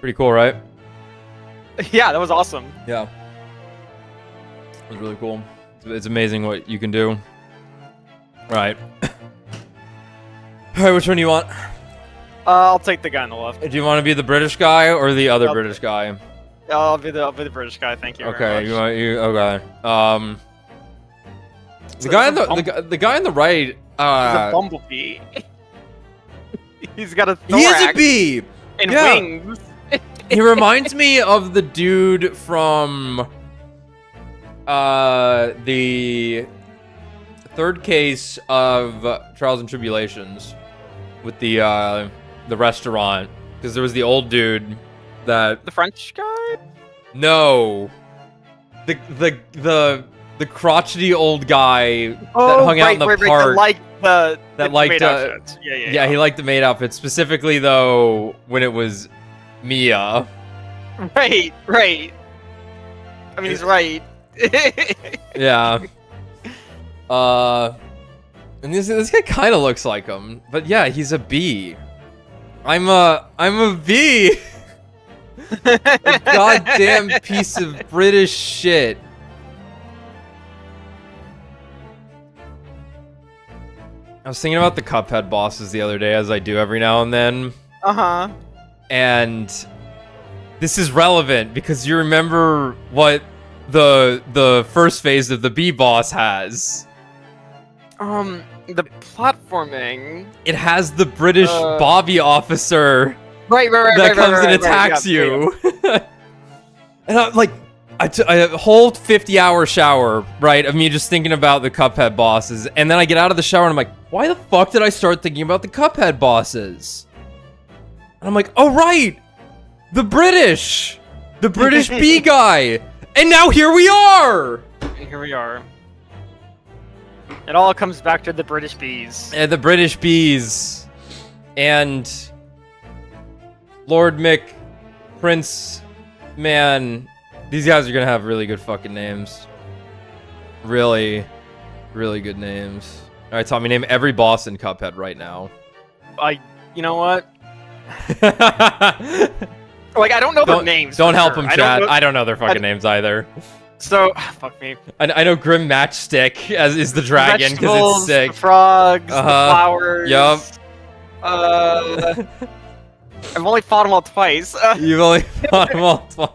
Pretty cool, right? Yeah, that was awesome. Yeah. It was really cool. It's amazing what you can do. Right. Alright, which one do you want? I'll take the guy on the left. Do you want to be the British guy or the other British guy? I'll be the British guy. Thank you. Okay, very much. okay. The guy on the right. He's a bumblebee. He's got a thorax. He is a bee. And Yeah. wings. He reminds me of the dude from the third case of Trials and Tribulations with the restaurant, because there was the old dude that The French guy? no, the crotchety old guy that hung out in the park. That liked outfits. Yeah. He liked the maid outfit, specifically though when it was Mia. Right. I mean, he's right. Yeah. And this guy kind of looks like him, but yeah, he's a bee. I'm a bee. A goddamn piece of British shit. I was thinking about the Cuphead bosses the other day, as I do every now and then. Uh-huh. And this is relevant because you remember what the first phase of the bee boss has. The platforming. It has the British Bobby officer Right. that comes and attacks you. And I'm like, a whole 50-hour shower, right, of me just thinking about the Cuphead bosses, and then I get out of the shower and I'm like, why the fuck did I start thinking about the Cuphead bosses? And I'm like, oh right, the British bee guy, and now here we are. Here we are. It all comes back to the British bees. And the British bees, and Lord Mick, Prince, man. These guys are gonna have really good fucking names. Really, really good names. All right, Tommy, name every boss in Cuphead right now. You know what? Like, I don't know their names. Don't help them, chat. I don't know their fucking names either. So, fuck me. I know Grim Matchstick as is the dragon because it's sick. The frogs, the flowers. Yup. I've only fought them all twice. You've only fought them all twice.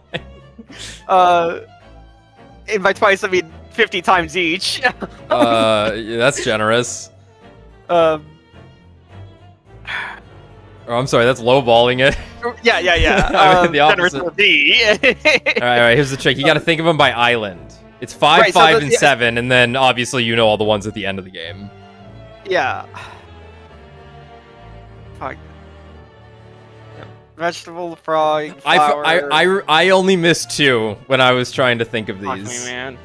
And by twice, I mean 50 times each. Yeah, that's generous. Oh, I'm sorry, that's lowballing it. Yeah. I mean, the generous opposite. would be. all right, here's the trick. You gotta think of them by island. It's 5, Right, so 5, and 7, and then obviously you know all the ones at the end of the game. Yeah. Fuck. Vegetable, frog, flower. I only missed 2 when I was trying to think of Fuck these. me, man.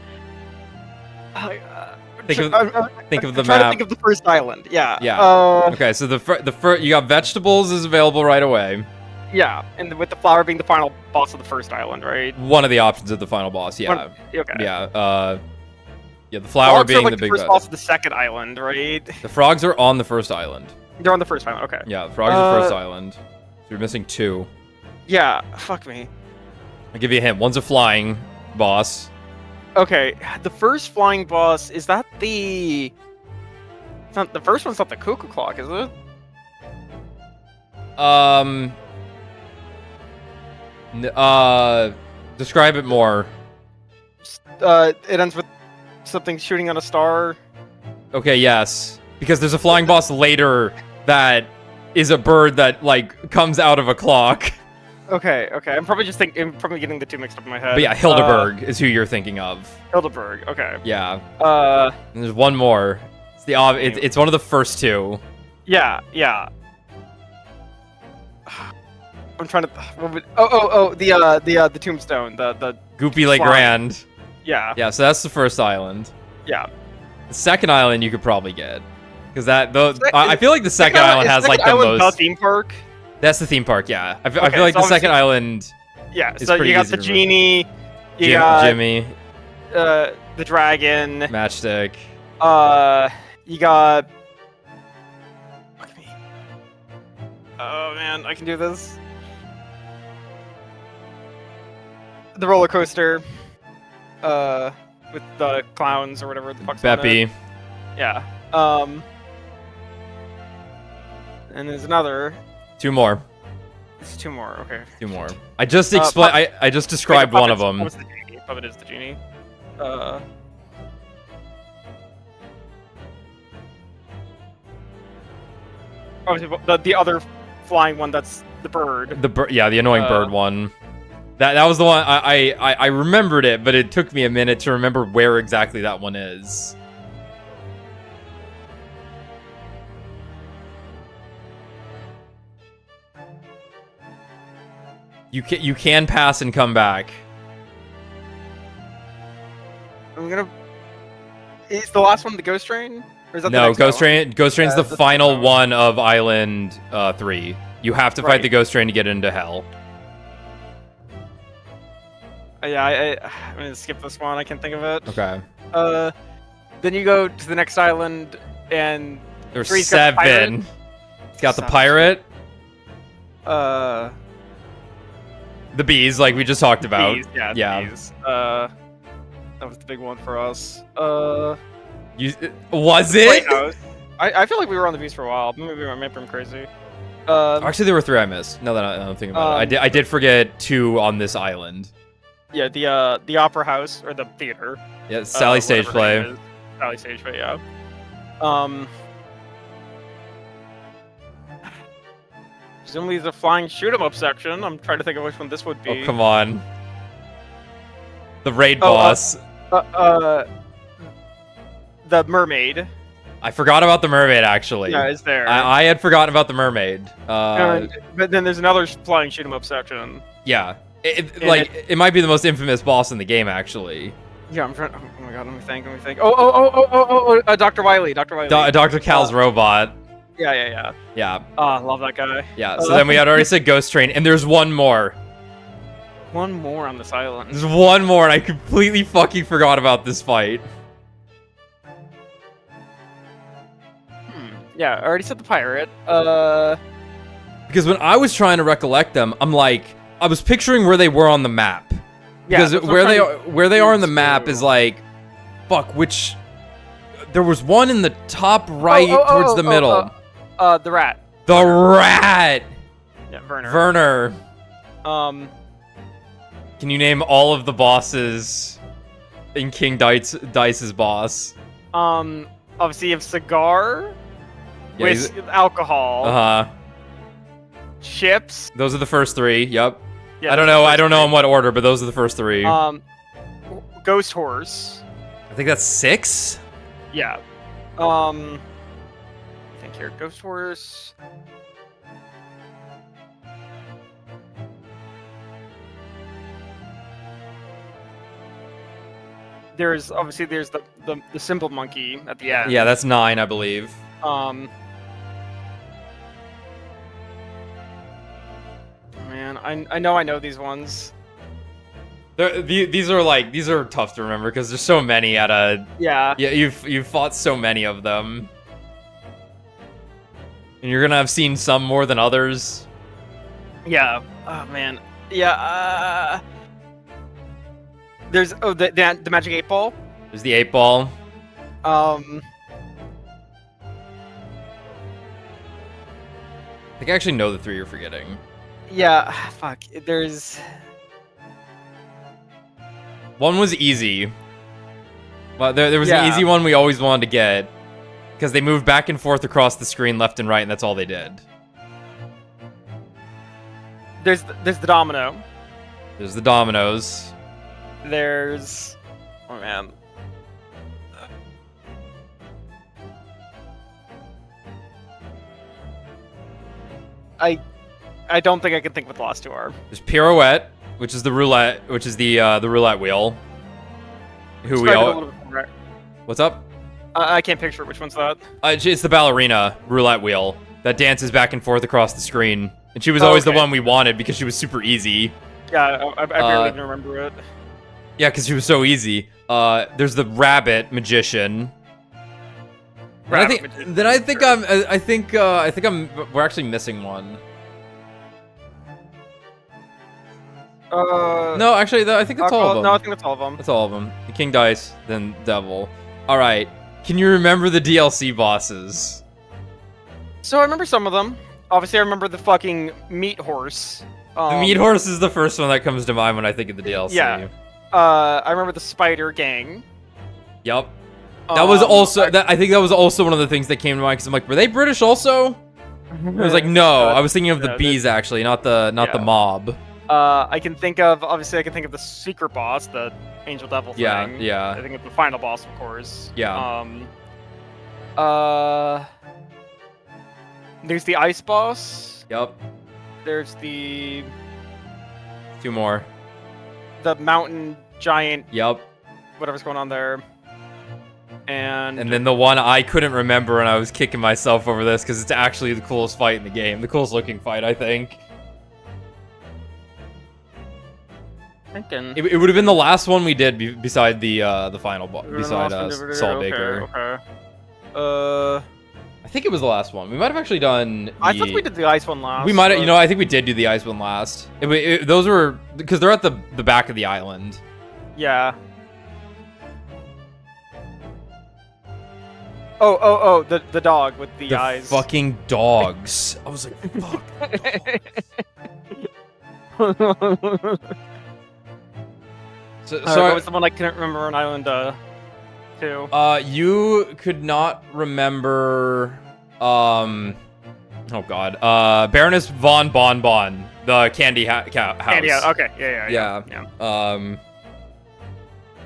Think of the trying to map. think of the first island. Yeah. Yeah. Okay, so the first you got vegetables is available right away. Yeah, and with the flower being the final boss of the first island, right? One of the options of the final boss. Yeah. Okay. Yeah. Yeah. The flower Frogs being are like the big first boss of the second island, right? The frogs are on the first island. They're on the first island. Okay. Yeah, the frogs are the first island. So you're missing 2. Yeah. Fuck me. I'll give you a hint. One's a flying boss. Okay, the first flying boss, is that the... It's not, the first one's not the cuckoo clock, is it? Describe it more. It ends with something shooting on a star. Okay, yes. Because there's a flying boss later that is a bird that, like, comes out of a clock. Okay. I'm probably getting the two mixed up in my head. But yeah, Hildeberg is who you're thinking of. Hildeberg, okay. Yeah. And there's one more. It's the it's one of the first 2. Yeah. I'm trying to. The tombstone. The Goopy Lake Grand. Yeah. Yeah. So that's the first island. Yeah. The second island you could probably get, because I feel like the second island has like the most. The theme park. That's the theme park. Yeah. I feel like the second island. Yeah. Is So pretty you got easy the to genie. You got Jimmy. The dragon. Matchstick. You got. Fuck me. Oh man, I can do this. the roller coaster, with the clowns or whatever the fuck's on it. Beppy. Yeah. And there's another. 2 more. It's 2 more. Okay. 2 more. I just explained. I just described one of them. What's the genie? Puppet is the genie. Obviously, the other flying one. That's the bird. The bird. Yeah, the annoying bird one. That was the one. I remembered it, but it took me a minute to remember where exactly that one is. You can pass and come back. I'm gonna. Is the last one the ghost train? Or is that No, the next one? Ghost Train's the final one of Island 3. You have to fight Right. the Ghost Train to get into Hell. Yeah, I'm gonna skip this one. I can't think of it. Okay. Then you go to the next island, and There's Three's got the pirate. 7. It's got the 7. pirate, uh, the bees, like we just talked about. bees. Yeah, Yeah. bees. That was the big one for us. Was it? Lighthouse. I feel like we were on the bees for a while. Maybe I'm crazy. Actually, there were 3 I missed. Now that I'm thinking about it, I did forget 2 on this island. Yeah, the opera house or the theater. Yeah, Sally Stage whatever her Play. name is. Sally Stage Play. Yeah. Presumably the flying shoot 'em up section. I'm trying to think of which one this would be. Oh, come on. The raid Oh, boss. The mermaid. I forgot about the mermaid, actually. Yeah, it's there. I had forgotten about the mermaid. But then there's another flying shoot 'em up section. Yeah. It might be the most infamous boss in the game, actually. Yeah, I'm trying. Oh my god, let me think. Oh, Dr. Wily. Dr. Wily. Dr. Cal's robot. Yeah. Yeah. Ah, love that guy. Yeah. So then we had already said Ghost Train, and there's one more. One more on this island. There's one more, and I completely fucking forgot about this fight. Yeah, I already said the pirate. Because when I was trying to recollect them, I'm like, I was picturing where they were on the map. Yeah, Because that's what where I'm they are on the map to- is like, fuck, which... There was one in the top right towards the middle. The rat. The rat! Yeah, Werner. Werner. Can Can you name all of the bosses in King Dice's boss? Obviously you have Cigar Yeah, with alcohol. Uh-huh. Chips. Those are the first 3, yep. Yeah, I don't know in what order, but those are the first 3. Ghost Horse. I think that's 6? Yeah. I think here, Ghost Horse. There's the simple monkey at the end. Yeah, that's 9, I believe. Man, I know these ones. These are tough to remember because there's so many at a... Yeah. Yeah, you've fought so many of them. And you're gonna have seen some more than others. Yeah. Oh man. Yeah. There's the magic 8 ball. There's the 8 ball. I think I actually know the 3 you're forgetting. Yeah. Fuck. There's. One was easy. Well, there was an easy one we always wanted to get. Because they moved back and forth across the screen left and right, and that's all they did. There's the domino. There's the dominoes. There's. Oh man. I don't think I can think what the last 2 are. There's pirouette, which is the roulette, which is the roulette wheel. Who we Describe it a all... little bit more. What's up? I can't picture which one's that. It's the ballerina roulette wheel that dances back and forth across the screen. And she was always the one we wanted because she was super easy. Yeah, I barely even remember it. Yeah, because she was so easy. There's the rabbit magician. I think we're actually missing one. No, actually, I think that's all of them. No, I think that's all of them. That's all of them. The King Dice, then Devil. All right. Can you remember the DLC bosses? So I remember some of them. Obviously, I remember the fucking meat horse. The meat horse is the first one that comes to mind when I think of the DLC. Yeah. I remember the spider gang. Yep. That was also. I think that was also one of the things that came to mind because I'm like, were they British also? I was like, no. I was thinking of the bees actually, not the mob. I can think of the secret boss, the angel devil thing. Yeah. I think of the final boss, of course. Yeah. There's the ice boss. Yep. There's the 2 more. The mountain giant. Yep. Whatever's going on there. And then the one I couldn't remember, and I was kicking myself over this because it's actually the coolest fight in the game, the coolest looking fight, I think. It would have been the last one we did beside the final boss, beside Saul Baker. Okay. I think it was the last one. We might have actually done. I thought we did the ice one last. We might have. I think we did do the ice one last. Those were because they're at the back of the island. Yeah. Oh, the dog with the eyes. Fucking dogs. I was like, fuck. So what was the one I couldn't remember on Island 2? You could not remember. Oh god. Baroness von Bon Bon, the candy house. Candy house. Okay. Yeah.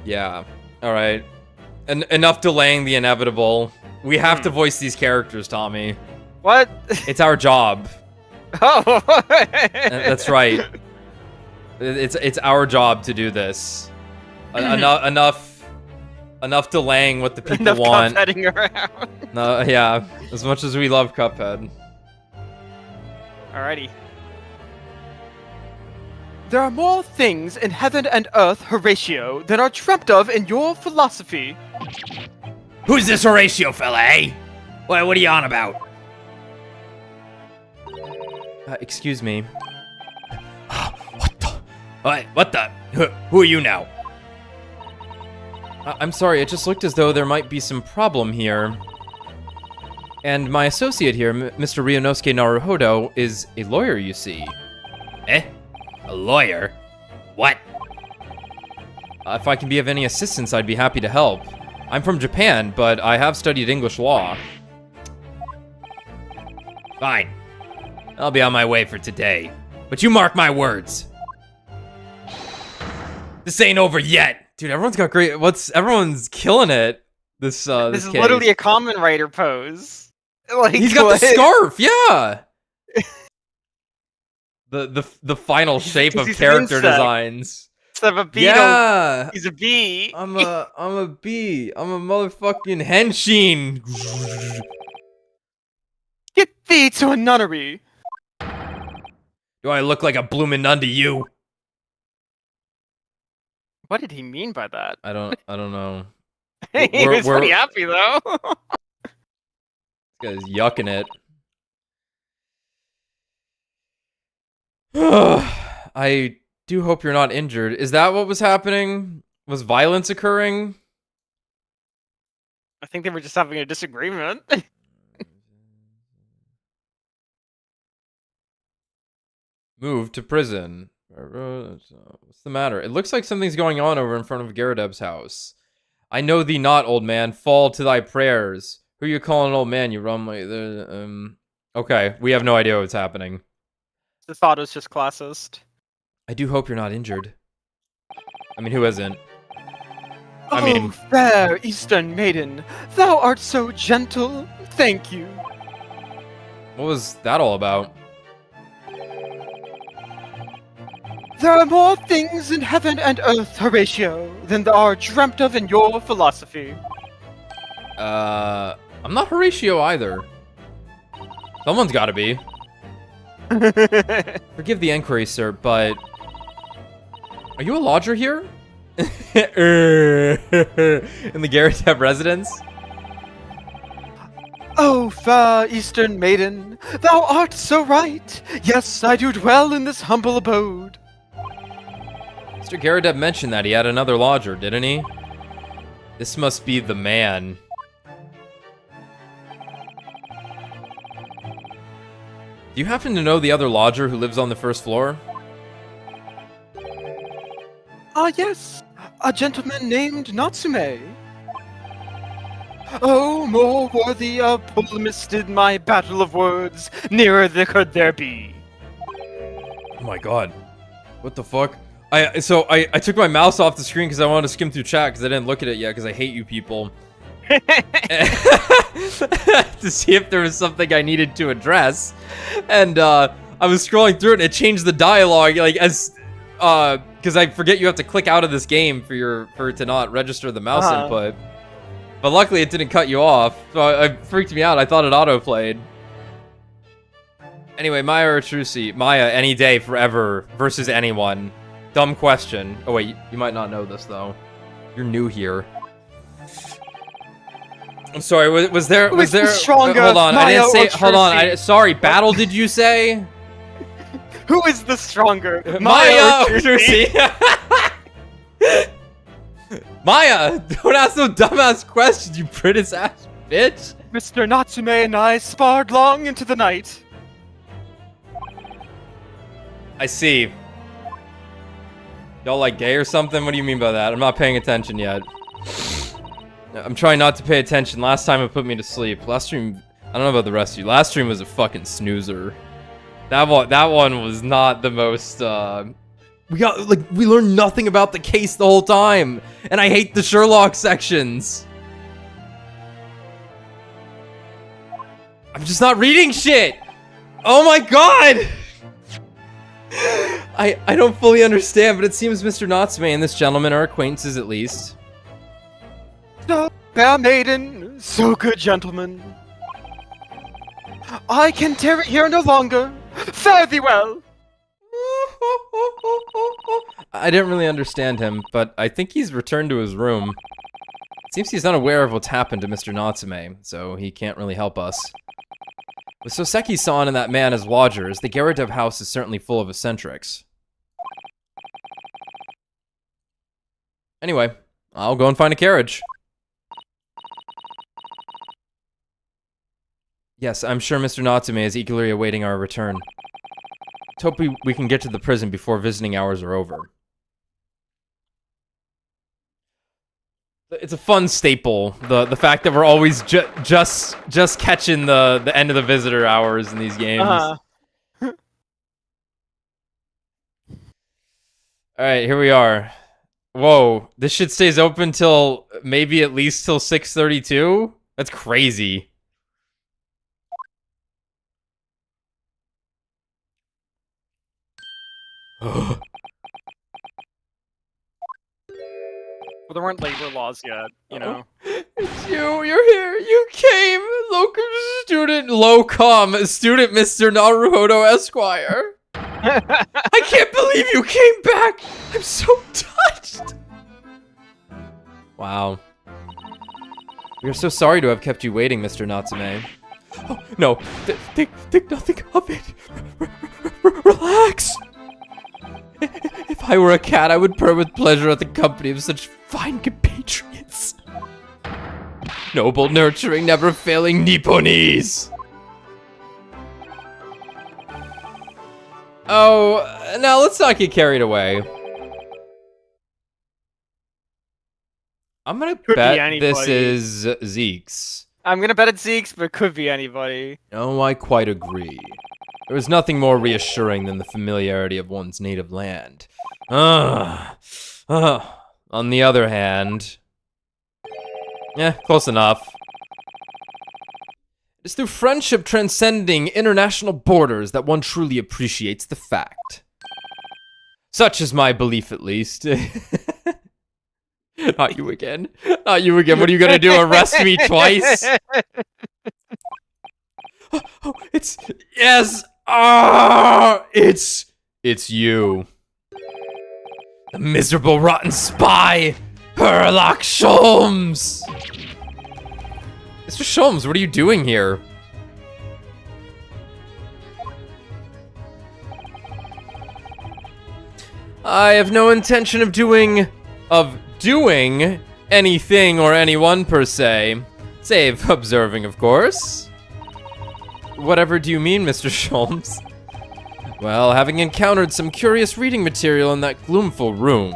Yeah. All right. Enough delaying the inevitable. We have to voice these characters, Tommy. What? It's our job. Oh. That's right. It's our job to do this. Enough delaying what the people want. Cupheading around. No, yeah. As much as we love Cuphead. Alrighty. There are more things in heaven and earth, Horatio, than are dreamt of in your philosophy. Who's this Horatio fella, eh? What are you on about? Excuse me. What the? Who are you now? I'm sorry, it just looked as though there might be some problem here. And my associate here, Mr. Ryunosuke Naruhodo, is a lawyer, you see. Eh? A lawyer? What? If I can be of any assistance, I'd be happy to help. I'm from Japan, but I have studied English law. Fine. I'll be on my way for today. But you mark my words. This ain't over yet. Dude, everyone's got great... Everyone's killing it. This is case. Literally a common writer pose. Like, he's got the scarf, yeah! the final shape of character designs. Instead of a beetle, yeah. He's a bee. I'm a bee. I'm a motherfucking henshin. Get thee to a nunnery. Do I look like a bloomin' nun to you? What did he mean by that? I don't know. He was pretty happy though. This guy's yucking it. I do hope you're not injured. Is that what was happening? Was violence occurring? I think they were just having a disagreement. Moved to prison. What's the matter? It looks like something's going on over in front of Garadeb's house. I know thee not, old man. Fall to thy prayers. Who you calling an old man? You run like Okay, we have no idea what's happening. The thought was just classist. I do hope you're not injured. I mean, who isn't? I mean, fair Eastern maiden, thou art so gentle. Thank you. What was that all about? There are more things in heaven and earth, Horatio, than there are dreamt of in your philosophy. I'm not Horatio either. Someone's gotta be. Forgive the inquiry, sir, but... Are you a lodger here? In the Garadeb residence? Oh, fair Eastern maiden, thou art so right. Yes, I do dwell in this humble abode. Mr. Garadev mentioned that he had another lodger, didn't he? This must be the man. Do you happen to know the other lodger who lives on the first floor? Ah, yes. A gentleman named Natsume. Oh, more worthy a polemist in my battle of words, nearer there could there be. Oh my god. What the fuck? I took my mouse off the screen because I wanted to skim through chat because I didn't look at it yet because I hate you people. To see if there was something I needed to address. And I was scrolling through it and it changed the dialogue like as because I forget you have to click out of this game for it to not register the mouse input. But luckily it didn't cut you off. So it freaked me out. I thought it auto-played. Anyway, Maya or Trucy? Maya, any day, forever, versus anyone. Dumb question. Oh wait, you might not know this though. You're new here. I'm sorry. Was there? Stronger, hold on. I didn't say. Hold on. Trucy? Sorry. Battle? Did you say? Who is the stronger, Maya or or Trucy? Maya, don't ask no dumbass questions, you British ass bitch. Mr. Natsume and I sparred long into the night. I see. Y'all like gay or something? What do you mean by that? I'm not paying attention yet. I'm trying not to pay attention. Last time it put me to sleep. Last stream, I don't know about the rest of you. Last stream was a fucking snoozer. That one was not the most, we learned nothing about the case the whole time. And I hate the Sherlock sections. I'm just not reading shit. Oh my god. I don't fully understand, but it seems Mr. Natsume and this gentleman are acquaintances at least. So, fair maiden, so good gentleman. I can tarry here no longer. Fare thee well. I didn't really understand him, but I think he's returned to his room. It seems he's unaware of what's happened to Mr. Natsume, so he can't really help us. With Soseki-san and that man as lodgers, the Garadev house is certainly full of eccentrics. Anyway, I'll go and find a carriage. Yes, I'm sure Mr. Natsume is eagerly awaiting our return. Let's hope we can get to the prison before visiting hours are over. It's a fun staple, the fact that we're always just catching the end of the visitor hours in these games. Alright, here we are. Whoa, this shit stays open till maybe at least till 6:32? That's crazy. Well, there weren't labor laws yet, you know. It's you're here, you came, locum student Mr. Naruhodo Esquire. I can't believe you came back! I'm so touched! Wow. We are so sorry to have kept you waiting, Mr. Natsume. Oh, no, think nothing of it. Relax! If I were a cat, I would purr with pleasure at the company of such fine compatriots. Noble, nurturing, never-failing Nipponese! Oh, now let's not get carried away. I'm gonna bet this is Zeke's. I'm gonna bet it's Zeke's, but it could be anybody. Oh, I quite agree. There is nothing more reassuring than the familiarity of one's native land. On the other hand... Yeah, close enough. It's through friendship transcending international borders that one truly appreciates the fact. Such is my belief, at least. Not you again. Not you again. What are you gonna do, arrest me twice? Oh, it's... Yes! Ah! It's you. The miserable, rotten spy! Herlock Sholmes! Mr. Sholmes, what are you doing here? I have no intention of doing anything or anyone per se. Save observing, of course. Whatever do you mean, Mr. Sholmes? Well, having encountered some curious reading material in that gloomful room,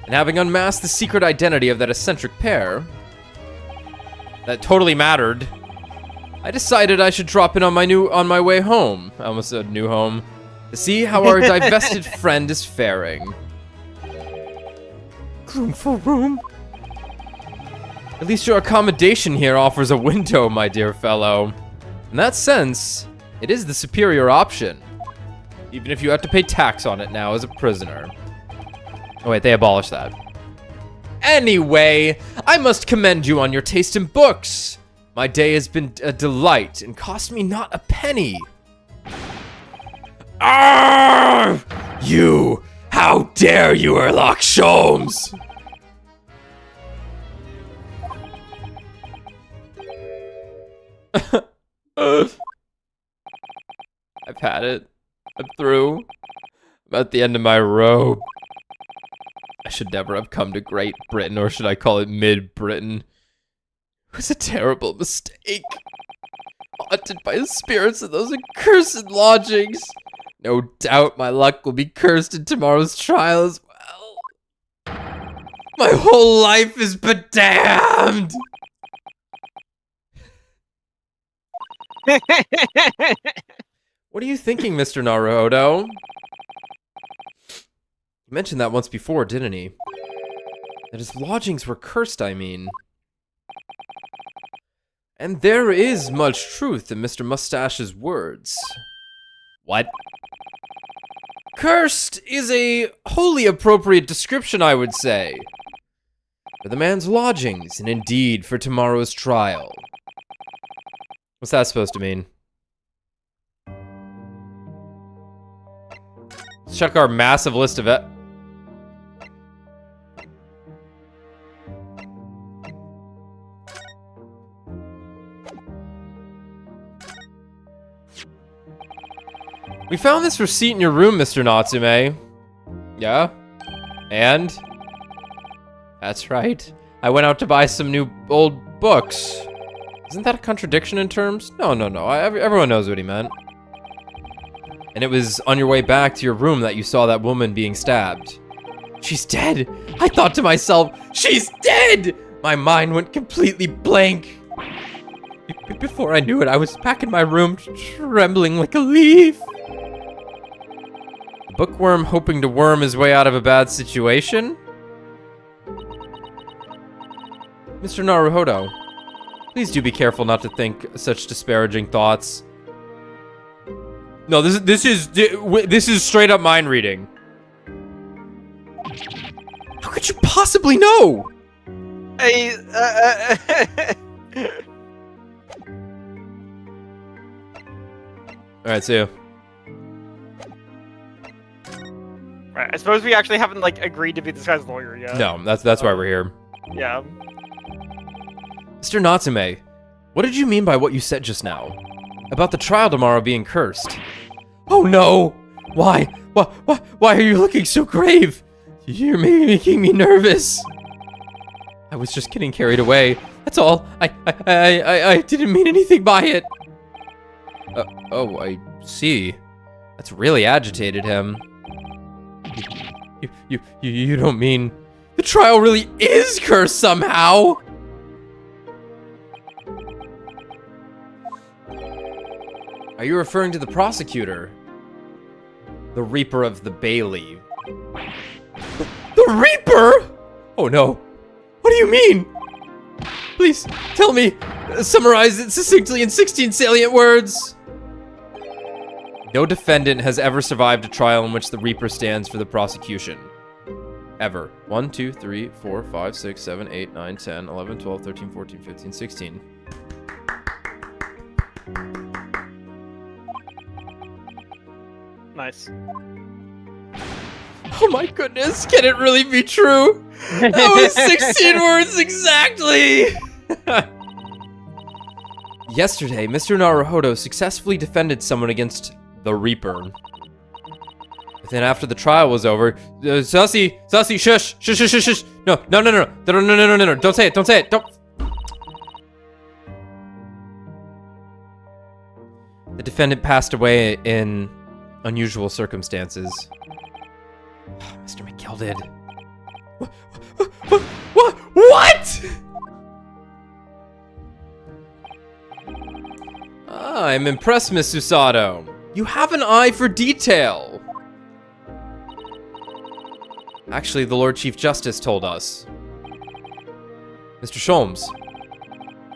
and having unmasked the secret identity of that eccentric pair, that totally mattered, I decided I should drop in on my way home. I almost said new home. To see how our divested friend is faring. Gloomful room? At least your accommodation here offers a window, my dear fellow. In that sense, it is the superior option. Even if you have to pay tax on it now as a prisoner. Oh wait, they abolished that. Anyway, I must commend you on your taste in books. My day has been a delight and cost me not a penny. Arrgh! You! How dare you, Sherlock Sholmes! I've had it. I'm through. I'm at the end of my rope. I should never have come to Great Britain, or should I call it Mid-Britain? It was a terrible mistake. Haunted by the spirits of those accursed lodgings. No doubt my luck will be cursed in tomorrow's trial as well. My whole life is bedamned! What are you thinking, Mr. Naruhodo? You mentioned that once before, didn't he? That his lodgings were cursed, I mean. And there is much truth in Mr. Mustache's words. What? Cursed is a wholly appropriate description, I would say. For the man's lodgings, and indeed for tomorrow's trial. What's that supposed to mean? Let's check our massive list of it. We found this receipt in your room, Mr. Natsume. Yeah? And? That's right. I went out to buy some new old books. Isn't that a contradiction in terms? No. Everyone knows what he meant. And it was on your way back to your room that you saw that woman being stabbed. She's dead! I thought to myself, she's dead! My mind went completely blank. Before I knew it, I was back in my room, trembling like a leaf. A bookworm hoping to worm his way out of a bad situation? Mr. Naruhodo, please do be careful not to think such disparaging thoughts. No, this is straight up mind reading. How could you possibly know? Alright, see you. Right, I suppose we actually haven't, like, agreed to be this guy's lawyer yet. No, that's why we're here. Yeah. Mr. Natsume, what did you mean by what you said just now? About the trial tomorrow being cursed? Oh no! Why are you looking so grave? You're making me nervous. I was just getting carried away. That's all. I didn't mean anything by it. Oh, I see. That's really agitated him. You don't mean the trial really is cursed somehow? Are you referring to the prosecutor? The Reaper of the Bailey. The Reaper?! Oh no. What do you mean? Please, tell me. Summarize it succinctly in 16 salient words. No defendant has ever survived a trial in which the Reaper stands for the prosecution. Ever. 1, 2, 3, 4, 5, 6, 7, 8, 9, 10, 11, 12, 13, 14, 15, 16. Nice. Oh my goodness, can it really be true? That was 16 words exactly! Yesterday, Mr. Naruhodo successfully defended someone against the Reaper. With Then after the trial was over, Sussy, shush, shush, shush, shush, shush. No, don't say it, don't. The defendant passed away in unusual circumstances. Mr. McGill did. What? I'm impressed, Miss Susato. You have an eye for detail. Actually, the Lord Chief Justice told us. Mr. Sholmes,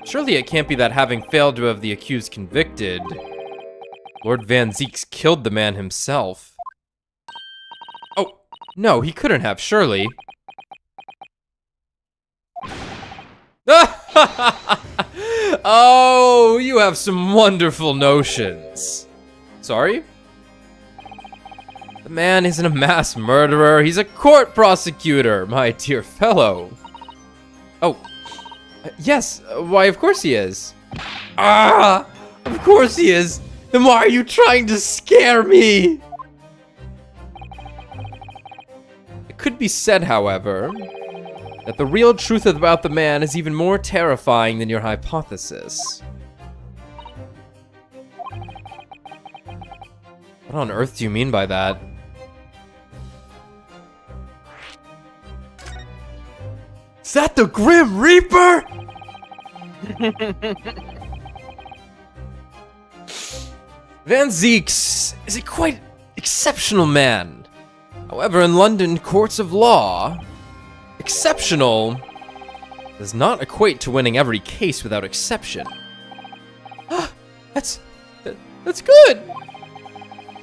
surely it can't be that having failed to have the accused convicted, Lord Van Zeeks killed the man himself. Oh, no, he couldn't have, surely. Oh, you have some wonderful notions. Sorry? The man isn't a mass murderer, he's a court prosecutor, my dear fellow. Oh, yes, why of course he is. Ah, of course he is. Then why are you trying to scare me? It could be said, however, that the real truth about the man is even more terrifying than your hypothesis. What on earth do you mean by that? Is that the Grim Reaper? Van Zeeks is a quite exceptional man. However, in London courts of law, exceptional does not equate to winning every case without exception. That's good.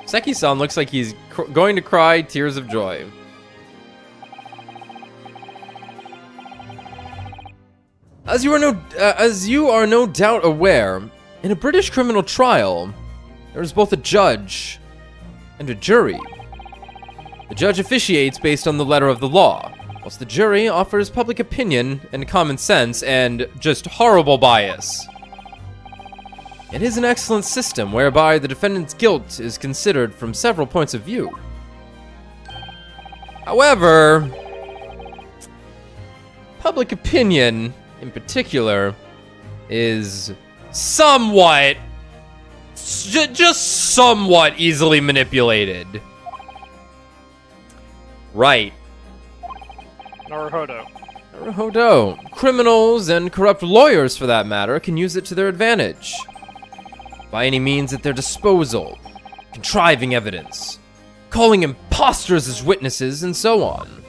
Seki-san looks like he's going to cry tears of joy. As you are no doubt aware, in a British criminal trial, there is both a judge and a jury. The judge officiates based on the letter of the law, whilst the jury offers public opinion and common sense and just horrible bias. It is an excellent system whereby the defendant's guilt is considered from several points of view. However, public opinion, in particular, is somewhat, just somewhat easily manipulated. Right. Naruhodo. Criminals and corrupt lawyers, for that matter, can use it to their advantage. By any means at their disposal, contriving evidence, calling imposters as witnesses, and so on.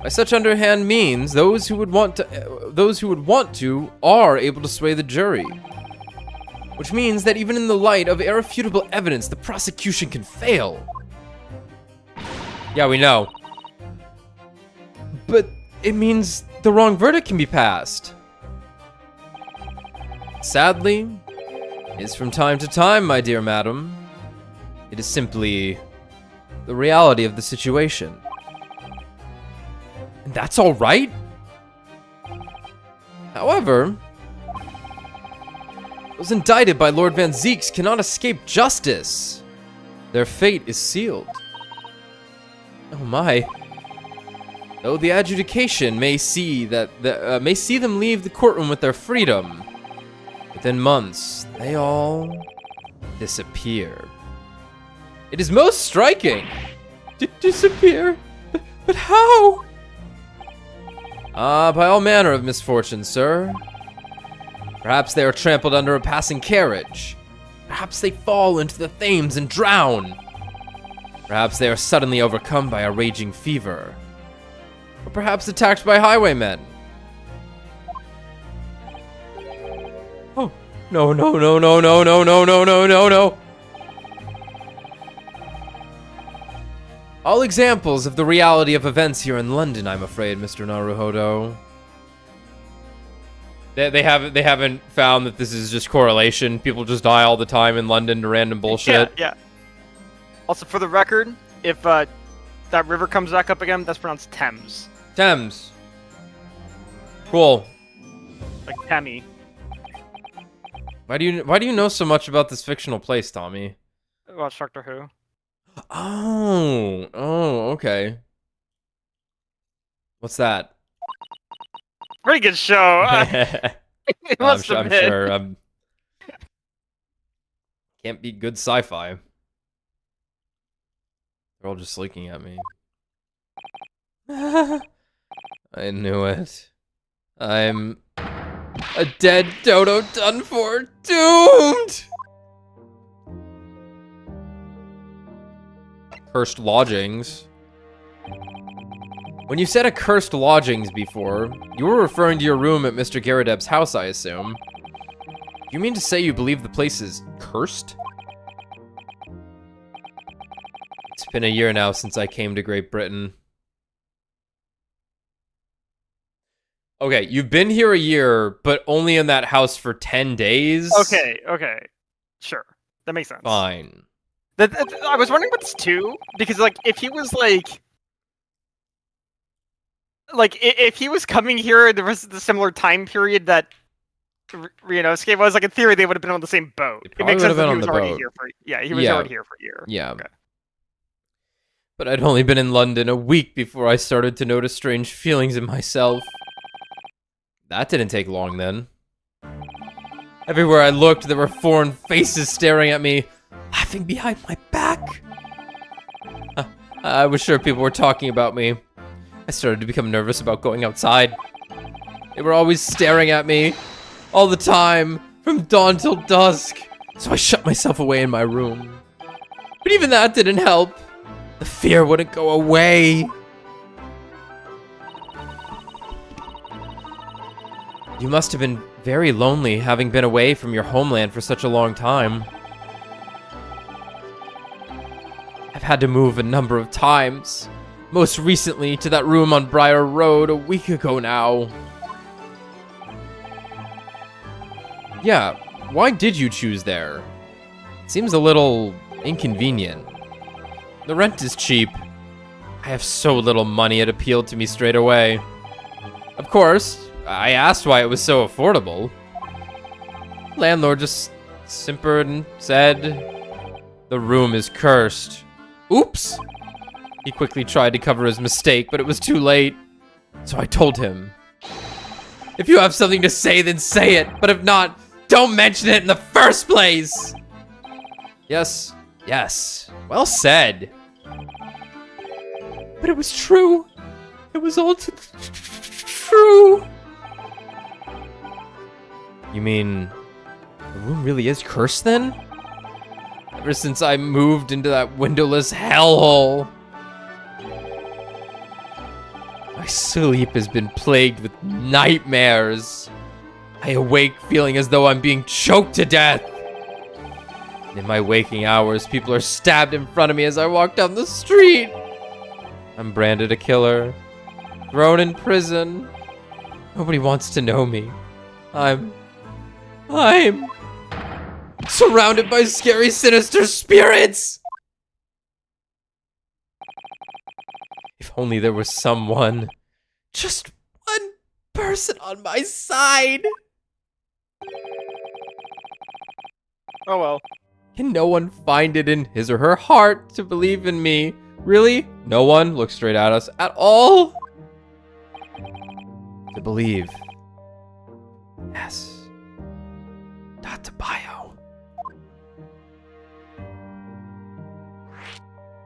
By such underhand means, those who would want to are able to sway the jury. Which means that even in the light of irrefutable evidence, the prosecution can fail. Yeah, we know. But it means the wrong verdict can be passed. Sadly, is from time to time, my dear madam. It is simply the reality of the situation. And that's all right? However, those indicted by Lord Van Zeeks cannot escape justice. Their fate is sealed. Oh my. Though the adjudication may see them leave the courtroom with their freedom, within months, they all disappear. It is most striking. Disappear? But how? By all manner of misfortunes, sir. Perhaps they are trampled under a passing carriage. Perhaps they fall into the Thames and drown. Perhaps they are suddenly overcome by a raging fever. Or perhaps attacked by highwaymen. Oh, no. All examples of the reality of events here in London, I'm afraid, Mr. Naruhodo. They haven't found that this is just correlation. People just die all the time in London to random bullshit. Yeah. Also, for the record, if that river comes back up again, that's pronounced Thames. Thames. Cool. Like Thammy. Why do you know so much about this fictional place, Tommy? Watch Doctor Who. Oh, okay. What's that? Pretty good show. It I'm must sure. have I'm been. sure. Can't beat good sci-fi. They're all just looking at me. I knew it. I'm a dead dodo done for, doomed. Cursed lodgings. When you said accursed lodgings before, you were referring to your room at Mr. Garadeb's house, I assume. You mean to say you believe the place is cursed? It's been a year now since I came to Great Britain. Okay, you've been here a year, but only in that house for 10 days? Okay. Sure. That makes sense. Fine. I was wondering about this too, because like if he was if he was coming here, there was the similar time period that Ryunosuke was. Like in theory, they would have been on the same boat. It makes sense that he was already here for he was already here for a year. Yeah. Okay. But I'd only been in London a week before I started to notice strange feelings in myself. That didn't take long then. Everywhere I looked, there were foreign faces staring at me, laughing behind my back. I was sure people were talking about me. I started to become nervous about going outside. They were always staring at me, all the time, from dawn till dusk. So I shut myself away in my room. But even that didn't help. The fear wouldn't go away. You must have been very lonely, having been away from your homeland for such a long time. I've had to move a number of times. Most recently to that room on Briar Road a week ago now. Yeah, why did you choose there? It seems a little inconvenient. The rent is cheap. I have so little money it appealed to me straight away. Of course, I asked why it was so affordable. Landlord just simpered and said, "The room is cursed." Oops! He quickly tried to cover his mistake, but it was too late. So I told him, "If you have something to say, then say it. But if not, don't mention it in the first place." Yes. Well said. But it was true. It was all true. You mean the room really is cursed then? Ever since I moved into that windowless hellhole, my sleep has been plagued with nightmares. I awake feeling as though I'm being choked to death. And in my waking hours, people are stabbed in front of me as I walk down the street. I'm branded a killer, thrown in prison. Nobody wants to know me. I'm surrounded by scary, sinister spirits. If only there was someone, just one person on my side. Oh well. Can no one find it in his or her heart to believe in me? Really? No one looks straight at us at all? To believe. Yes. Not to bio.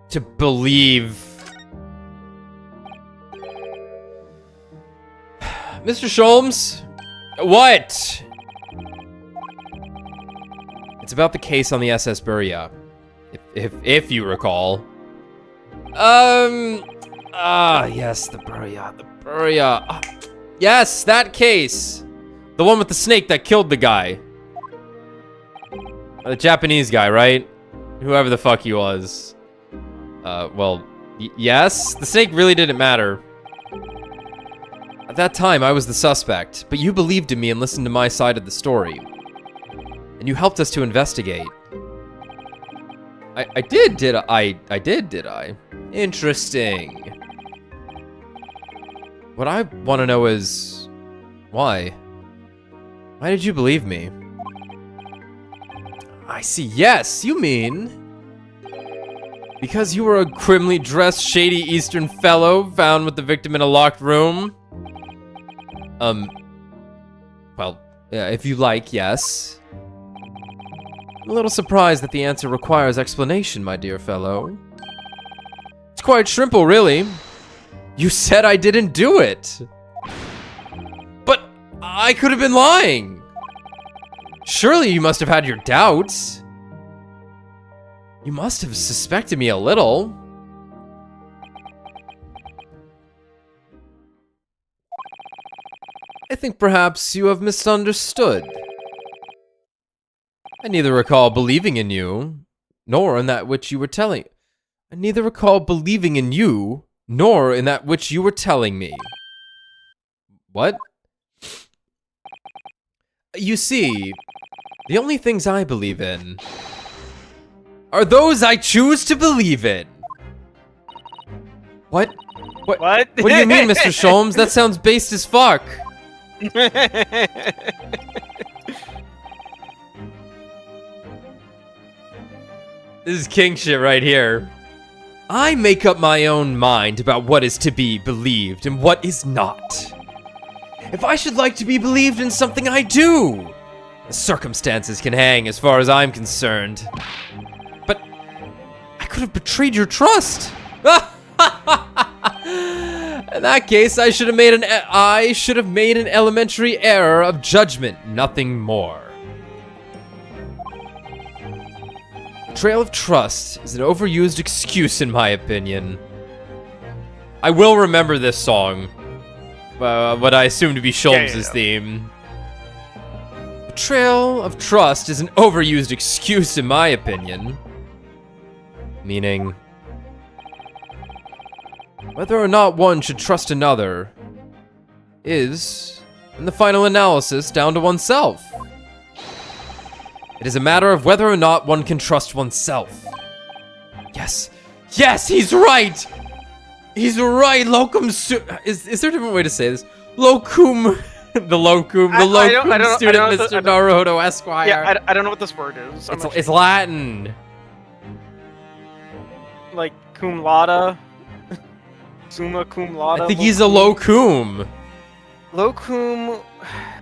To believe. Mr. Sholmes? What? It's about the case on the SS Buria. If you recall. Yes, the Buria. Yes, that case. The one with the snake that killed the guy. The Japanese guy, right? Whoever the fuck he was. Well, yes, the snake really didn't matter. At that time, I was the suspect, but you believed in me and listened to my side of the story. And you helped us to investigate. I did I? Interesting. What I want to know is, why? Why did you believe me? I see, yes, you mean... Because you were a grimly dressed, shady Eastern fellow found with the victim in a locked room? Well, yeah, if you like, yes. I'm a little surprised that the answer requires explanation, my dear fellow. It's quite simple, really. You said I didn't do it. But I could have been lying. Surely you must have had your doubts. You must have suspected me a little. I think perhaps you have misunderstood. I neither recall believing in you, nor in that which you were telling. I neither recall believing in you, nor in that which you were telling me. What? You see, the only things I believe in are those I choose to believe in. What? What do you mean, Mr. Sholmes? That sounds based as fuck. This is king shit right here. I make up my own mind about what is to be believed and what is not. If I should like to be believed in something, I do. The circumstances can hang as far as I'm concerned. But I could have betrayed your trust. In that case, I should have made an elementary error of judgment, nothing more. Betrayal of trust is an overused excuse, in my opinion. I will remember this song, what I assume to be Sholmes' theme. Betrayal of trust is an overused excuse, in my opinion. Meaning, whether or not one should trust another is, in the final analysis, down to oneself. It is a matter of whether or not one can trust oneself. Yes. Yes, he's right! He's right, locum is there a different way to say this? Locum, the locum student, Mr. Naruto Esquire. Yeah, I don't know what this word is. It's Latin. Like cum laude? Summa cum laude? I think he's a locum. Locum...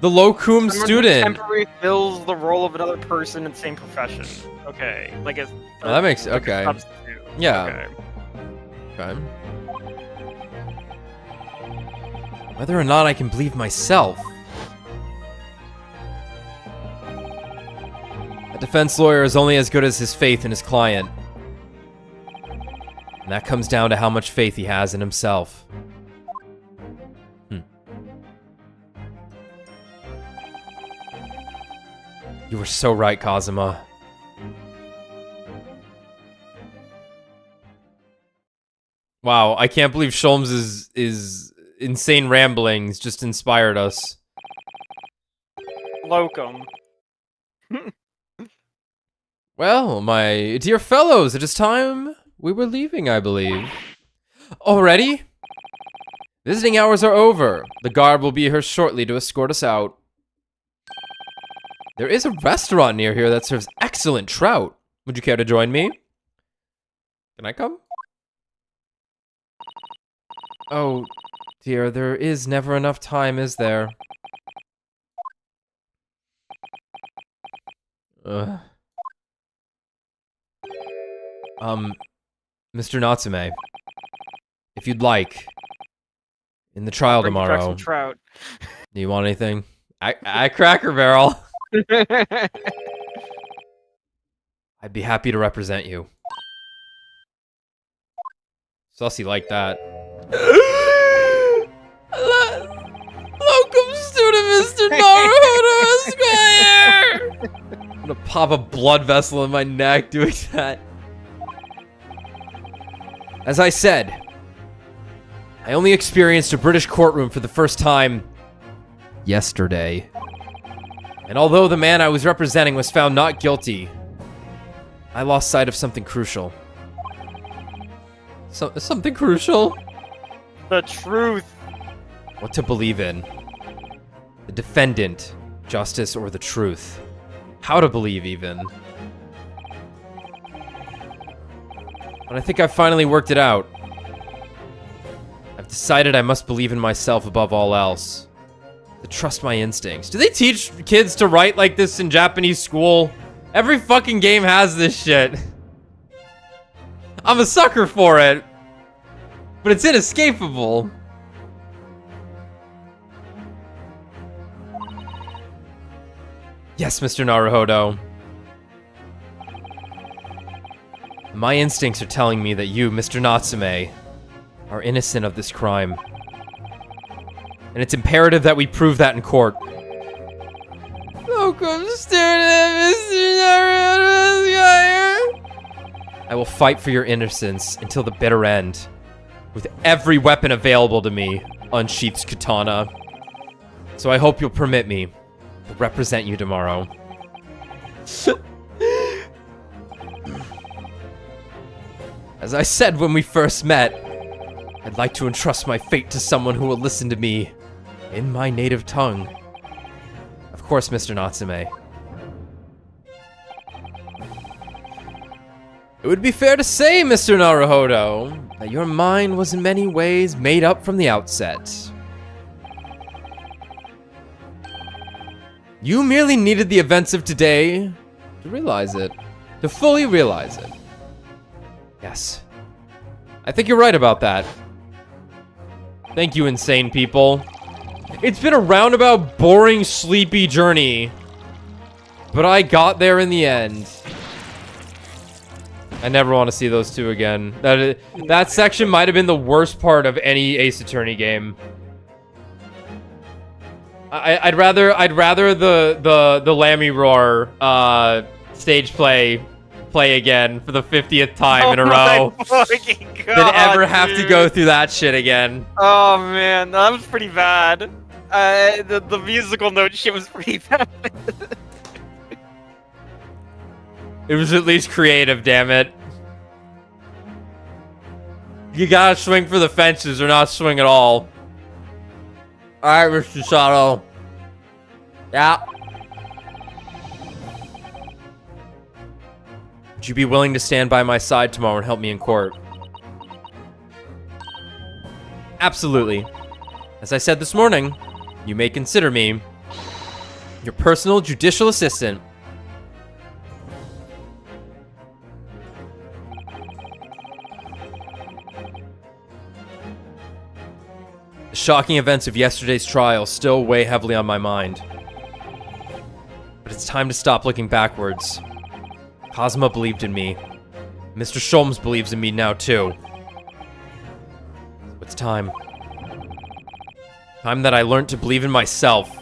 The locum student. Temporarily fills the role of another person in the same profession. Okay, like it's. Oh, that makes okay. Substitute. Yeah. Okay. Whether or not I can believe myself. A defense lawyer is only as good as his faith in his client. And that comes down to how much faith he has in himself. You were so right, Kazuma. Wow, I can't believe Sholmes' insane ramblings just inspired us. Locum. Well, my dear fellows, it is time we were leaving, I believe. Already? Visiting hours are over. The guard will be here shortly to escort us out. There is a restaurant near here that serves excellent trout. Would you care to join me? Can I come? Oh, dear, there is never enough time, is there? Mr. Natsume, if you'd like, in the trial tomorrow, some trout. Do you want anything? I Cracker Barrel. I'd be happy to represent you. Sussy like that. Locum student, Mr. Naruto Esquire! I'm gonna pop a blood vessel in my neck doing that. As I said, I only experienced a British courtroom for the first time yesterday. And although the man I was representing was found not guilty, I lost sight of something crucial. Something crucial? The truth. What to believe in. The defendant, justice, or the truth. How to believe, even. But I think I've finally worked it out. I've decided I must believe in myself above all else. To trust my instincts. Do they teach kids to write like this in Japanese school? Every fucking game has this shit. I'm a sucker for it. But it's inescapable. Yes, Mr. Naruhodo. My instincts are telling me that you, Mr. Natsume, are innocent of this crime. And it's imperative that we prove that in court. Oh, come staring at Mr. Naruhodo. I will fight for your innocence until the bitter end. With every weapon available to me, unsheathed katana. So I hope you'll permit me to represent you tomorrow. As I said when we first met, I'd like to entrust my fate to someone who will listen to me in my native tongue. Of course, Mr. Natsume. It would be fair to say, Mr. Naruhodo, that your mind was in many ways made up from the outset. You merely needed the events of today to realize it. To fully realize it. Yes. I think you're right about that. Thank you, insane people. It's been a roundabout, boring, sleepy journey. But I got there in the end. I never want to see those two again. That section might have been the worst part of any Ace Attorney game. I'd rather the Lammy Roar stage play again for the 50th time in a row than ever have to go through that shit again. Oh man, that was pretty bad. The musical note shit was pretty bad. It was at least creative, damn it. You gotta swing for the fences or not swing at all. Alright, Mr. Sato. Yeah. Would you be willing to stand by my side tomorrow and help me in court? Absolutely. As I said this morning, you may consider me your personal judicial assistant. The shocking events of yesterday's trial still weigh heavily on my mind. But it's time to stop looking backwards. Cosma believed in me. Mr. Sholmes believes in me now, too. It's time. Time that I learned to believe in myself.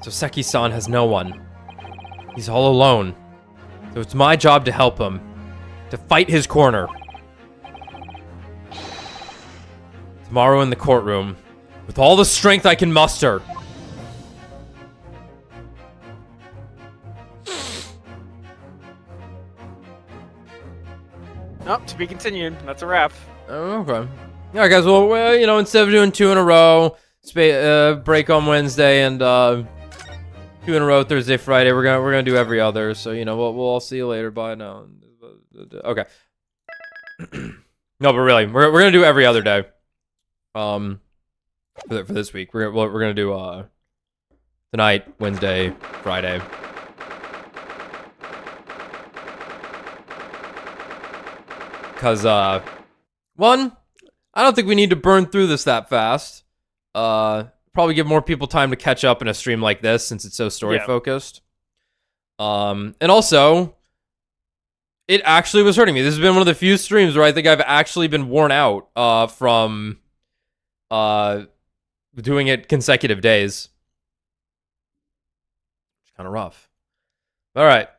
So Seki-san has no one. He's all alone. So it's my job to help him. To fight his corner. Tomorrow in the courtroom. With all the strength I can muster. Nope, to be continued. That's a wrap. Oh, okay. Alright, guys. Well, you know, instead of doing 2 in a row, break on Wednesday and 2 in a row Thursday, Friday, we're gonna do every other. So you know, we'll all see you later. Bye now. Okay. No, but really, we're gonna do every other day. For this week, we're gonna do tonight, Wednesday, Friday. Because, one, I don't think we need to burn through this that fast. Probably give more people time to catch up in a stream like this since it's so story-focused. And also, it actually was hurting me. This has been one of the few streams where I think I've actually been worn out from doing it consecutive days. It's kind of rough. All right.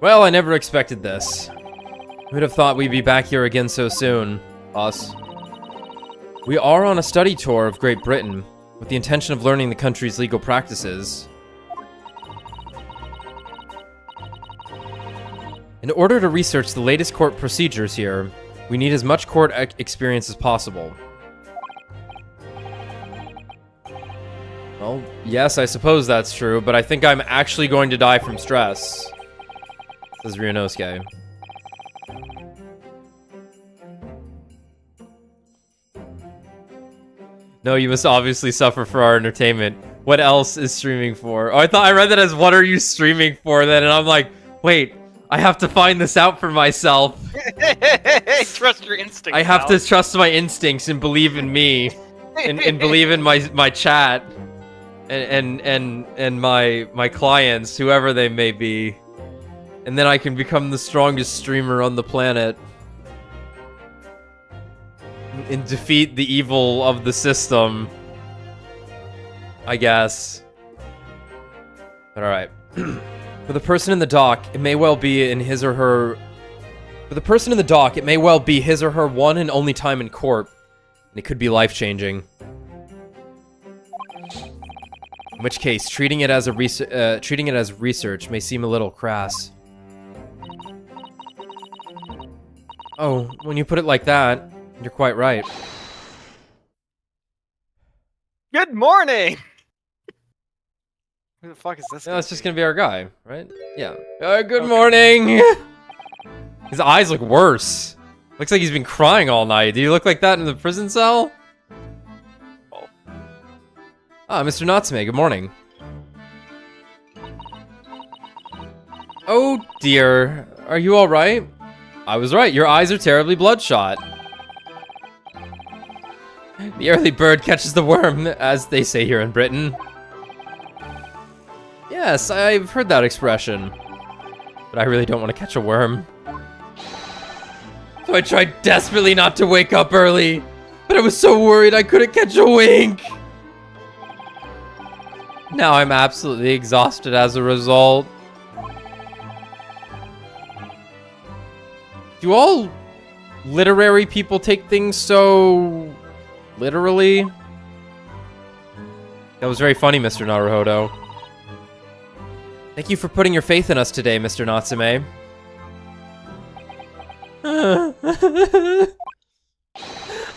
Well, I never expected this. Who'd have thought we'd be back here again so soon? Us. We are on a study tour of Great Britain, with the intention of learning the country's legal practices. In order to research the latest court procedures here, we need as much court experience as possible. Well, yes, I suppose that's true, but I think I'm actually going to die from stress. Says Ryunosuke. No, you must obviously suffer for our entertainment. What else is streaming for? Oh, I read that as what are you streaming for then, and I'm like, wait, I have to find this out for myself. Trust your instincts. I have to trust my instincts and believe in me, and believe in my chat, and my clients, whoever they may be, and then I can become the strongest streamer on the planet. And defeat the evil of the system, I guess. But alright. For the person in the dock, it may well be in his or her... For the person in the dock, it may well be his or her one and only time in court. And it could be life-changing. In which case, treating it as research may seem a little crass. Oh, when you put it like that... You're quite right. Good morning! Who the fuck is this? Yeah, that's just gonna be our guy, right? Yeah. Good morning! His eyes look worse. Looks like he's been crying all night. Do you look like that in the prison cell? Oh. Ah, Mr. Natsume, good morning. Oh dear. Are you alright? I was right, your eyes are terribly bloodshot. The early bird catches the worm, as they say here in Britain. Yes, I've heard that expression. But I really don't want to catch a worm. So I tried desperately not to wake up early, but I was so worried I couldn't catch a wink. Now I'm absolutely exhausted as a result. Do all literary people take things so... literally? That was very funny, Mr. Naruhodo. Thank you for putting your faith in us today, Mr. Natsume.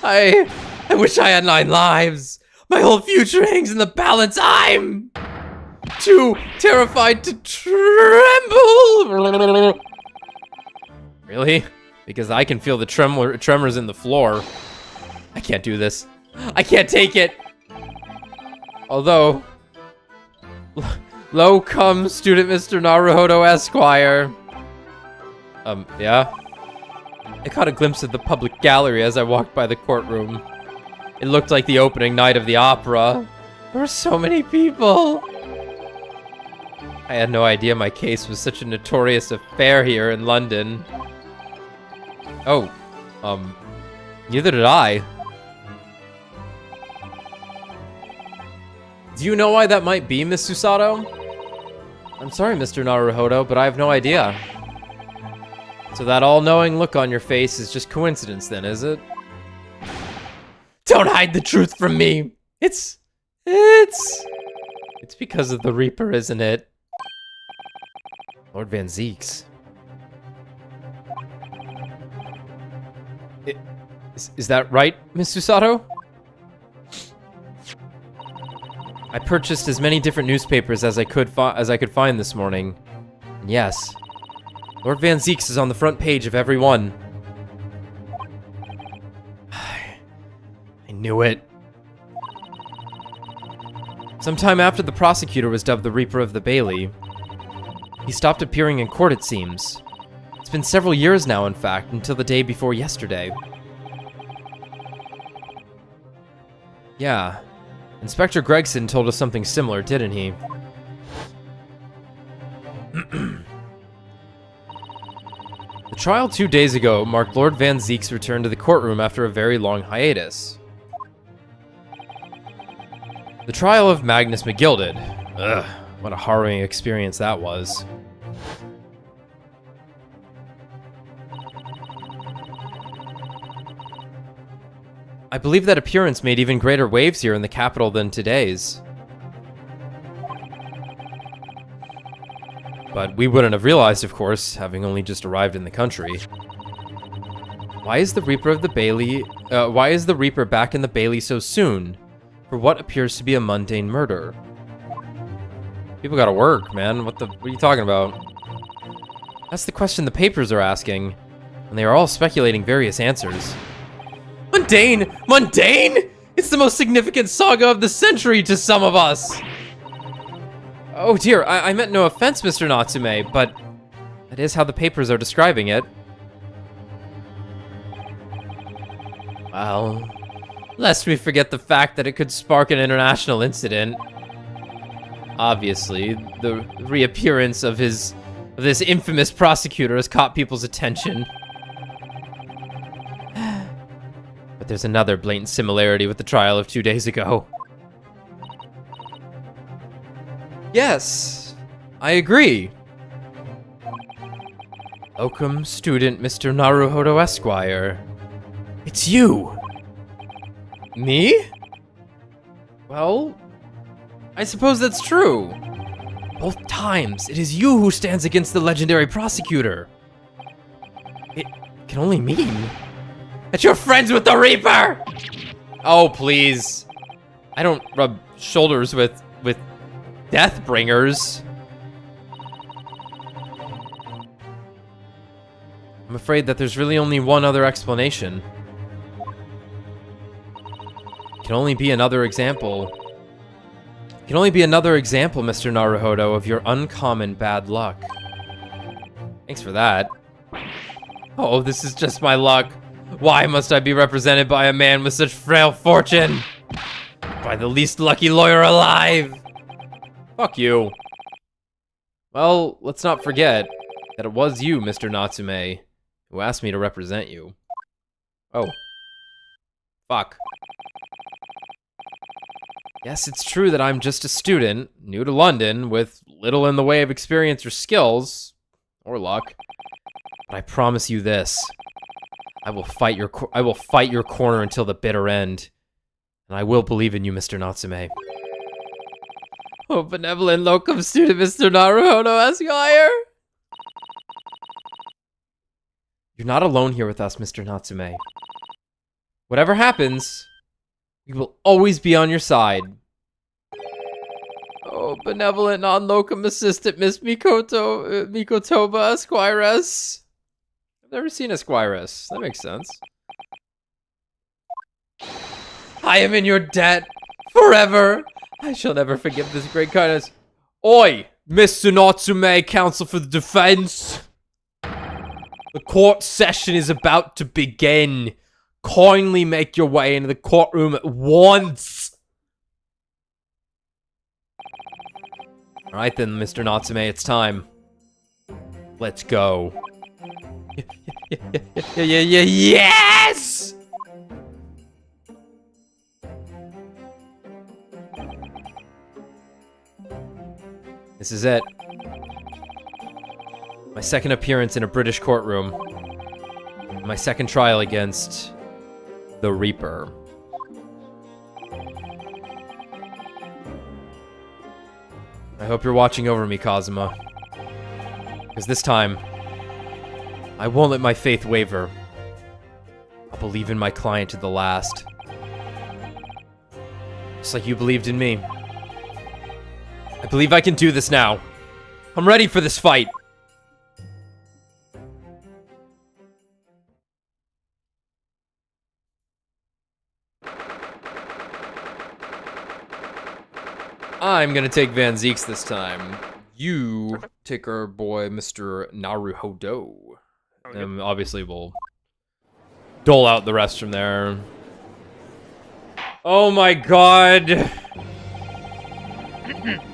I wish I had 9 lives. My whole future hangs in the balance. I'm too terrified to tremble. Really? Because I can feel the tremors in the floor. I can't do this. I can't take it. Although, lo comes student Mr. Naruhodo Esquire. Yeah? I caught a glimpse of the public gallery as I walked by the courtroom. It looked like the opening night of the opera. There were so many people. I had no idea my case was such a notorious affair here in London. Oh, neither did I. Do you know why that might be, Miss Susato? I'm sorry, Mr. Naruhodo, but I have no idea. So that all-knowing look on your face is just coincidence then, is it? Don't hide the truth from me! It's because of the Reaper, isn't it? Lord Van Zeeks. Is that right, Miss Susato? I purchased as many different newspapers as I could find this morning. And yes, Lord Van Zeeks is on the front page of every one. I knew it. Sometime after the prosecutor was dubbed the Reaper of the Bailey, he stopped appearing in court, it seems. It's been several years now, in fact, until the day before yesterday. Yeah. Inspector Gregson told us something similar, didn't he? The trial 2 days ago marked Lord Van Zeek's return to the courtroom after a very long hiatus. The trial of Magnus McGilded. Ugh, what a harrowing experience that was. I believe that appearance made even greater waves here in the capital than today's. But we wouldn't have realized, of course, having only just arrived in the country. Why is the Reaper of the Bailey... why is the Reaper back in the Bailey so soon? For what appears to be a mundane murder? People gotta work, man. What are you talking about? That's the question the papers are asking. And they are all speculating various answers. Mundane! Mundane?! It's the most significant saga of the century to some of us! Oh dear, I meant no offense, Mr. Natsume, but that is how the papers are describing it. Well, lest we forget the fact that it could spark an international incident. Obviously, the reappearance of this infamous prosecutor has caught people's attention. But there's another blatant similarity with the trial of 2 days ago. Yes, I agree. Locum student Mr. Naruhodo Esquire. It's you! Me? Well, I suppose that's true. Both times, it is you who stands against the legendary prosecutor. It can only mean that you're friends with the Reaper! Oh, please. I don't rub shoulders with Deathbringers. I'm afraid that there's really only one other explanation. It can only be another example. It can only be another example, Mr. Naruhodo, of your uncommon bad luck. Thanks for that. Oh, this is just my luck. Why must I be represented by a man with such frail fortune? By the least lucky lawyer alive! Fuck you. Well, let's not forget that it was you, Mr. Natsume, who asked me to represent you. Oh. Fuck. Yes, it's true that I'm just a student, new to London, with little in the way of experience or skills, or luck. But I promise you this. I will fight your corner until the bitter end. And I will believe in you, Mr. Natsume. Oh, benevolent locum student, Mr. Naruhodo Esquire! You're not alone here with us, Mr. Natsume. Whatever happens, we will always be on your side. Oh, benevolent non-locum assistant, Miss Mikotoba Esquires. I've never seen Esquires. That makes sense. I am in your debt forever. I shall never forgive this great kindness. Oi, Mr. Natsume, counsel for the defense. The court session is about to begin. Kindly make your way into the courtroom at once. Alright then, Mr. Natsume, it's time. Let's go. Yes! This is it. My second appearance in a British courtroom. My second trial against the Reaper. I hope you're watching over me, Kazuma. Because this time, I won't let my faith waver. I'll believe in my client to the last. Just like you believed in me. I believe I can do this now. I'm ready for this fight. I'm gonna take Van Zeeks this time. You take our boy, Mr. Naruhodo. And obviously we'll dole out the rest from there. Oh my god!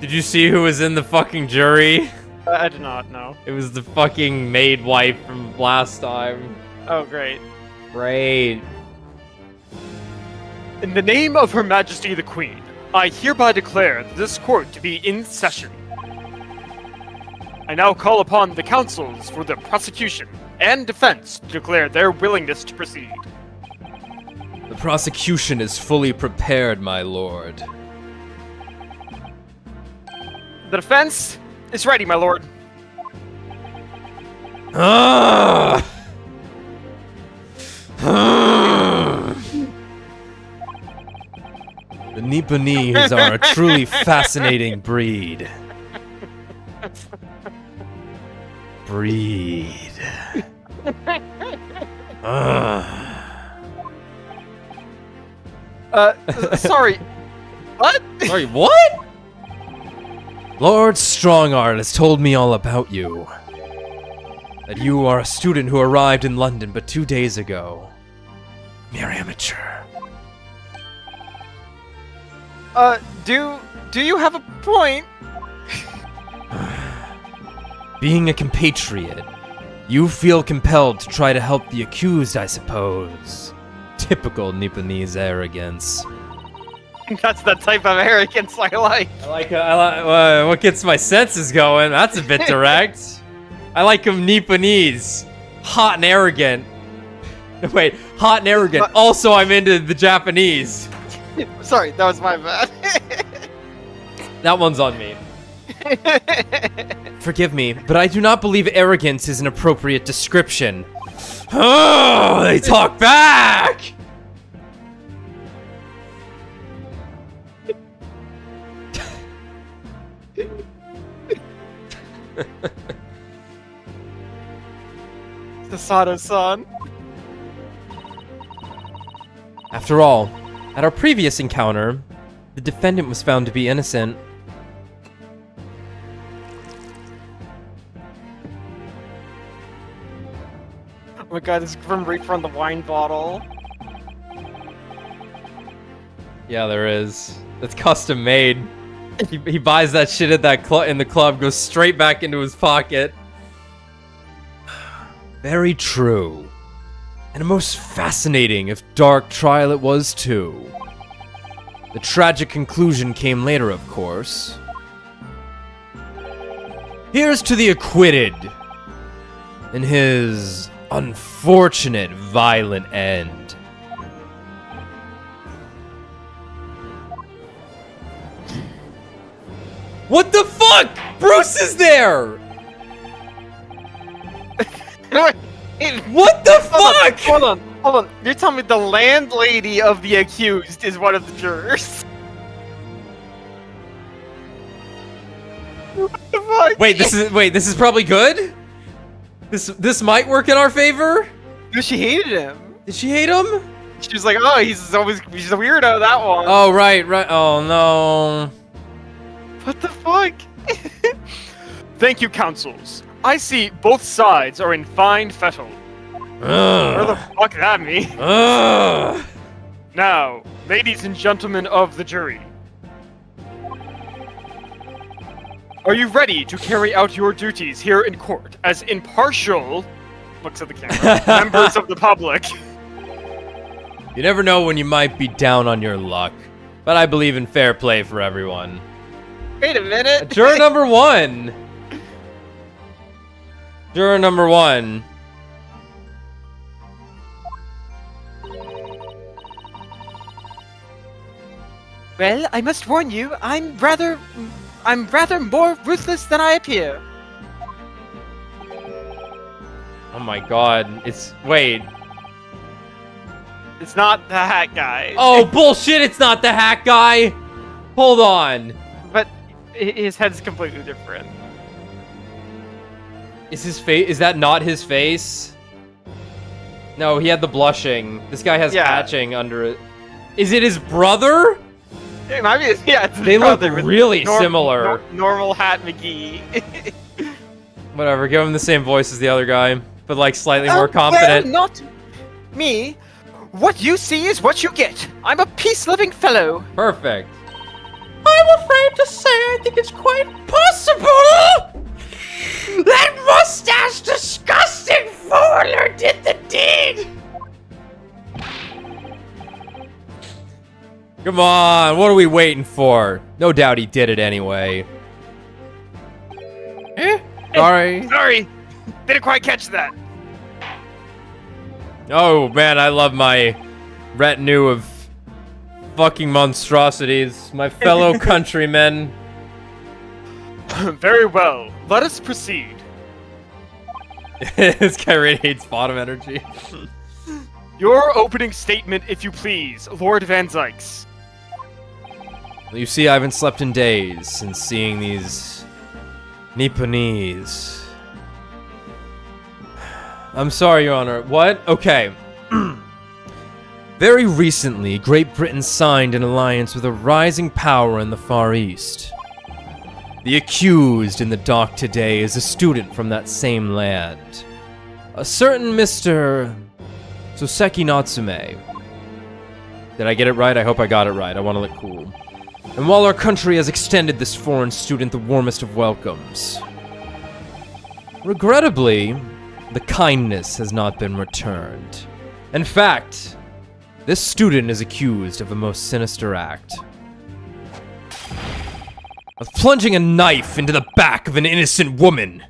Did you see who was in the fucking jury? I did not know. It was the fucking maid wife from last time. Oh, great. Great. In the name of Her Majesty the Queen, I hereby declare this court to be in session. I now call upon the counsels for the prosecution and defense to declare their willingness to proceed. The prosecution is fully prepared, my lord. The defense is ready, my lord. The Nipponese are a truly fascinating breed. Sorry. What? Sorry, what? Lord Strongarm has told me all about you. That you are a student who arrived in London but 2 days ago. Mere amateur. Do you have a point? Being a compatriot, you feel compelled to try to help the accused, I suppose. Typical Nipponese arrogance. That's the type of arrogance I like. I like what gets my senses going. That's a bit direct. I like him Nipponese. Hot and arrogant. Wait, hot and arrogant. Also, I'm into the Japanese. Sorry, that was my bad. That one's on me. Forgive me, but I do not believe arrogance is an appropriate description. Oh, they talk back! Sasato-san. After all, at our previous encounter, the defendant was found to be innocent. Oh my god, this Grim Reaper on the wine bottle. Yeah, there is. It's custom made. He buys that shit at that in the club, goes straight back into his pocket. Very true. And a most fascinating, if dark, trial it was too. The tragic conclusion came later, of course. Here's to the acquitted in his unfortunate, violent end. What the fuck? Bruce is there! What the fuck? Hold on. You're telling me the landlady of the accused is one of the jurors? What the fuck? Wait, this is probably good? This might work in our favor? No, she hated him. Did she hate him? She was like, oh, he's a weirdo, that one. Oh, right. Oh, no. What the fuck? Thank you, counsels. I see both sides are in fine fettle. Where the fuck that me? Now, ladies and gentlemen of the jury. Are you ready to carry out your duties here in court as impartial, looks at the camera, members of the public? You never know when you might be down on your luck, but I believe in fair play for everyone. Wait a minute. Juror number one. Juror number one. Well, I must warn you, I'm rather more ruthless than I appear. Oh my god, wait. It's not the hat guy. Oh, bullshit, it's not the hat guy! Hold on. But his head's completely different. Is his face, is that not his face? No, he had the blushing. This guy has patching under it. Is it his brother? It might be, yeah, it's they look really similar. Normal hat McGee. Whatever, give him the same voice as the other guy, but like slightly more confident. Well, not me. What you see is what you get. I'm a peace-loving fellow. Perfect. I'm afraid to say I think it's quite possible that mustache disgusting foreigner did the deed. Come on, what are we waiting for? No doubt he did it anyway. Sorry. Sorry. Didn't quite catch that. Oh man, I love my retinue of fucking monstrosities, my fellow countrymen. Very well. Let us proceed. This guy radiates bottom energy. Your opening statement, if you please, Lord Van Zykes. You see, I haven't slept in days since seeing these Nipponese. I'm sorry, Your Honor. What? Okay. Very recently, Great Britain signed an alliance with a rising power in the Far East. The accused in the dock today is a student from that same land. A certain Mr. Soseki Natsume. Did I get it right? I hope I got it right. I want to look cool. And while our country has extended this foreign student the warmest of welcomes, regrettably, the kindness has not been returned. In fact, this student is accused of a most sinister act. Of plunging a knife into the back of an innocent woman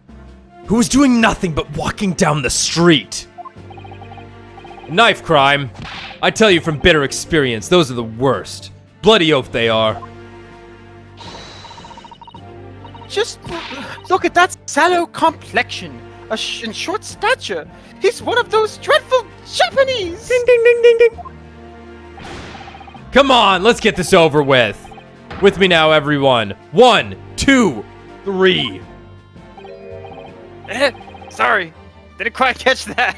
who was doing nothing but walking down the street. Knife crime. I tell you from bitter experience, those are the worst. Bloody oath they are. Just look at that sallow complexion, and short stature. He's one of those dreadful Japanese. Ding, ding, ding, ding, ding. Come on, let's get this over with. With me now, everyone. 1, 2, 3. Sorry, didn't quite catch that.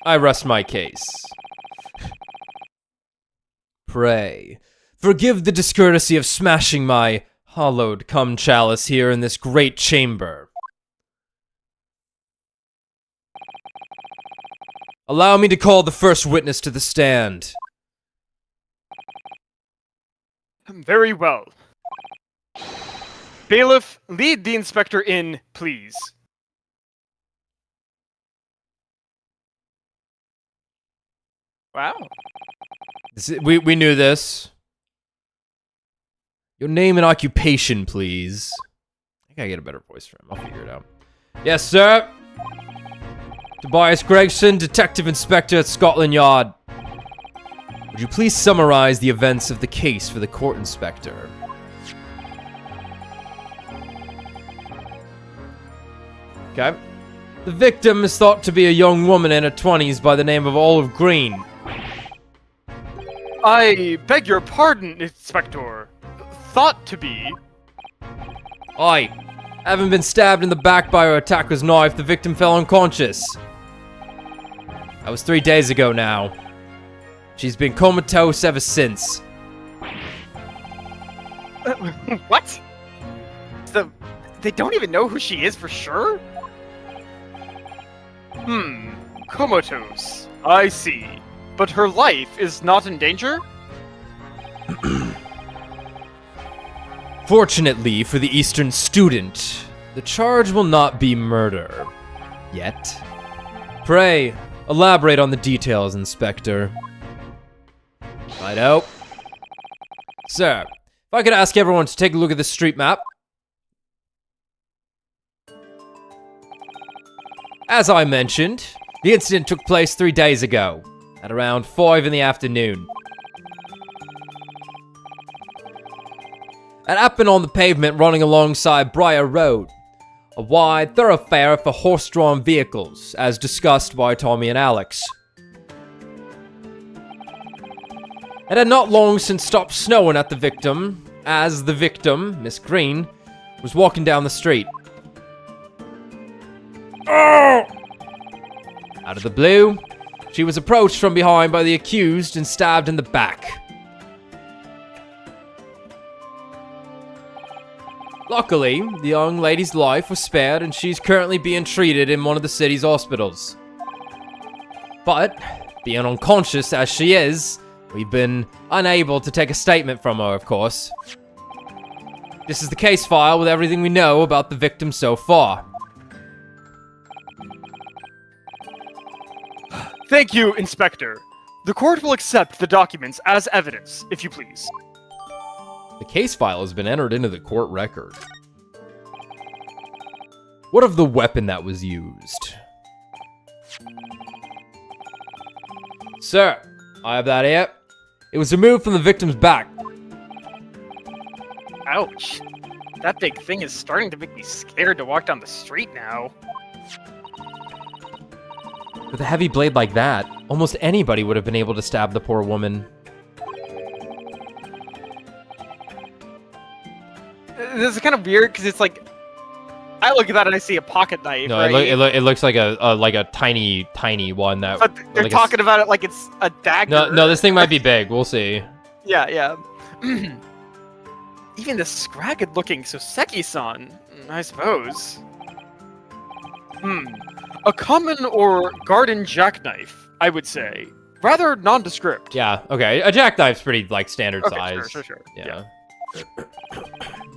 I rest my case. Pray, forgive the discourtesy of smashing my hallowed cum chalice here in this great chamber. Allow me to call the first witness to the stand. Very well. Bailiff, lead the inspector in, please. Wow. We knew this. Your name and occupation, please. I gotta get a better voice for him. I'll figure it out. Yes, sir. Tobias Gregson, Detective Inspector at Scotland Yard. Would you please summarize the events of the case for the court inspector? Okay. The victim is thought to be a young woman in her 20s by the name of Olive Green. I beg your pardon, Inspector. Thought to be. Aye. Having been stabbed in the back by her attacker's knife, the victim fell unconscious. That was 3 days ago now. She's been comatose ever since. What? They don't even know who she is for sure? Comatose. I see. But her life is not in danger? Fortunately for the Eastern student, the charge will not be murder. Yet. Pray, elaborate on the details, Inspector. Righto. Sir, if I could ask everyone to take a look at this street map. As I mentioned, the incident took place 3 days ago, at around 5 in the afternoon. It happened on the pavement running alongside Briar Road, a wide thoroughfare for horse-drawn vehicles, as discussed by Tommy and Alex. It had not long since stopped snowing at the victim, as the victim, Miss Green, was walking down the street. Out of the blue, she was approached from behind by the accused and stabbed in the back. Luckily, the young lady's life was spared and she's currently being treated in one of the city's hospitals. But, being unconscious as she is, we've been unable to take a statement from her, of course. This is the case file with everything we know about the victim so far. Thank you, Inspector. The court will accept the documents as evidence, if you please. The case file has been entered into the court record. What of the weapon that was used? Sir, I have that here. It was removed from the victim's back. Ouch. That big thing is starting to make me scared to walk down the street now. With a heavy blade like that, almost anybody would have been able to stab the poor woman. This is kind of weird because it's like, I look at that and I see a pocket knife. No, right? it looks like a tiny one that. But they're like talking about it like it's a dagger. No, this thing might be big. We'll see. Yeah. Even the scragged looking Soseki-san, I suppose. A common or garden jackknife, I would say. Rather nondescript. Yeah. Okay. A jackknife's pretty like standard size. Sure. Yeah.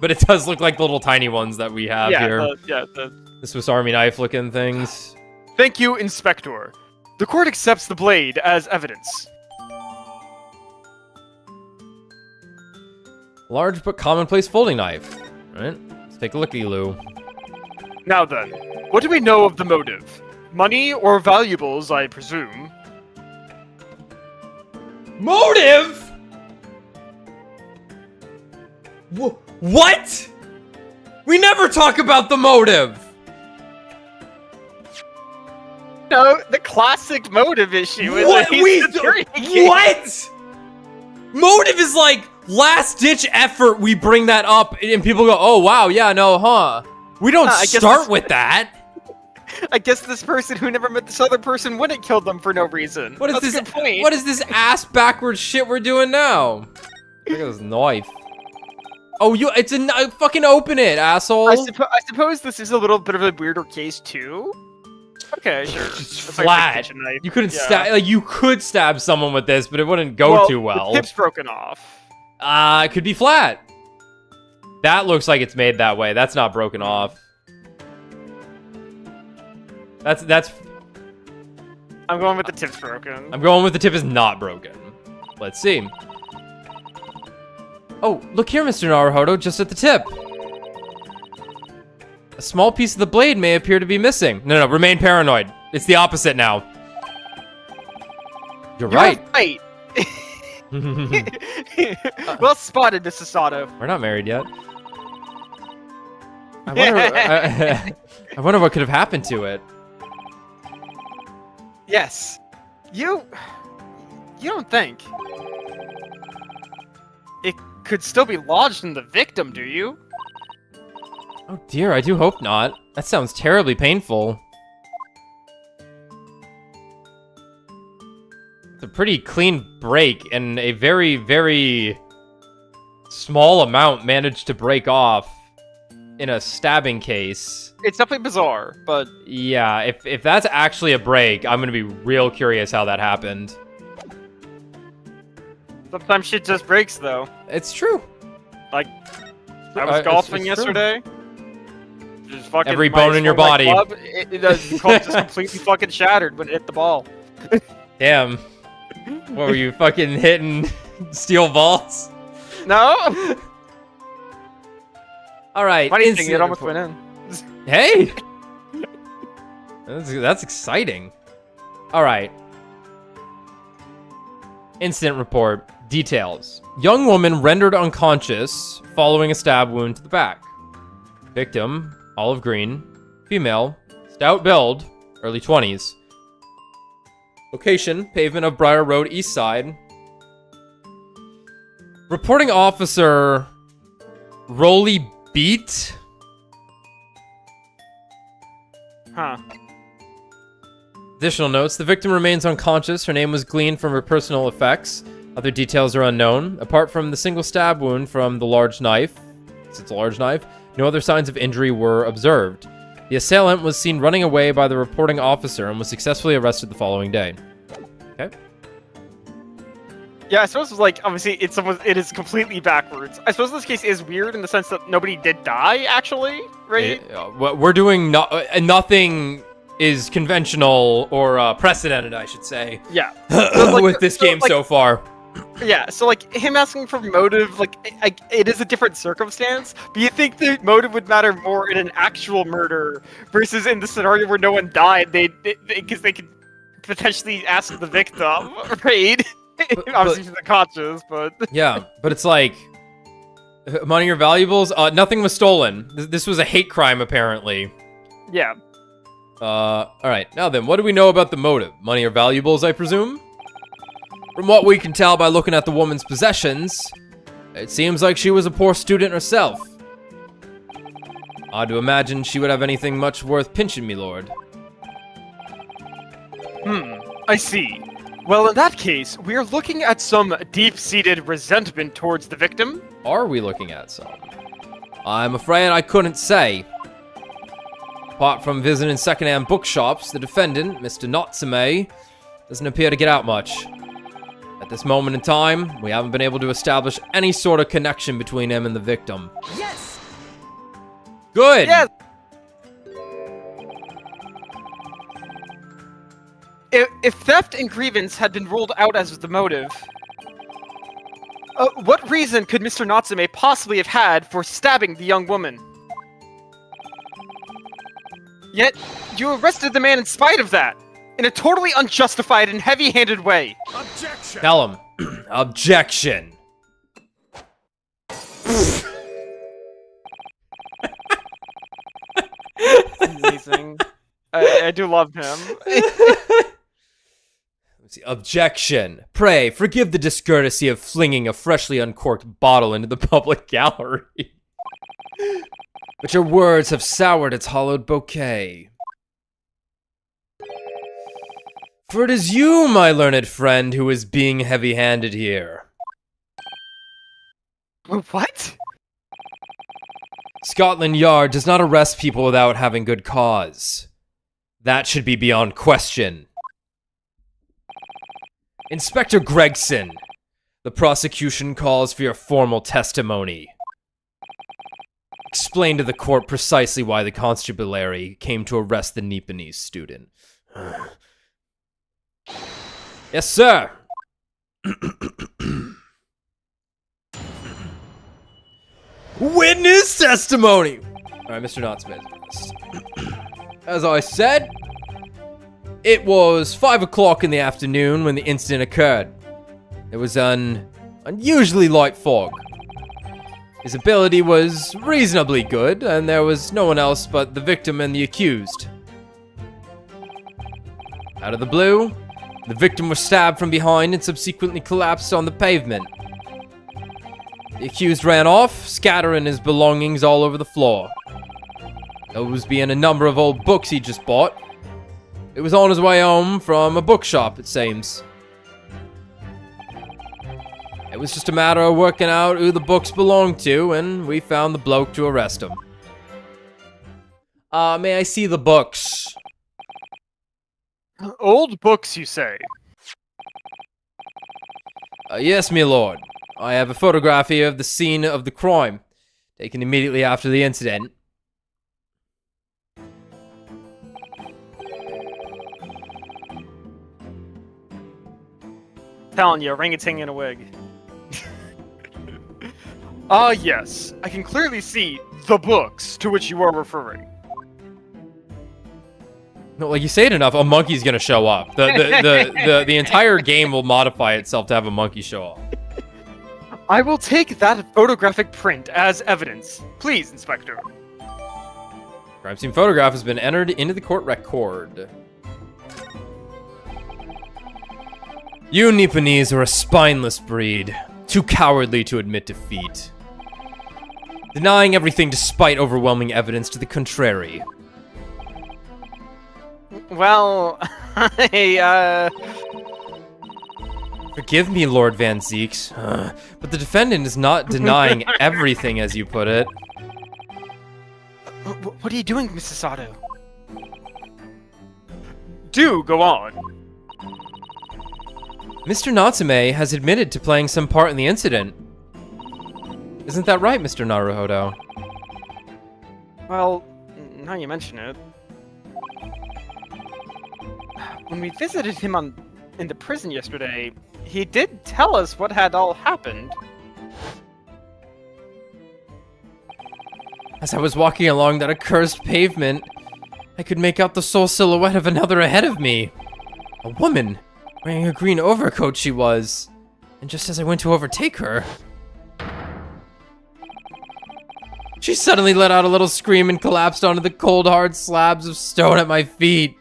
But it does look like the little tiny ones that we have here. The Swiss Army knife looking things. Thank you, Inspector. The court accepts the blade as evidence. Large but commonplace folding knife. Right? Let's take a look-y, Lou. Now then, what do we know of the motive? Money or valuables, I presume. Motive? What? We never talk about the motive. No, the classic motive issue is What? what? What? Motive is like last-ditch effort. We bring that up, and people go, "Oh wow, yeah, no, huh?" We don't start with that. I guess this person who never met this other person wouldn't kill them for no reason. What is That's this? a good point. What is this ass backwards shit we're doing now? Look at this knife. Oh, it's a fucking open it, asshole. I suppose this is a little bit of a weirder case too. Okay, sure. It's That's flat. like a kitchen knife. You couldn't stab. Like you could stab someone with this, but it wouldn't go too well. The tip's broken off. It could be flat. That looks like it's made that way. That's not broken off. That's. I'm going with the tip's broken. I'm going with the tip is not broken. Let's see. Oh, look here, Mr. Naruhodo, just at the tip. A small piece of the blade may appear to be missing. No, remain paranoid. It's the opposite now. You're right. Well spotted, Mrs. Sato. We're not married yet. I wonder what could have happened to it. Yes. You don't think it could still be lodged in the victim, do you? Oh dear, I do hope not. That sounds terribly painful. It's a pretty clean break, and a very, very small amount managed to break off in a stabbing case. It's definitely bizarre, but... Yeah, if that's actually a break, I'm gonna be real curious how that happened. Sometimes shit just breaks, though. It's true. Like, I was golfing yesterday. Just fucking every bone in your body. The club just completely fucking shattered when it hit the ball. Damn. What were you fucking hitting steel balls? No. All right. Funny thing, it almost went in. Hey. That's exciting. All right. Incident report. Details. Young woman rendered unconscious following a stab wound to the back. Victim, olive green. Female, stout build, early 20s. Location, pavement of Briar Road, east side. Reporting officer, Roly Beat. Huh. Additional notes, the victim remains unconscious. Her name was gleaned from her personal effects. Other details are unknown. Apart from the single stab wound from the large knife, it's a large knife, no other signs of injury were observed. The assailant was seen running away by the reporting officer and was successfully arrested the following day. Okay. Yeah, I suppose it's like, obviously, it is completely backwards. I suppose this case is weird in the sense that nobody did die, actually, right? We're doing nothing is conventional or precedented, I should say. Yeah. With this game so far. Yeah, so like him asking for motive, like it is a different circumstance. But you think the motive would matter more in an actual murder versus in the scenario where no one died? Because they could potentially ask the victim, right? Obviously she's unconscious, but yeah, but it's like Money or valuables? Nothing was stolen. This was a hate crime, apparently. Yeah. Alright. Now then, what do we know about the motive? Money or valuables, I presume? From what we can tell by looking at the woman's possessions, it seems like she was a poor student herself. Odd to imagine she would have anything much worth pinching, me lord. I see. Well, in that case, we are looking at some deep-seated resentment towards the victim. Are we looking at some? I'm afraid I couldn't say. Apart from visiting second-hand bookshops, the defendant, Mr. Natsume, doesn't appear to get out much. At this moment in time, we haven't been able to establish any sort of connection between him and the victim. Yes! Good! Yes! If theft and grievance had been ruled out as the motive, what reason could Mr. Natsume possibly have had for stabbing the young woman? Yet, you arrested the man in spite of that, in a totally unjustified and heavy-handed way. Objection! Tell him. Objection. Amazing. I do love him. Objection. Pray, forgive the discourtesy of flinging a freshly uncorked bottle into the public gallery. But your words have soured its hollowed bouquet. For it is you, my learned friend, who is being heavy-handed here. What? Scotland Yard does not arrest people without having good cause. That should be beyond question. Inspector Gregson, the prosecution calls for your formal testimony. Explain to the court precisely why the constabulary came to arrest the Nipponese student. Yes, sir. Witness testimony! Alright, Mr. Notsmith. As I said, it was 5 o'clock in the afternoon when the incident occurred. There was an unusually light fog. His ability was reasonably good, and there was no one else but the victim and the accused. Out of the blue, the victim was stabbed from behind and subsequently collapsed on the pavement. The accused ran off, scattering his belongings all over the floor. Those being a number of old books he just bought. It was on his way home from a bookshop, it seems. It was just a matter of working out who the books belonged to, and we found the bloke to arrest him. May I see the books? Old books, you say? Yes, my lord. I have a photograph here of the scene of the crime, taken immediately after the incident. Telling you, orangutan in a wig. Ah, yes. I can clearly see the books to which you are referring. No, like you say it enough, a monkey's gonna show up. The entire game will modify itself to have a monkey show up. I will take that photographic print as evidence. Please, Inspector. Crime scene photograph has been entered into the court record. You Nipponese are a spineless breed, too cowardly to admit defeat. Denying everything despite overwhelming evidence to the contrary. Well, Forgive me, Lord Van Zeeks, but the defendant is not denying everything, as you put it. What are you doing, Mrs. Sato? Do go on. Mr. Natsume has admitted to playing some part in the incident. Isn't that right, Mr. Naruhodo? Well, now you mention it. When we visited him in the prison yesterday, he did tell us what had all happened. As I was walking along that accursed pavement, I could make out the sole silhouette of another ahead of me. A woman, wearing a green overcoat she was. And just as I went to overtake her... She suddenly let out a little scream and collapsed onto the cold, hard slabs of stone at my feet.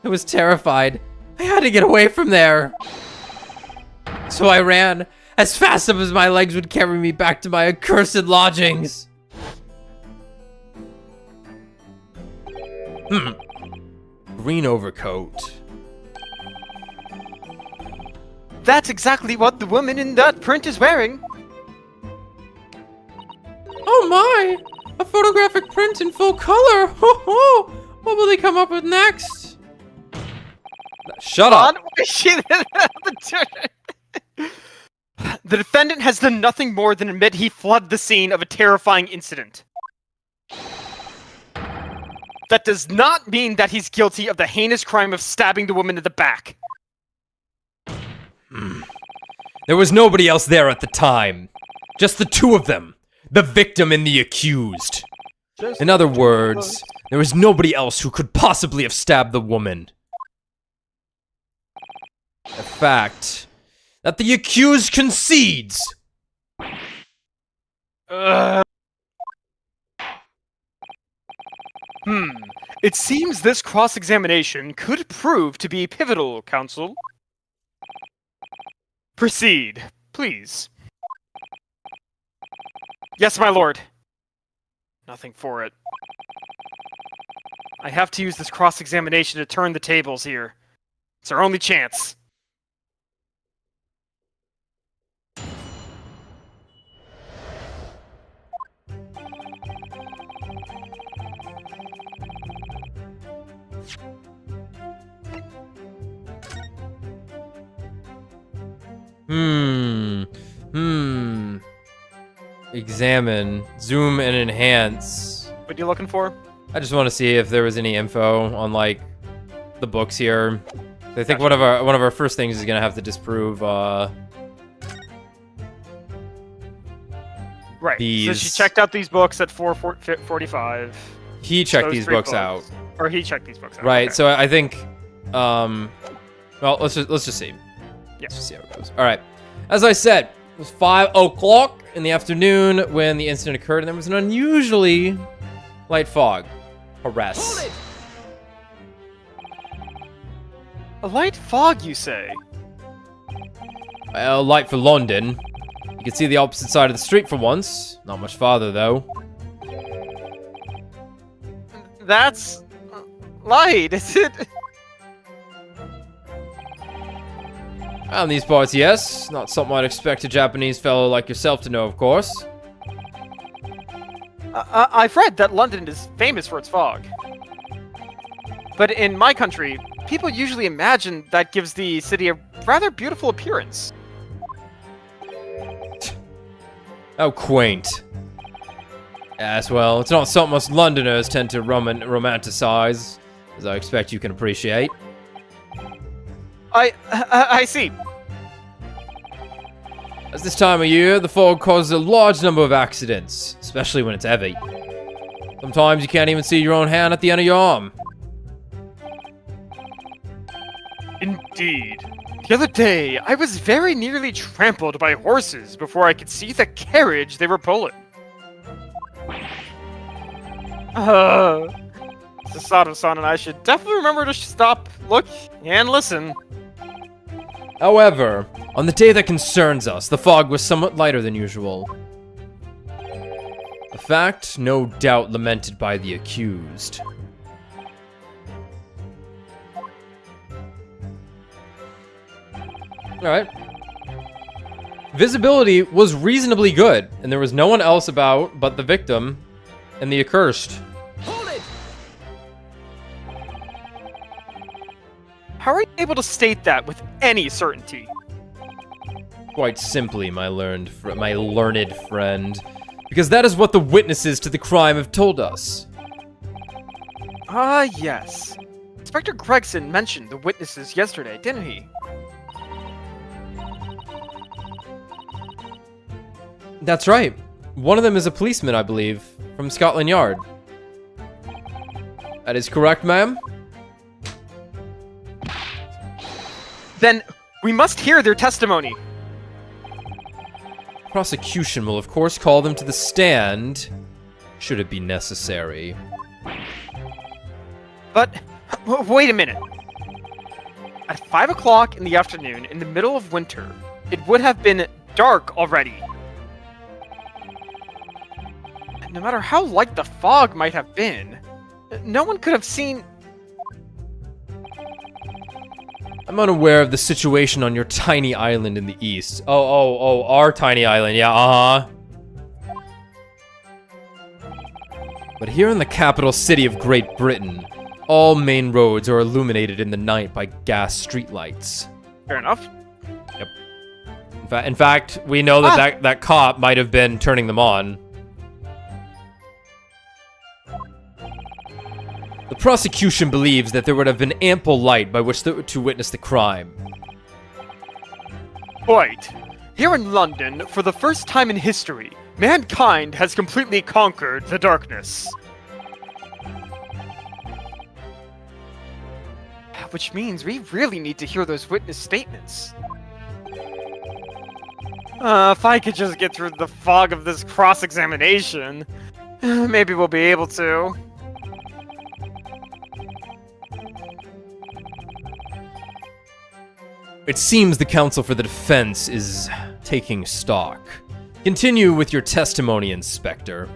I was terrified. I had to get away from there. So I ran as fast as my legs would carry me back to my accursed lodgings. Green overcoat. That's exactly what the woman in that print is wearing. Oh my! A photographic print in full color! Ho ho! What will they come up with next? Shut up! The defendant has done nothing more than admit he flooded the scene of a terrifying incident. That does not mean that he's guilty of the heinous crime of stabbing the woman in the back. There was nobody else there at the time. Just the two of them. The victim and the accused. In other words, there was nobody else who could possibly have stabbed the woman. The fact that the accused concedes. It seems this cross-examination could prove to be pivotal, counsel. Proceed, please. Yes, my lord. Nothing for it. I have to use this cross-examination to turn the tables here. It's our only chance. Examine, zoom, and enhance. What are you looking for? I just want to see if there was any info on, like, the books here. I think one of our first things is gonna have to disprove, Right. these. So she checked out these books at 4:45. He checked Those these 3 books out. Or he checked these books out. Right, okay. so I think, well, let's just see. Yeah. Let's just see how it goes. All right. As I said, it was 5 o'clock in the afternoon when the incident occurred, and there was an unusually light fog. Arrest. A light fog, you say? Well, light for London. You can see the opposite side of the street for once. Not much farther, though. That's light, is it? On these parts, yes. Not something I'd expect a Japanese fellow like yourself to know, of course. I've read that London is famous for its fog. But in my country, people usually imagine that gives the city a rather beautiful appearance. How quaint. Yes, well, it's not something us Londoners tend to romanticize, as I expect you can appreciate. I see. As this time of year, the fog causes a large number of accidents, especially when it's heavy. Sometimes you can't even see your own hand at the end of your arm. Indeed. The other day, I was very nearly trampled by horses before I could see the carriage they were pulling. Sasada-san and I should definitely remember to stop, look, and listen. However, on the day that concerns us, the fog was somewhat lighter than usual. A fact no doubt lamented by the accused. Alright. Visibility was reasonably good, and there was no one else about but the victim and the accursed. Hold it! How are you able to state that with any certainty? Quite simply, my learned friend. Because that is what the witnesses to the crime have told us. Ah, yes. Inspector Gregson mentioned the witnesses yesterday, didn't he? That's right. One of them is a policeman, I believe, from Scotland Yard. That is correct, ma'am? Then we must hear their testimony. Prosecution will, of course, call them to the stand, should it be necessary. But, wait a minute. At 5 o'clock in the afternoon, in the middle of winter, it would have been dark already. No matter how light the fog might have been, no one could have seen... I'm unaware of the situation on your tiny island in the east. Oh, our tiny island, yeah, uh-huh. But here in the capital city of Great Britain, all main roads are illuminated in the night by gas streetlights. Fair enough. Yep. In fact, we know that that cop might have been turning them on. The prosecution believes that there would have been ample light by which to witness the crime. Right. Here in London, for the first time in history, mankind has completely conquered the darkness. Which means we really need to hear those witness statements. If I could just get through the fog of this cross-examination, maybe we'll be able to. It seems the counsel for the defense is taking stock. Continue with your testimony, Inspector.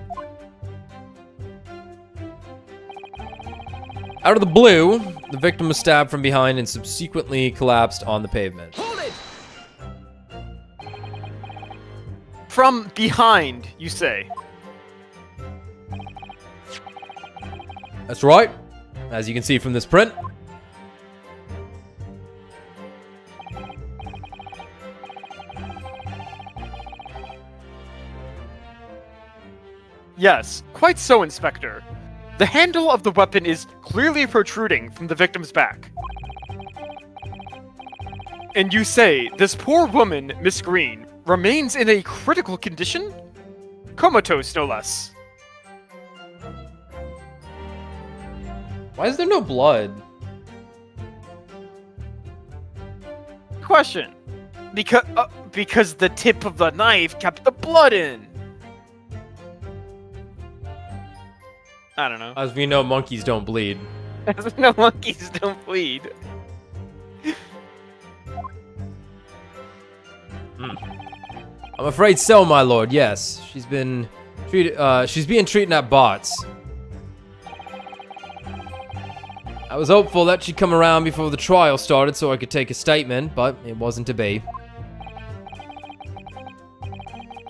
Out of the blue, the victim was stabbed from behind and subsequently collapsed on the pavement. Hold it! From behind, you say? That's right, as you can see from this print. Yes, quite so, Inspector. The handle of the weapon is clearly protruding from the victim's back. And you say this poor woman, Miss Green, remains in a critical condition? Comatose, no less. Why is there no blood? Question. Because the tip of the knife kept the blood in. I don't know. As we know, monkeys don't bleed. No, monkeys don't bleed. I'm afraid so, my lord, yes. She's been treated, she's being treated at bots. I was hopeful that she'd come around before the trial started so I could take a statement, but it wasn't to be.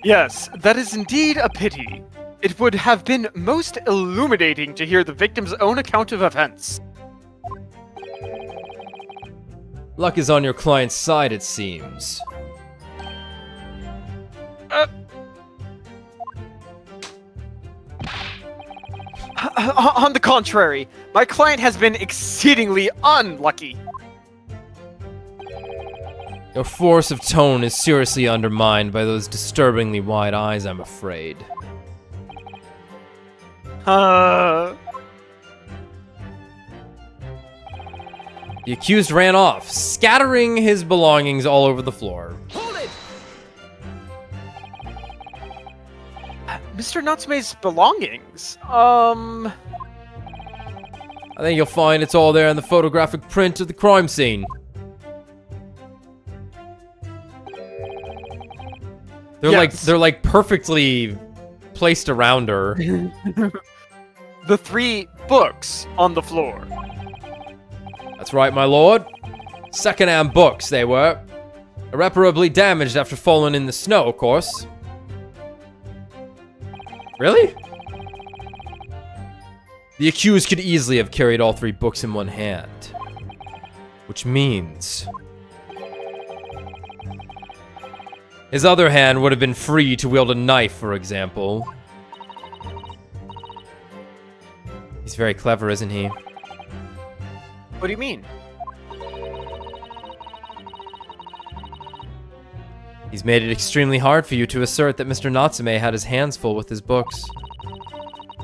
Yes, that is indeed a pity. It would have been most illuminating to hear the victim's own account of events. Luck is on your client's side, it seems. On the contrary, my client has been exceedingly unlucky. Your force of tone is seriously undermined by those disturbingly wide eyes, I'm afraid. The accused ran off, scattering his belongings all over the floor. Hold it! Mr. Natsume's belongings? I think you'll find it's all there in the photographic print of the crime scene. They're like perfectly placed around her. The 3 books on the floor. That's right, my lord. Second-hand books, they were. Irreparably damaged after falling in the snow, of course. Really? The accused could easily have carried all 3 books in one hand. Which means... his other hand would have been free to wield a knife, for example. He's very clever, isn't he? What do you mean? He's made it extremely hard for you to assert that Mr. Natsume had his hands full with his books.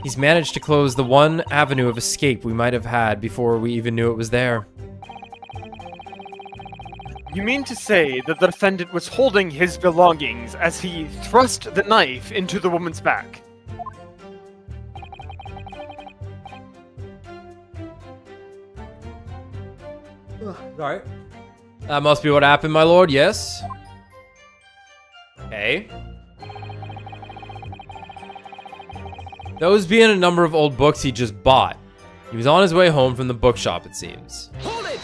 He's managed to close the one avenue of escape we might have had before we even knew it was there. You mean to say that the defendant was holding his belongings as he thrust the knife into the woman's back? Alright. That must be what happened, my lord, yes. Okay. Those being a number of old books he just bought. He was on his way home from the bookshop, it seems. Hold it!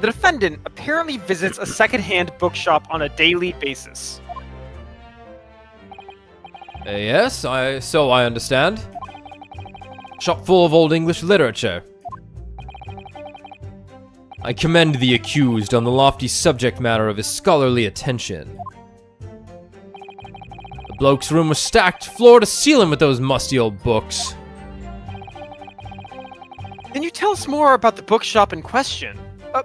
The defendant apparently visits a second-hand bookshop on a daily basis. Yes, so I understand. Shop full of old English literature. I commend the accused on the lofty subject matter of his scholarly attention. The bloke's room was stacked floor to ceiling with those musty old books. Can you tell us more about the bookshop in question?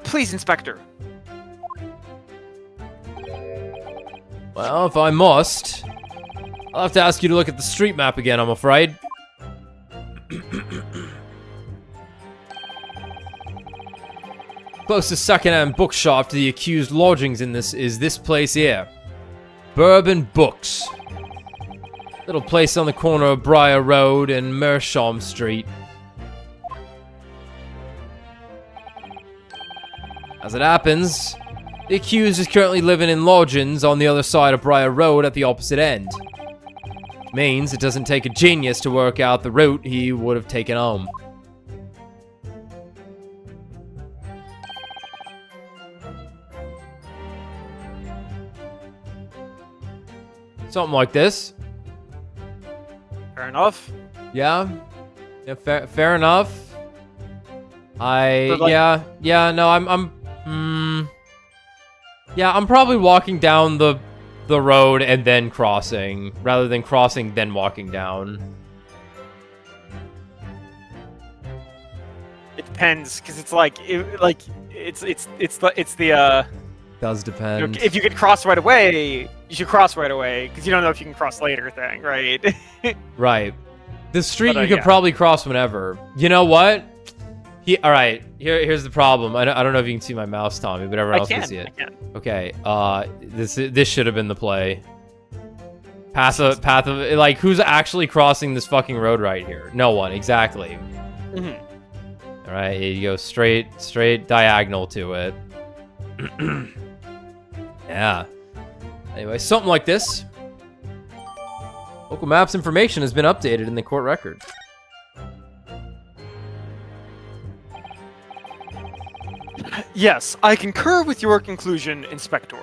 Please, Inspector. Well, if I must, I'll have to ask you to look at the street map again, I'm afraid. Closest second-hand bookshop to the accused lodgings in this is this place here. Bourbon Books. Little place on the corner of Briar Road and Mersham Street. As it happens, the accused is currently living in lodgings on the other side of Briar Road at the opposite end. Which means it doesn't take a genius to work out the route he would have taken home. Something like this. Fair enough. Yeah. Yeah, fair enough. But, like- I'm probably walking down the road and then crossing, rather than crossing then walking down. It depends, because it's like, it's the Does depend. if you can cross right away, you should cross right away, because you don't know if you can cross later thing, right? Right. The street But, you could yeah. probably cross whenever. You know what? Alright, here's the problem. I don't know if you can see my mouse, Tommy, but everyone else can see it. I can. Okay, this should have been the play. Path of, like, who's actually crossing this fucking road right here? No one, exactly. Mm-hmm. Alright, you go straight diagonal to it. Yeah. Anyway, something like this. Local maps information has been updated in the court record. Yes, I concur with your conclusion, Inspector.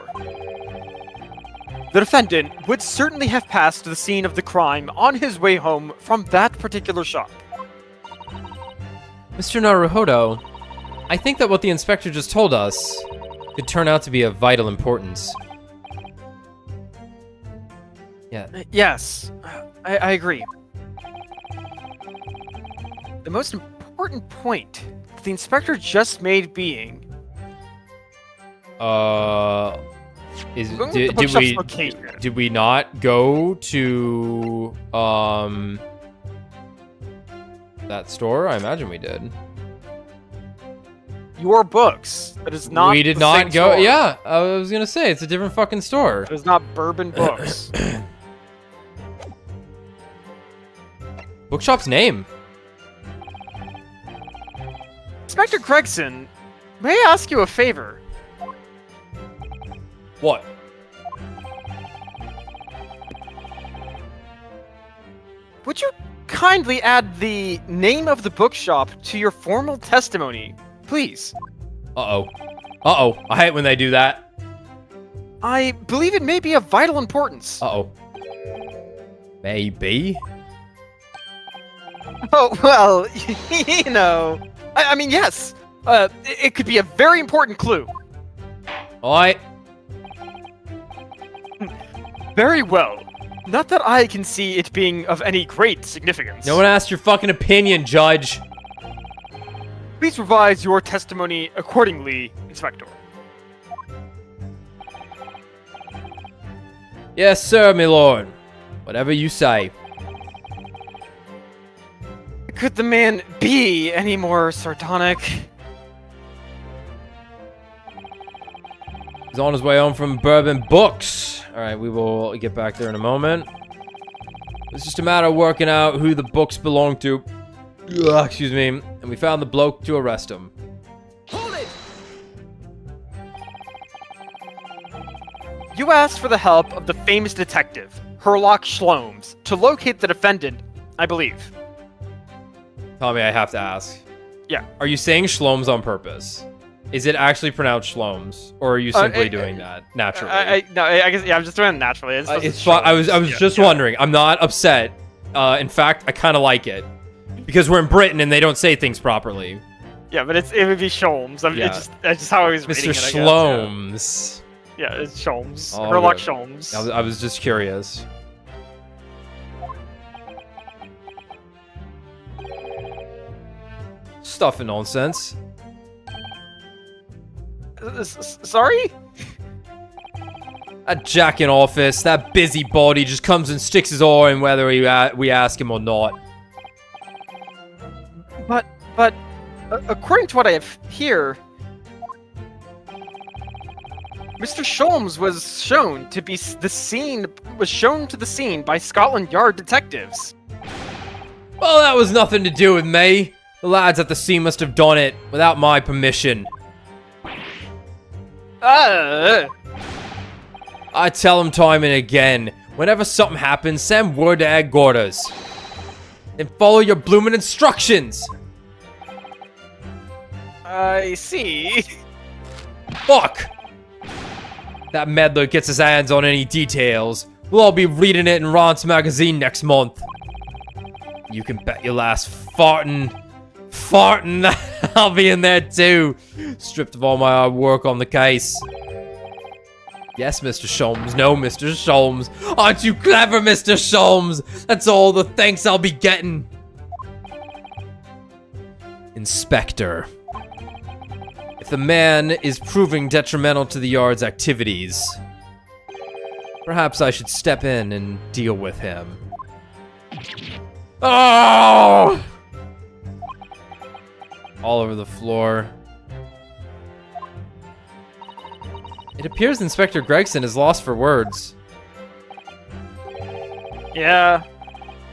The defendant would certainly have passed the scene of the crime on his way home from that particular shop. Mr. Naruhodo, I think that what the inspector just told us could turn out to be of vital importance. Yeah. Yes, I agree. The most important point that the inspector just made being Going with the bookshop's location. Did we not go to that store? I imagine we did. Your books. That is not. We did the not same go. store. Yeah, I was gonna say it's a different fucking store. It is not Bourbon Books. Bookshop's name. Inspector Gregson, may I ask you a favor? What? Would you kindly add the name of the bookshop to your formal testimony, please? Uh-oh. Uh-oh. I hate when they do that. I believe it may be of vital importance. Uh-oh. Maybe? Oh, well, you know. I mean, yes. It could be a very important clue. Alright. Very well. Not that I can see it being of any great significance. No one asked your fucking opinion, Judge. Please revise your testimony accordingly, Inspector. Yes, sir, my lord. Whatever you say. Could the man be any more sardonic? He's on his way home from Bourbon Books. All right, we will get back there in a moment. It's just a matter of working out who the books belong to. Ugh, excuse me. And we found the bloke to arrest him. Hold it! You asked for the help of the famous detective, Herlock Sholmes, to locate the defendant, I believe. Tommy, I have to ask. Yeah. Are you saying Shlomes on purpose? Is it actually pronounced Shlomes, or are you simply doing that naturally? No, I guess, yeah, I'm just doing it naturally. It's fun. I was just wondering. I'm not upset. In fact, I kind of like it because we're in Britain and they don't say things properly. Yeah, but it would be Sholmes. It's just how I was reading Mr. it, I guess, Shlomes. Yeah, it's Sholmes. Oh, Herlock good. Sholmes. I was just curious. Stuff and nonsense. Sorry? That Jack in office, that busybody just comes and sticks his oar in whether we ask him or not. But, according to what I have here, Mr. Sholmes was shown to the scene by Scotland Yard detectives. Well, that was nothing to do with me. The lads at the scene must have done it without my permission. I tell them time and again, whenever something happens, send word to headquarters. Then follow your bloomin' instructions. I see. Fuck! That meddler gets his hands on any details. We'll all be reading it in Ron's magazine next month. You can bet your last farting, I'll be in there too. Stripped of all my hard work on the case. Yes, Mr. Sholmes. No, Mr. Sholmes. Aren't you clever, Mr. Sholmes? That's all the thanks I'll be getting. Inspector. If the man is proving detrimental to the Yard's activities, perhaps I should step in and deal with him. Oh! All over the floor. It appears Inspector Gregson is lost for words. Yeah.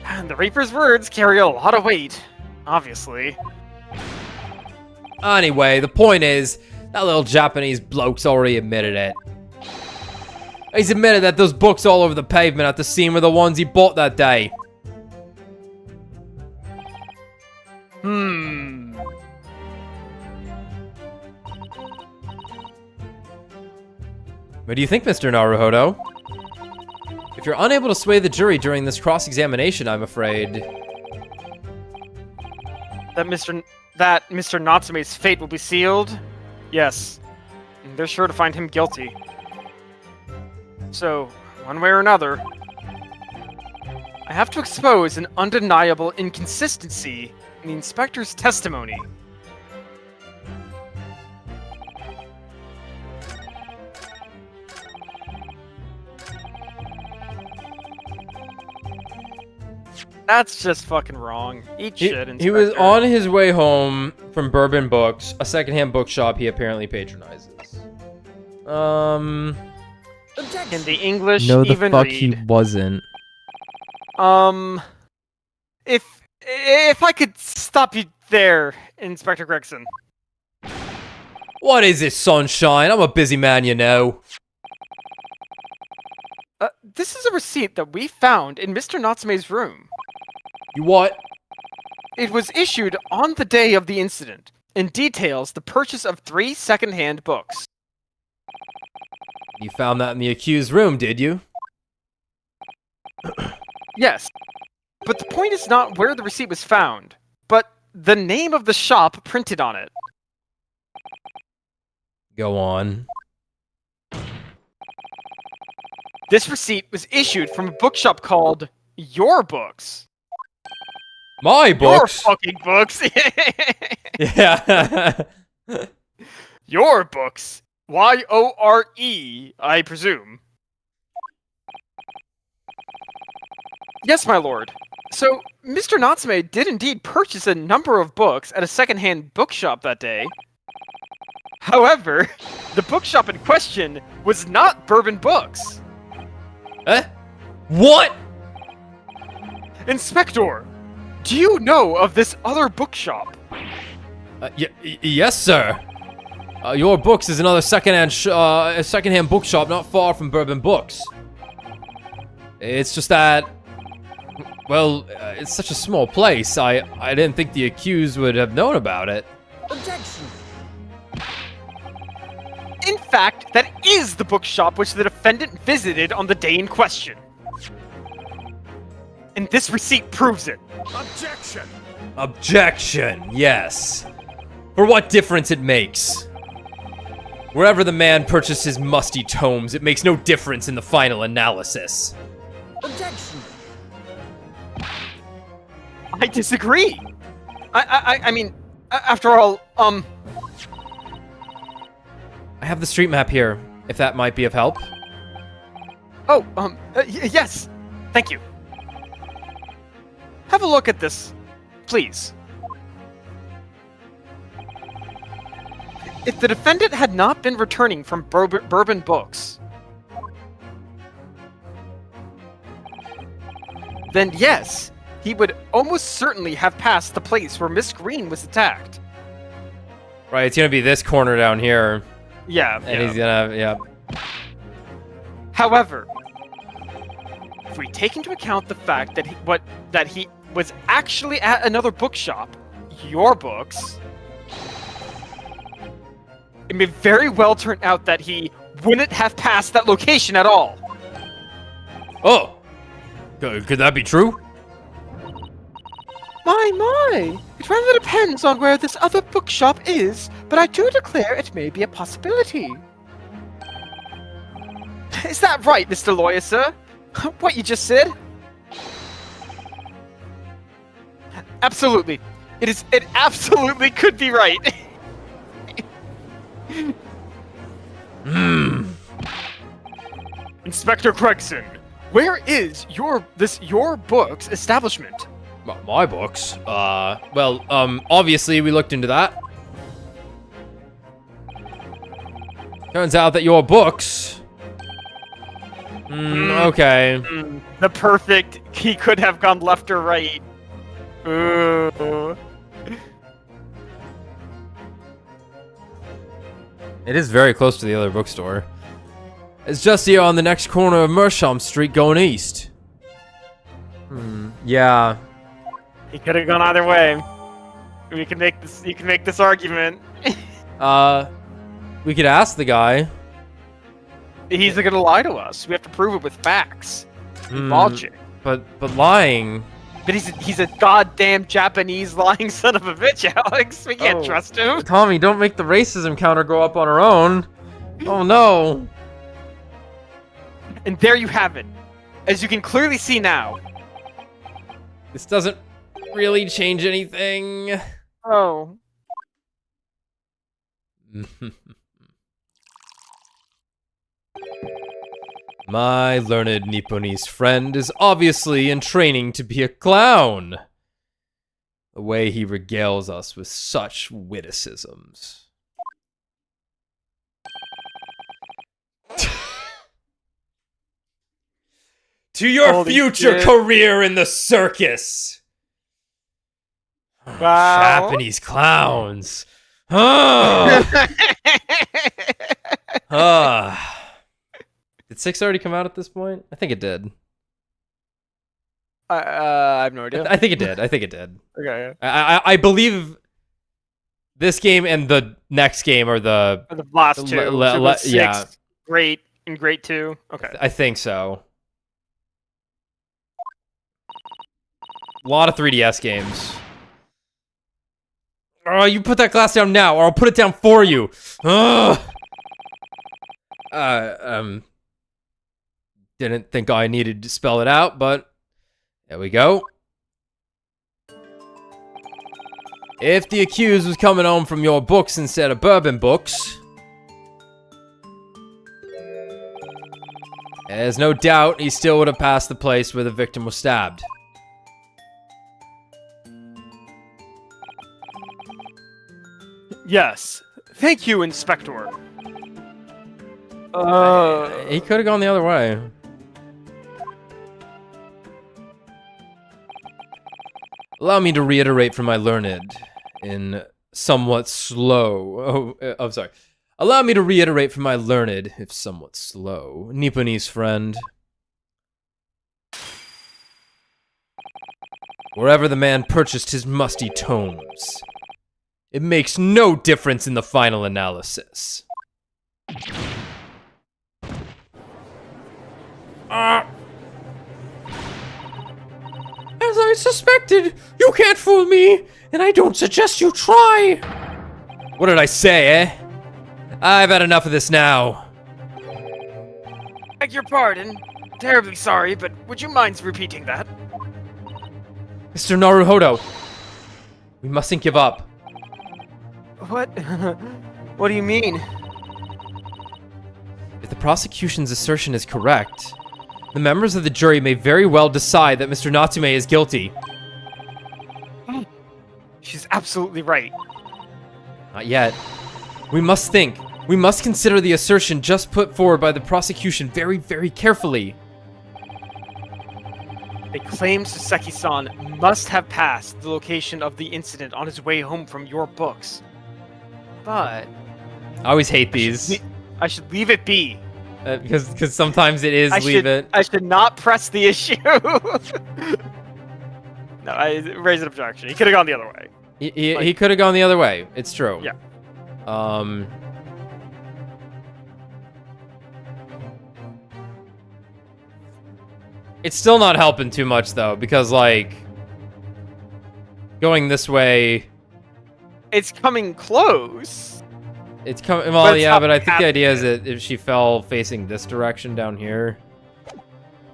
And the Reaper's words carry a lot of weight, obviously. Anyway, the point is, that little Japanese bloke's already admitted it. He's admitted that those books all over the pavement at the scene were the ones he bought that day. What do you think, Mr. Naruhodo? If you're unable to sway the jury during this cross-examination, I'm afraid... That Mr. Natsume's fate will be sealed? Yes. And they're sure to find him guilty. So, one way or another, I have to expose an undeniable inconsistency in the inspector's testimony. That's just fucking wrong. Eat shit, Inspector. He was on his way home from Bourbon Books, a secondhand bookshop he apparently patronizes. In the English, No, the even fuck read. he wasn't. If I could stop you there, Inspector Gregson. What is it, sunshine? I'm a busy man, you know. This is a receipt that we found in Mr. Natsume's room. You what? It was issued on the day of the incident and details the purchase of 3 second-hand books. You found that in the accused room, did you? Yes, but the point is not where the receipt was found, but the name of the shop printed on it. Go on. This receipt was issued from a bookshop called Your Books. My books? Your fucking books! Yeah. Your Books. Y-O-R-E, I presume. Yes, my lord. So, Mr. Natsume did indeed purchase a number of books at a second-hand bookshop that day. However, the bookshop in question was not Bourbon Books. What? Inspector, do you know of this other bookshop? Yes, sir. Your Books is another secondhand bookshop not far from Bourbon Books. It's just that, well, it's such a small place. I didn't think the accused would have known about it. Objection. In fact, that is the bookshop which the defendant visited on the day in question. And this receipt proves it. Objection. Objection, yes. For what difference it makes. Wherever the man purchased his musty tomes, it makes no difference in the final analysis. Objection. I disagree. I mean, after all, I have the street map here, if that might be of help. Oh, yes. Thank you. Have a look at this, please. If the defendant had not been returning from Bourbon Books, then yes, he would almost certainly have passed the place where Miss Green was attacked. Right, it's gonna be this corner down here. Yeah, And he's gonna, yeah. However, if we take into account the fact that he was actually at another bookshop, Your Books, it may very well turn out that he wouldn't have passed that location at all. Oh! Could that be true? My! It rather depends on where this other bookshop is, but I do declare it may be a possibility. Is that right, Mr. Lawyer, sir? What you just said? Absolutely. It absolutely could be right. Inspector Gregson, where is your Books establishment? My Books? Well, obviously we looked into that. Turns out that Your Books... okay. The perfect, he could have gone left or right. Ooh. It is very close to the other bookstore. It's just here on the next corner of Mersham Street going east. Yeah. He could have gone either way. We can make this. You can make this argument. We could ask the guy. He's gonna lie to us. We have to prove it with facts, logic. But lying. But he's a goddamn Japanese lying son of a bitch, Alex. We can't trust him. Tommy, don't make the racism counter go up on our own. Oh no. And there you have it. As you can clearly see now. This doesn't really change anything. Oh. My learned Nipponese friend is obviously in training to be a clown. The way he regales us with such witticisms. To your Holy future shit. career in the circus! Wow. Japanese clowns. Ah. Did 6 already come out at this point? I think it did. I have no idea. I think it did. I think it did. Okay. I believe this game and the next game are the... The last two. So it was 6, yeah. Great, and Great 2. Okay. I think so. A lot of 3DS games. Oh, you put that glass down now, or I'll put it down for you. Ugh. Didn't think I needed to spell it out, but there we go. If the accused was coming home from Your Books instead of Bourbon Books, there's no doubt he still would have passed the place where the victim was stabbed. Yes. Thank you, Inspector. He could have gone the other way. Allow me to reiterate for my learned in somewhat slow... I'm sorry. Allow me to reiterate for my learned, if somewhat slow, Nipponese friend. Wherever the man purchased his musty tomes, it makes no difference in the final analysis. As I suspected, you can't fool me, and I don't suggest you try. What did I say, eh? I've had enough of this now. Beg your pardon. Terribly sorry, but would you mind repeating that? Mr. Naruhodo, we mustn't give up. What? What do you mean? If the prosecution's assertion is correct, the members of the jury may very well decide that Mr. Natsume is guilty. She's absolutely right. Not yet. We must think. We must consider the assertion just put forward by the prosecution very, very carefully. They claim Saseki-san must have passed the location of the incident on his way home from your books. But... I always hate these. I should leave it be. Because sometimes it is it. I should not press the issue. No, I raise an objection. He could have gone the other way. He could have gone the other way. It's true. Yeah. It's still not helping too much though, because like going this way, it's coming close. It's coming. Well, yeah, but I think the idea is it. that if she fell facing this direction down here,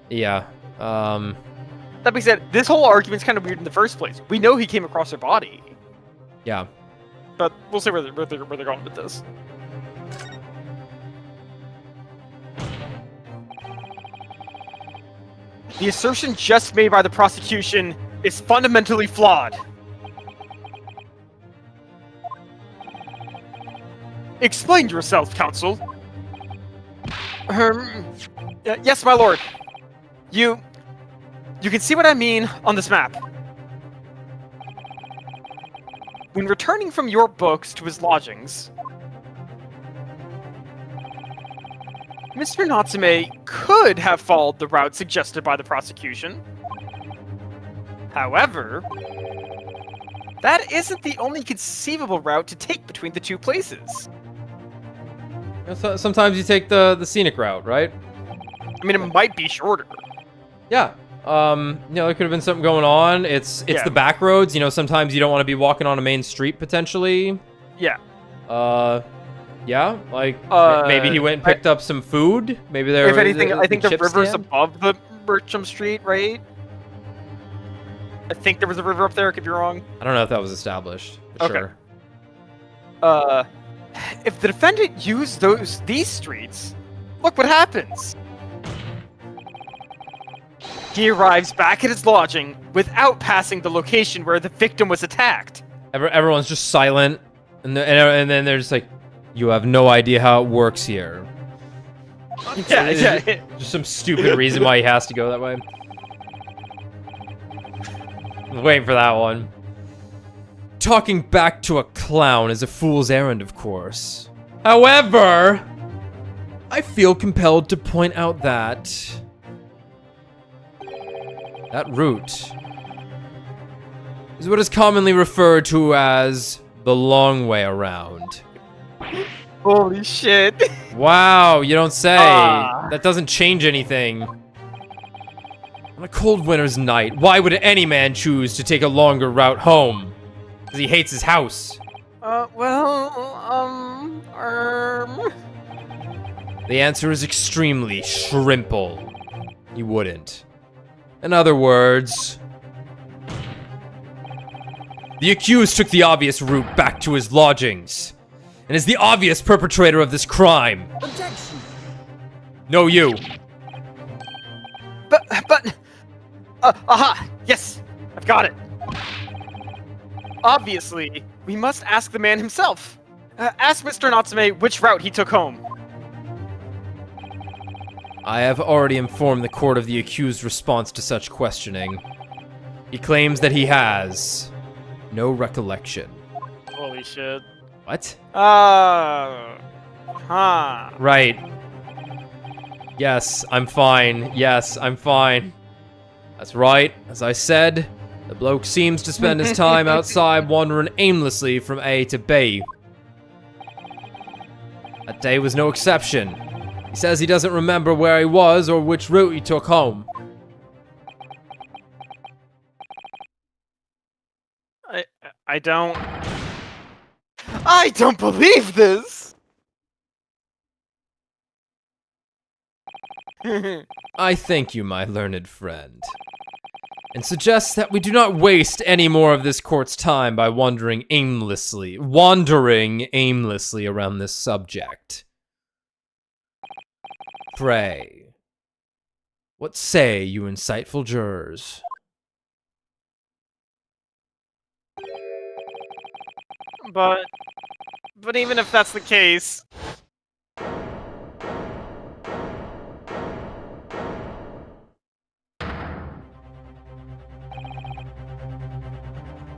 yeah. That being said, this whole argument's kind of weird in the first place. We know he came across her body. Yeah. But we'll see where they're going with this. The assertion just made by the prosecution is fundamentally flawed. Explain yourself, counsel. Yes, my lord. You can see what I mean on this map. When returning from your books to his lodgings, Mr. Natsume could have followed the route suggested by the prosecution. However, that isn't the only conceivable route to take between the two places. Sometimes you take the scenic route, right? I mean, it might be shorter. Yeah. There could have been something going on. It's the back roads. Sometimes you don't want to be walking on a main street potentially. Yeah. Yeah. Like maybe he went and picked up some food. Maybe there. If anything, I think the river's stand? above the Bircham Street, right? I think there was a river up there. I could be wrong. I don't know if that was established. But Okay. Sure. If the defendant used these streets, look what happens. He arrives back at his lodging without passing the location where the victim was attacked. Everyone's just silent, and then they're just like, "You have no idea how it works here." Yeah. Just some stupid reason why he has to go that way. I was waiting for that one. Talking back to a clown is a fool's errand, of course. However, I feel compelled to point out that route is what is commonly referred to as the long way around. Holy shit. Wow, you don't say. That doesn't change anything. On a cold winter's night, why would any man choose to take a longer route home? Because he hates his house. The answer is extremely shrimple. He wouldn't. In other words, the accused took the obvious route back to his lodgings, and is the obvious perpetrator of this crime. Objection. No, you. Aha! Yes! I've got it! Obviously, we must ask the man himself. Ask Mr. Natsume which route he took home. I have already informed the court of the accused's response to such questioning. He claims that he has no recollection. Holy shit. What? Huh. Right. Yes, I'm fine. Yes, I'm fine. That's right. As I said, the bloke seems to spend his time outside wandering aimlessly from A to B. That day was no exception. He says he doesn't remember where he was or which route he took home. I don't believe this! I thank you, my learned friend, and suggest that we do not waste any more of this court's time by wandering aimlessly around this subject. Pray, what say you insightful jurors? But even if that's the case...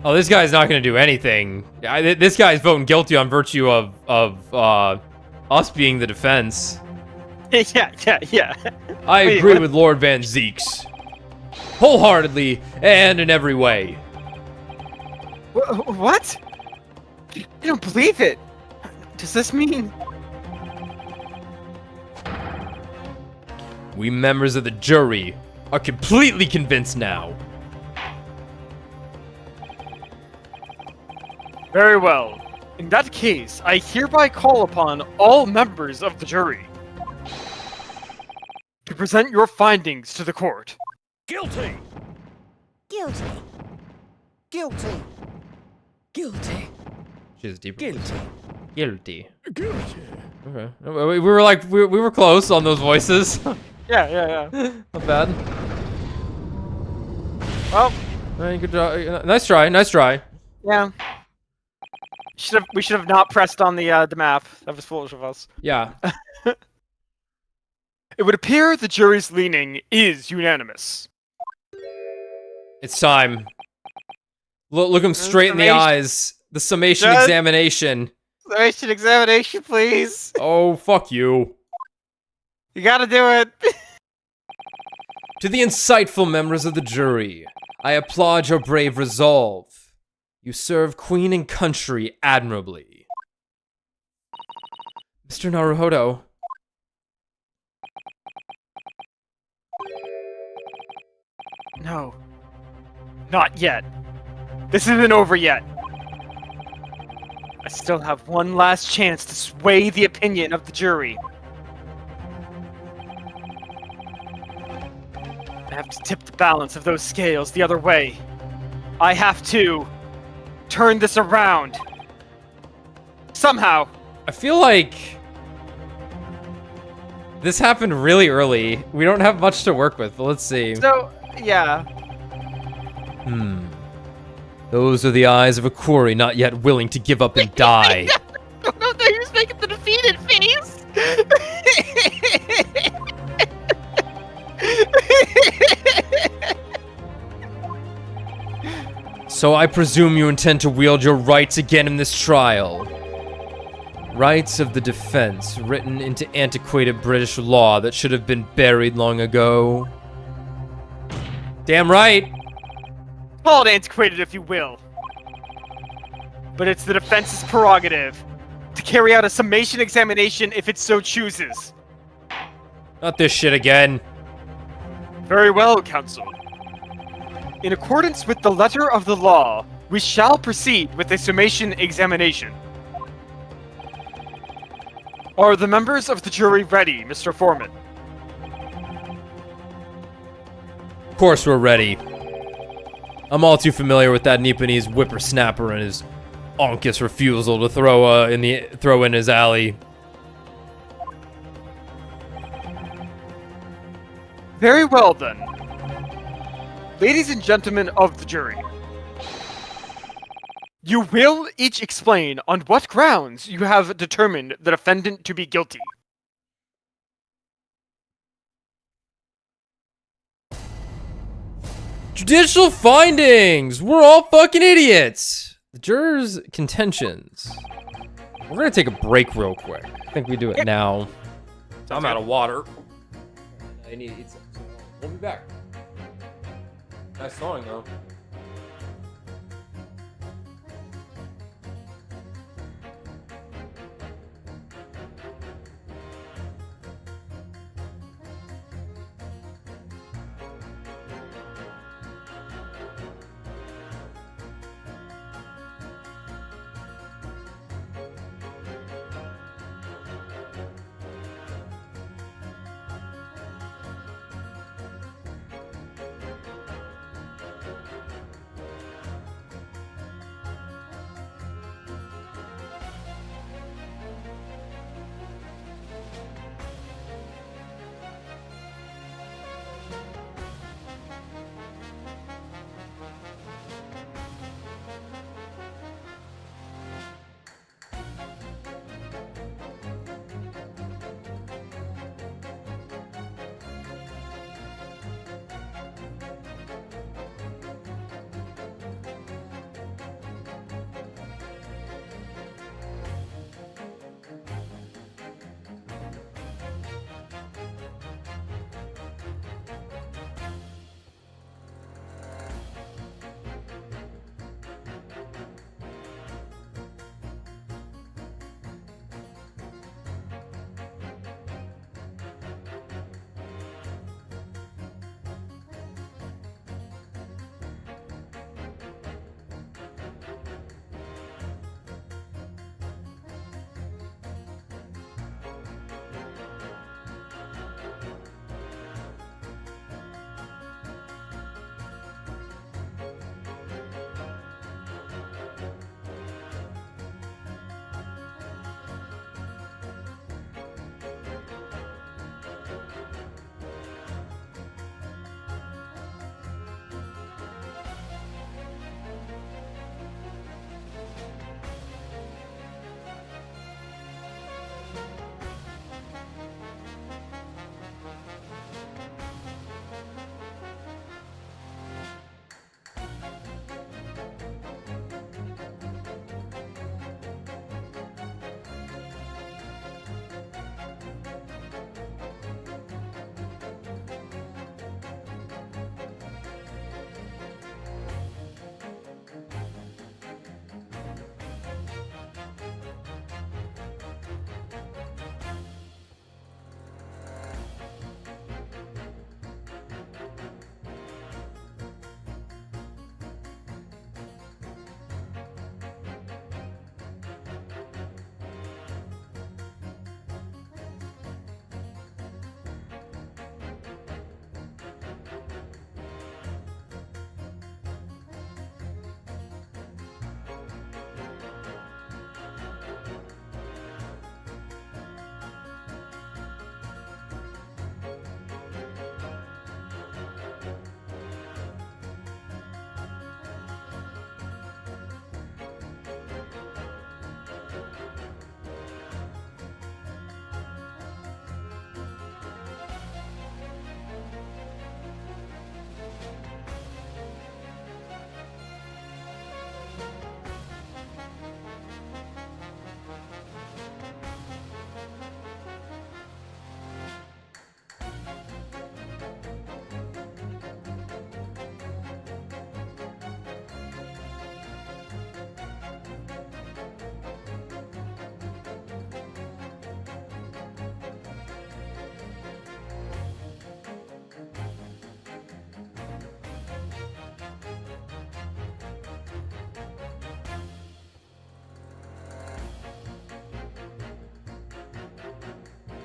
Oh, this guy's not gonna do anything. This guy's voting guilty on virtue of us being the defense. yeah. I Wait, agree what? with Lord Van Zeeks. Wholeheartedly and in every way. What? I don't believe it. Does this mean... We members of the jury are completely convinced now. Very well. In that case, I hereby call upon all members of the jury to present your findings to the court. Guilty. Guilty. Guilty. Guilty. She's deep. Guilty. Guilty. Guilty. Okay. We were like we were close on those voices. Yeah. Not bad. Well, Alright, good job. Nice try. yeah. We should have not pressed on the map. That was foolish of us. Yeah. It would appear the jury's leaning is unanimous. It's time. Look him straight in the Summation. eyes. The summation Judge? examination. Summation examination, please. Oh, fuck you. You gotta do it. To the insightful members of the jury, I applaud your brave resolve. You serve Queen and country admirably. Mr. Naruhodo. No. Not yet. This isn't over yet. I still have one last chance to sway the opinion of the jury. I have to tip the balance of those scales the other way. I have to turn this around. Somehow. I feel like this happened really early. We don't have much to work with, but let's see. So, yeah. Those are the eyes of a quarry not yet willing to give up and die. No, he was making the defeated face. So I presume you intend to wield your rights again in this trial. Rights of the defense, written into antiquated British law that should have been buried long ago. Damn right. Call it antiquated if you will. But it's the defense's prerogative to carry out a summation examination if it so chooses. Not this shit again. Very well, counsel. In accordance with the letter of the law, we shall proceed with a summation examination. Are the members of the jury ready, Mr. Foreman? Of course we're ready. I'm all too familiar with that Nipponese whippersnapper and his onkus refusal to throw in his alley. Very well then. Ladies and gentlemen of the jury, You will each explain on what grounds you have determined the defendant to be guilty. Judicial findings! We're all fucking idiots! The jurors' contentions. We're gonna take a break real quick. I think we do it now. I'm out of water. I need to eat some. We'll be back. Nice song, though.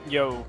Yo.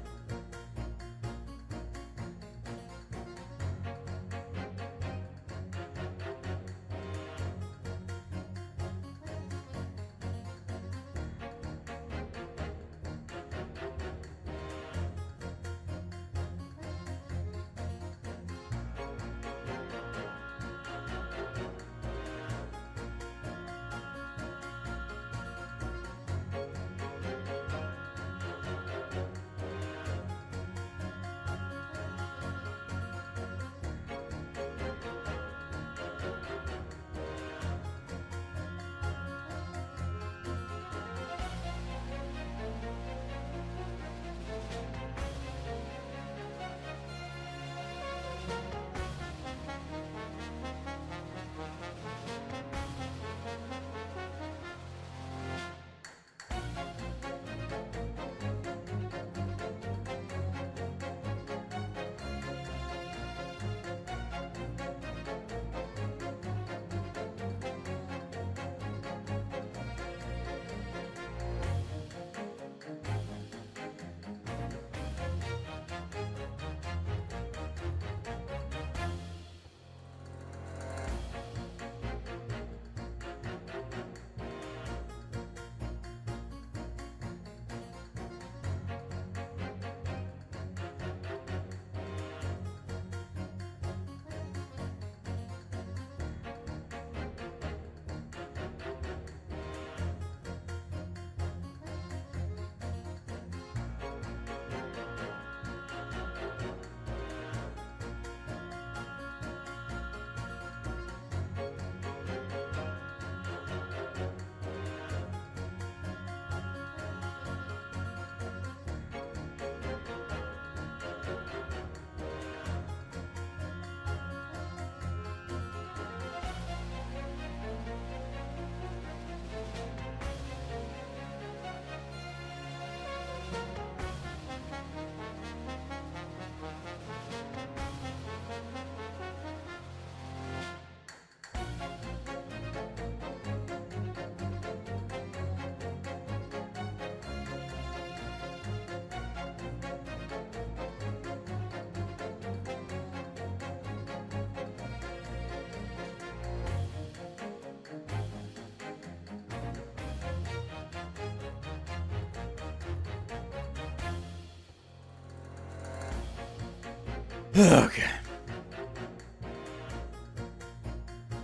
Okay.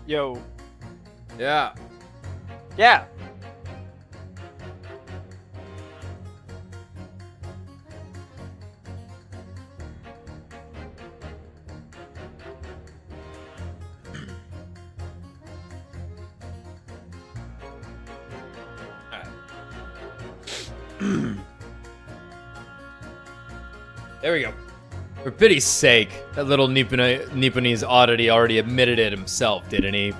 Yo. Yeah. Yeah. There we go. For pity's sake, that little Nipponese oddity already admitted it himself, didn't he?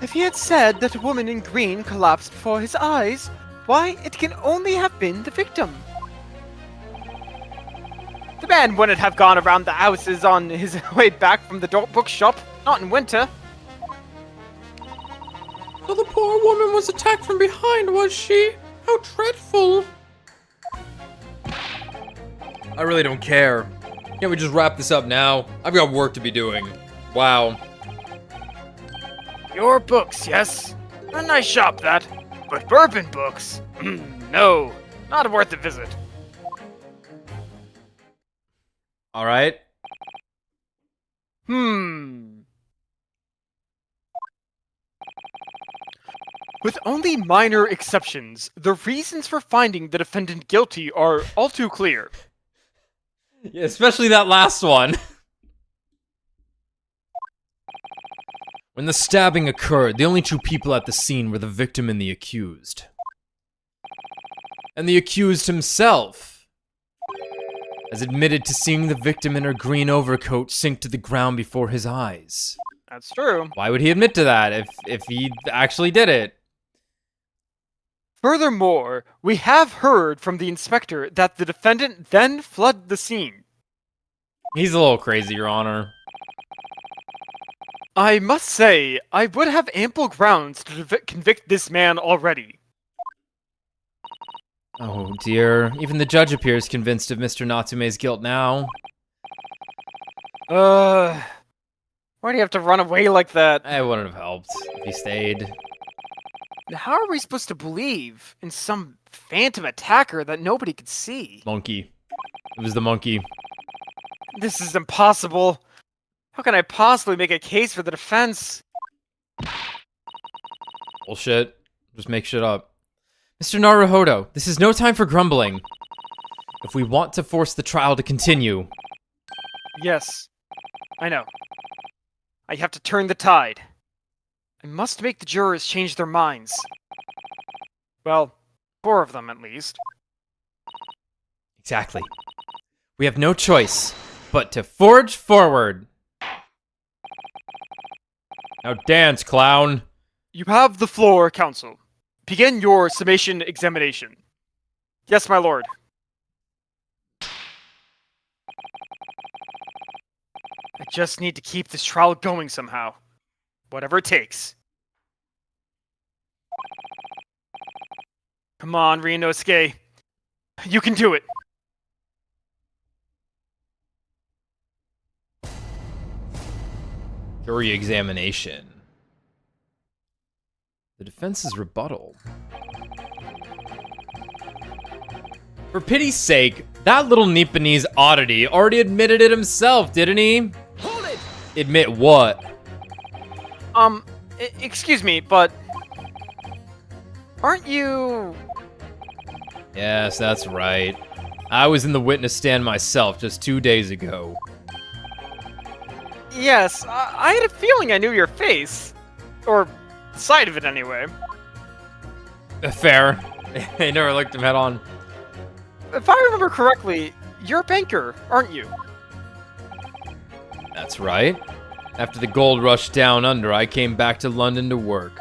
If he had said that a woman in green collapsed before his eyes, why, it can only have been the victim. The man wouldn't have gone around the houses on his way back from the bookshop, not in winter. So the poor woman was attacked from behind, was she? How dreadful. I really don't care. Can't we just wrap this up now? I've got work to be doing. Wow. Your books, yes. A nice shop, that. But bourbon books? No, not worth a visit. All right. With only minor exceptions, the reasons for finding the defendant guilty are all too clear. Yeah, especially that last one. When the stabbing occurred, the only two people at the scene were the victim and the accused. And the accused himself has admitted to seeing the victim in her green overcoat sink to the ground before his eyes. That's true. Why would he admit to that if he actually did it? Furthermore, we have heard from the inspector that the defendant then fled the scene. He's a little crazy, Your Honor. I must say, I would have ample grounds to convict this man already. Oh dear, even the judge appears convinced of Mr. Natsume's guilt now. Why do you have to run away like that? It wouldn't have helped if he stayed. How are we supposed to believe in some phantom attacker that nobody could see? Monkey. It was the monkey. This is impossible. How can I possibly make a case for the defense? Bullshit. Just make shit up. Mr. Naruhodo, this is no time for grumbling. If we want to force the trial to continue... Yes, I know. I have to turn the tide. I must make the jurors change their minds. Well, 4 of them at least. Exactly. We have no choice but to forge forward. Now dance, clown. You have the floor, counsel. Begin your summation examination. Yes, my lord. I just need to keep this trial going somehow. Whatever it takes. Come on, Ryunosuke. You can do it. Jury examination. The defense's rebuttal. For pity's sake, that little Nipponese oddity already admitted it himself, didn't he? Hold it! Admit what? Excuse me, but... aren't you... Yes, that's right. I was in the witness stand myself just 2 days ago. Yes, I had a feeling I knew your face. Or, side of it anyway. Fair. I never looked him head on. If I remember correctly, you're a banker, aren't you? That's right. After the gold rush down under, I came back to London to work.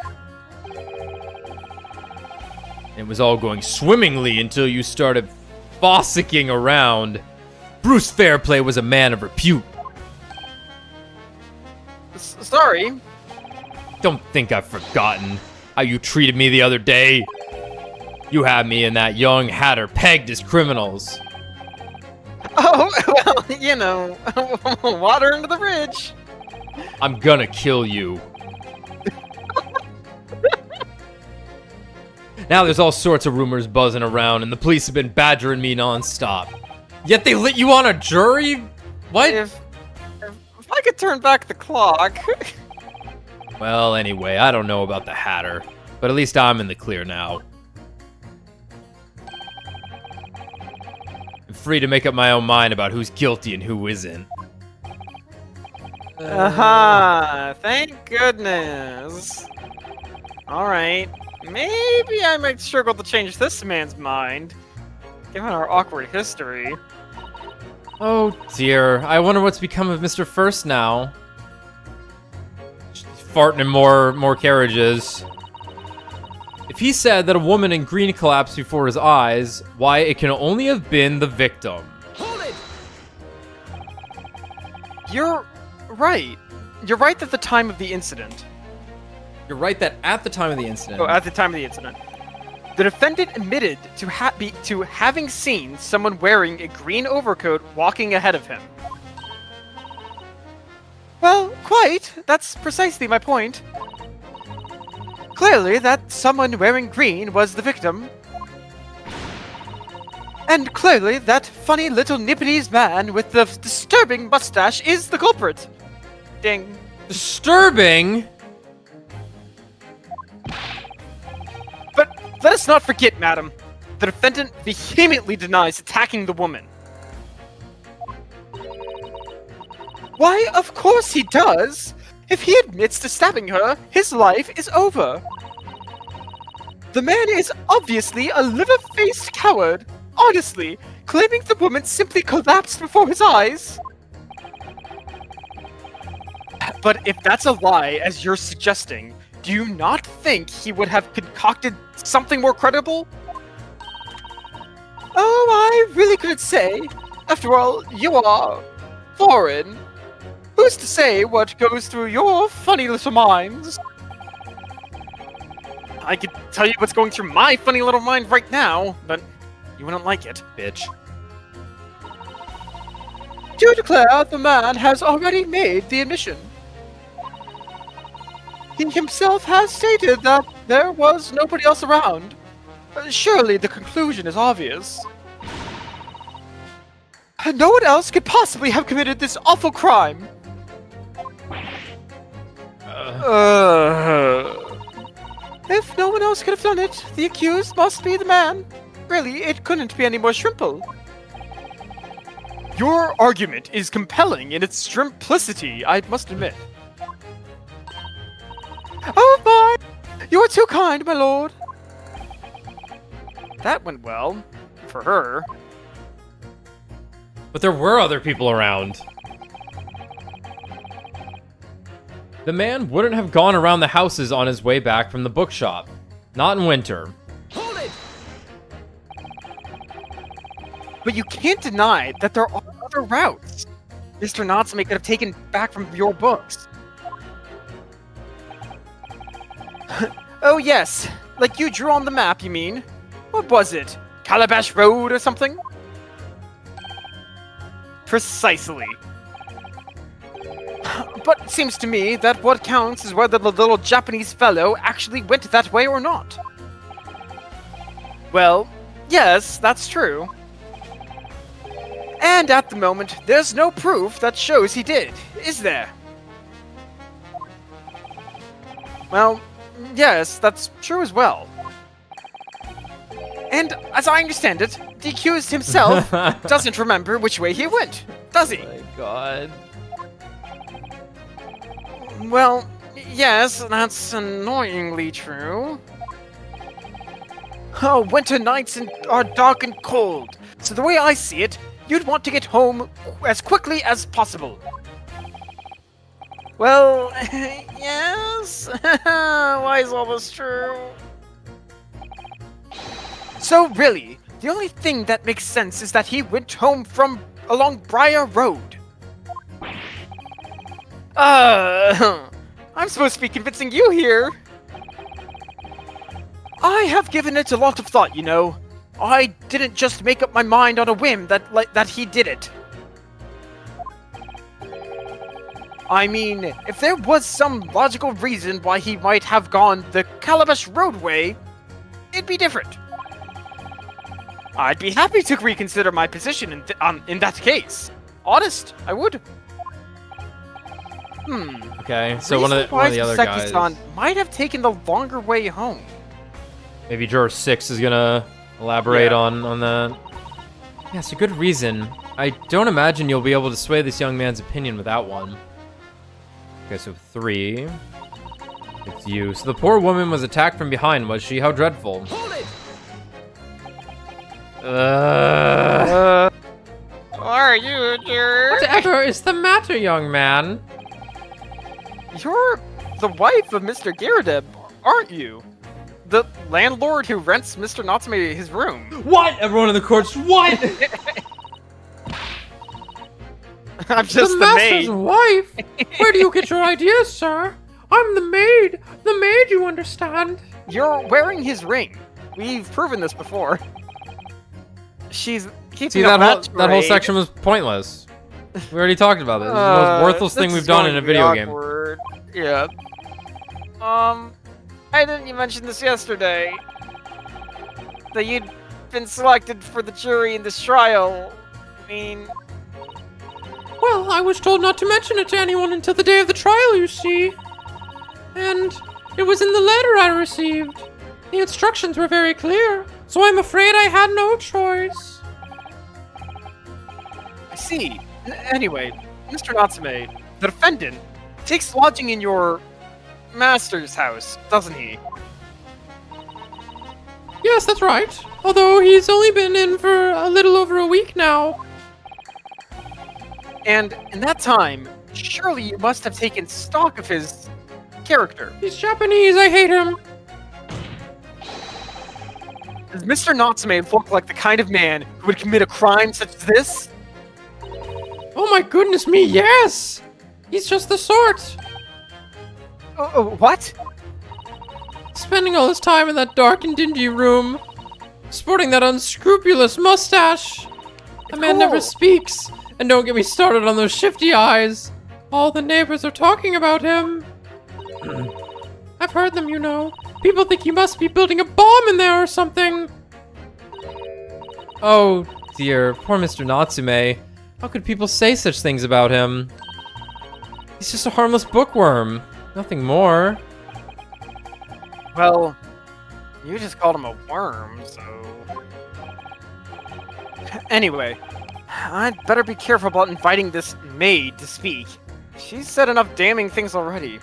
It was all going swimmingly until you started fossicking around. Bruce Fairplay was a man of repute. Sorry. Don't think I've forgotten how you treated me the other day. You had me and that young hatter pegged as criminals. Oh, well, you know, water under the bridge. I'm gonna kill you. Now there's all sorts of rumors buzzing around, and the police have been badgering me non-stop. Yet they lit you on a jury? What? If I could turn back the clock. Well, anyway, I don't know about the Hatter, but at least I'm in the clear now. I'm free to make up my own mind about who's guilty and who isn't. Aha! Thank goodness. Alright. Maybe I might struggle to change this man's mind, given our awkward history. Oh dear, I wonder what's become of Mr. First now. Farting in more carriages. If he said that a woman in green collapsed before his eyes, why, it can only have been the victim. Hold it! You're right. You're right at the time of the incident. You're right that at the time of the incident... Oh, at the time of the incident. The defendant admitted to having seen someone wearing a green overcoat walking ahead of him. Well, quite. That's precisely my point. Clearly, that someone wearing green was the victim. And clearly, that funny little Nipponese man with the disturbing mustache is the culprit. Ding. Disturbing? But let us not forget, madam, the defendant vehemently denies attacking the woman. Why, of course he does! If he admits to stabbing her, his life is over. The man is obviously a liver-faced coward, honestly, claiming the woman simply collapsed before his eyes. But if that's a lie, as you're suggesting, do you not think he would have concocted something more credible? Oh, I really couldn't say. After all, you are foreign. Who's to say what goes through your funny little minds? I could tell you what's going through my funny little mind right now, but you wouldn't like it. Bitch. To declare, the man has already made the admission. He himself has stated that there was nobody else around. Surely the conclusion is obvious. No one else could possibly have committed this awful crime. If no one else could have done it, the accused must be the man. Really, it couldn't be any more simple. Your argument is compelling in its simplicity, I must admit. Oh my! You are too kind, my lord. That went well. For her. But there were other people around. The man wouldn't have gone around the houses on his way back from the bookshop. Not in winter. Hold it! But you can't deny that there are other routes Mr. Natsume could have taken back from your books. Oh yes, like you drew on the map, you mean? What was it? Calabash Road or something? Precisely. But it seems to me that what counts is whether the little Japanese fellow actually went that way or not. Well, yes, that's true. And at the moment, there's no proof that shows he did, is there? Well, yes, that's true as well. And as I understand it, the accused himself doesn't remember which way he went, does he? Oh my god. Well, yes, that's annoyingly true. Oh, winter nights are dark and cold, so the way I see it, you'd want to get home as quickly as possible. Well, yes. Why is all this true? So really, the only thing that makes sense is that he went home from along Briar Road. I'm supposed to be convincing you here. I have given it a lot of thought, you know. I didn't just make up my mind on a whim that he did it. I mean, if there was some logical reason why he might have gone the Calabash Road way, it'd be different. I'd be happy to reconsider my position in that case. Honest, I would. Okay, so one of the other guys. Seki-san might have taken the longer way home. Maybe Juror 6 is gonna elaborate Yeah. on that. Yeah, it's a good reason. I don't imagine you'll be able to sway this young man's opinion without one. Okay, so 3. It's you. So the poor woman was attacked from behind, was she? How dreadful. Hold it! Are you, dear? Whatever is the matter, young man? You're the wife of Mr. Giradeb, aren't you? The landlord who rents Mr. Natsume his room. What? Everyone in the court's what? I'm just the master's maid. wife? Where do you get your ideas, sir? I'm the maid. The maid, you understand. You're wearing his ring. We've proven this before. She's keeping See, up that whole parade. section was pointless. We already talked about this. This is the most worthless thing this we've is done going in a to be video game. awkward. Yeah. Why didn't you mention this yesterday? That you'd been selected for the jury in this trial. I mean, Well, I was told not to mention it to anyone until the day of the trial, you see. And it was in the letter I received. The instructions were very clear, so I'm afraid I had no choice. I see. Anyway, Mr. Natsume, the defendant, takes lodging in your master's house, doesn't he? Yes, that's right. Although he's only been in for a little over a week now. And in that time, surely you must have taken stock of his character. He's Japanese, I hate him. Does Mr. Natsume look like the kind of man who would commit a crime such as this? Oh my goodness me, yes! He's just the sort. What? Spending all his time in that dark and dingy room, sporting that unscrupulous mustache. The man never speaks, and don't get me started on those shifty eyes. All the neighbors are talking about him. I've heard them, you know. People think he must be building a bomb in there or something. Oh dear, poor Mr. Natsume. How could people say such things about him? He's just a harmless bookworm. Nothing more. Well, you just called him a worm, so... Anyway, I'd better be careful about inviting this maid to speak. She's said enough damning things already.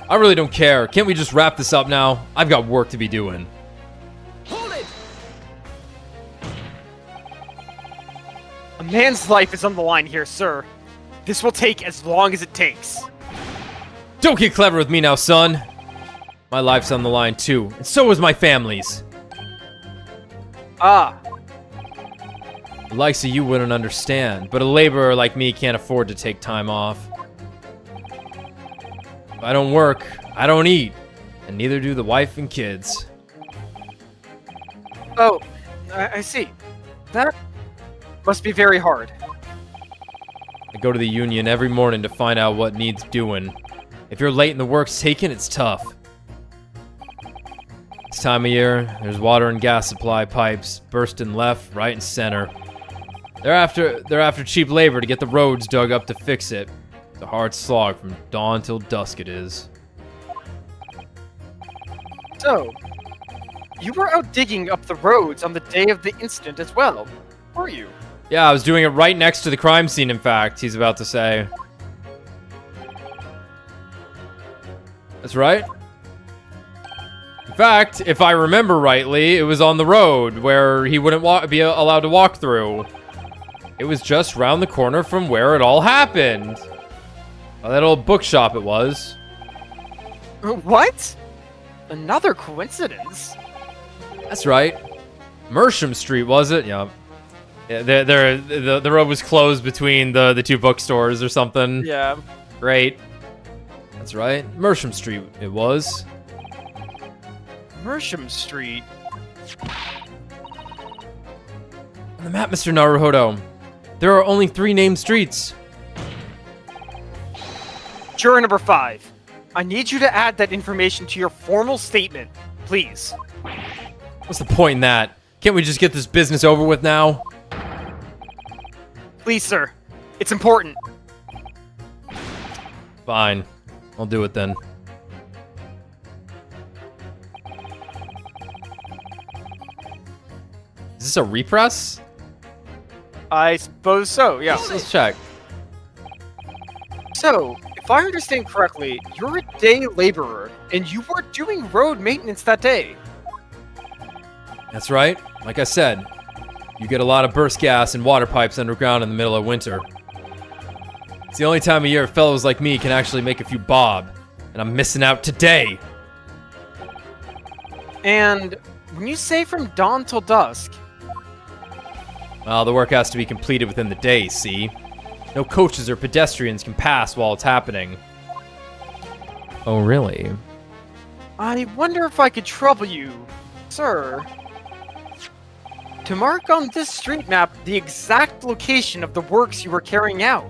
I really don't care. Can't we just wrap this up now? I've got work to be doing. Hold it! A man's life is on the line here, sir. This will take as long as it takes. Don't get clever with me now, son. My life's on the line too, and so is my family's. Ah, The likes of you wouldn't understand, but a laborer like me can't afford to take time off. If I don't work, I don't eat, and neither do the wife and kids. oh, I see. That must be very hard. I go to the union every morning to find out what needs doing. If you're late and the work's taken, it's tough. This time of year, there's water and gas supply pipes bursting left, right, and center. They're after cheap labor to get the roads dug up to fix it. It's a hard slog from dawn till dusk it is. So, you were out digging up the roads on the day of the incident as well, were you? Yeah, I was doing it right next to the crime scene, in fact, he's about to say. That's right. In fact, if I remember rightly, it was on the road where he wouldn't be allowed to walk through. It was just round the corner from where it all happened. Oh, that old bookshop it was. What? Another coincidence? That's right. Mersham Street, was it? Yeah. Yeah, the road was closed between the two bookstores or something. Yeah. Great. That's right. Mersham Street it was. Mersham Street. On the map, Mr. Naruhodo, there are only 3 named streets. Juror number 5. I need you to add that information to your formal statement, please. What's the point in that? Can't we just get this business over with now? Please, sir. It's important. Fine. I'll do it then. Is this a repress? I suppose so, yeah. Let's check. So, if I understand correctly, you're a day laborer, and you were doing road maintenance that day. That's right. Like I said, you get a lot of burst gas and water pipes underground in the middle of winter. It's the only time of year fellows like me can actually make a few bob, and I'm missing out today. And when you say from dawn till dusk, Well, the work has to be completed within the day, see? No coaches or pedestrians can pass while it's happening. Oh, really? I wonder if I could trouble you, sir, to mark on this street map the exact location of the works you were carrying out.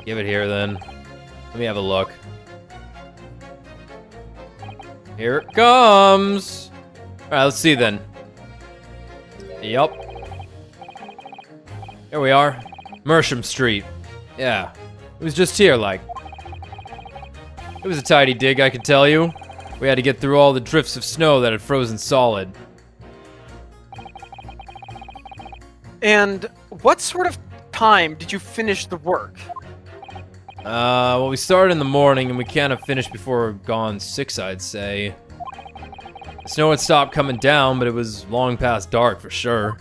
Give it here, then. Let me have a look. Here it comes! Alright, let's see, then. Yup. Here we are. Mersham Street. Yeah. It was just here, like. It was a tidy dig, I can tell you. We had to get through all the drifts of snow that had frozen solid. And what sort of time did you finish the work? Well, we started in the morning, and we kind of finished before gone 6, I'd say. The snow had stopped coming down, but it was long past dark for sure.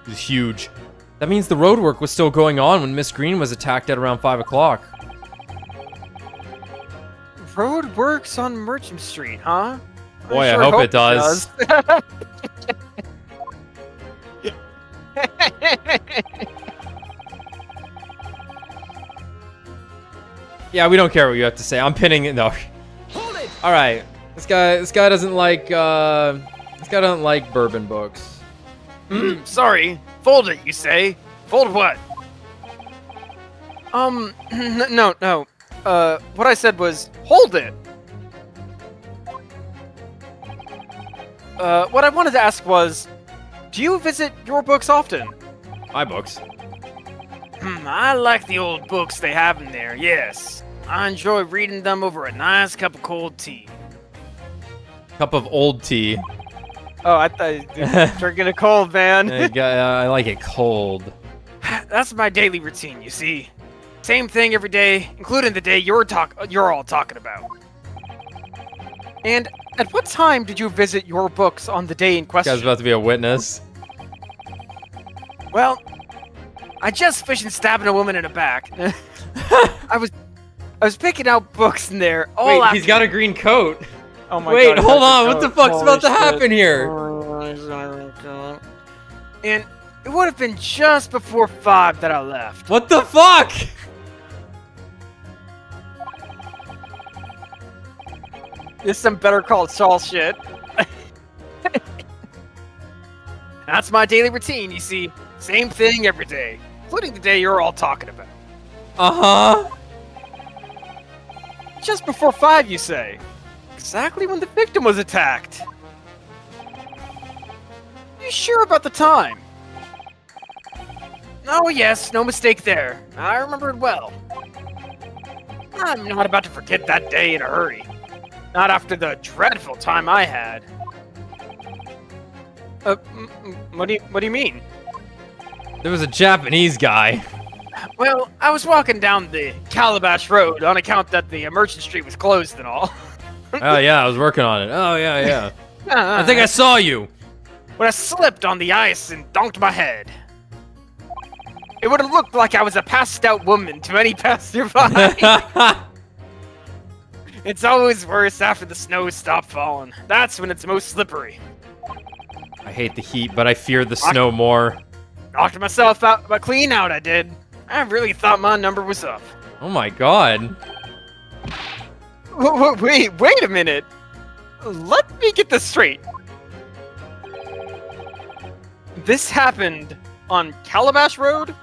It was huge. That means the road work was still going on when Miss Green was attacked at around 5 o'clock. Road works on Merchant Street, huh? Boy, I hope it does. Yeah, we don't care what you have to say. I'm pinning it. No. Hold it! All right. This guy doesn't like. This guy doesn't like bourbon books. Sorry. Fold it, you say? Fold what? No. What I said was, hold it. What I wanted to ask was, do you visit your books often? My books. I like the old books they have in there, yes. I enjoy reading them over a nice cup of cold tea. Cup of old tea. Oh, I thought you were drinking a cold, man. I like it cold. That's my daily routine, you see. Same thing every day, including the day you're all talking about. And at what time did you visit your books on the day in This question? guy's about to be a witness. Well, I just finished stabbing a woman in the back. I was picking out books in there all Wait, afternoon. he's got a green coat. Oh my Wait, God, hold that's on. a What the coat. fuck's Holy about to shit. happen here? And it would have been just before 5 that I left. What the fuck? This is some Better Call Saul shit. That's my daily routine, you see. Same thing every day, including the day you're all talking about. Uh-huh. Just before 5, you say. Exactly when the victim was attacked. You sure about the time? Oh yes, no mistake there. I remember it well. I'm not about to forget that day in a hurry. Not after the dreadful time I had. What do you mean? There was a Japanese guy. Well, I was walking down the Calabash Road on account that the Merchant Street was closed and all. Oh, yeah, I was working on it. Oh, yeah. I think I saw you. When I slipped on the ice and donked my head. It would have looked like I was a passed out woman to any passerby. It's always worse after the snow stopped falling. That's when it's most slippery. I hate the heat, but I fear the snow more. Knocked myself out, but clean out I did. I really thought my number was up. Oh my god. Wait a minute. Let me get this straight. This happened on Calabash Road?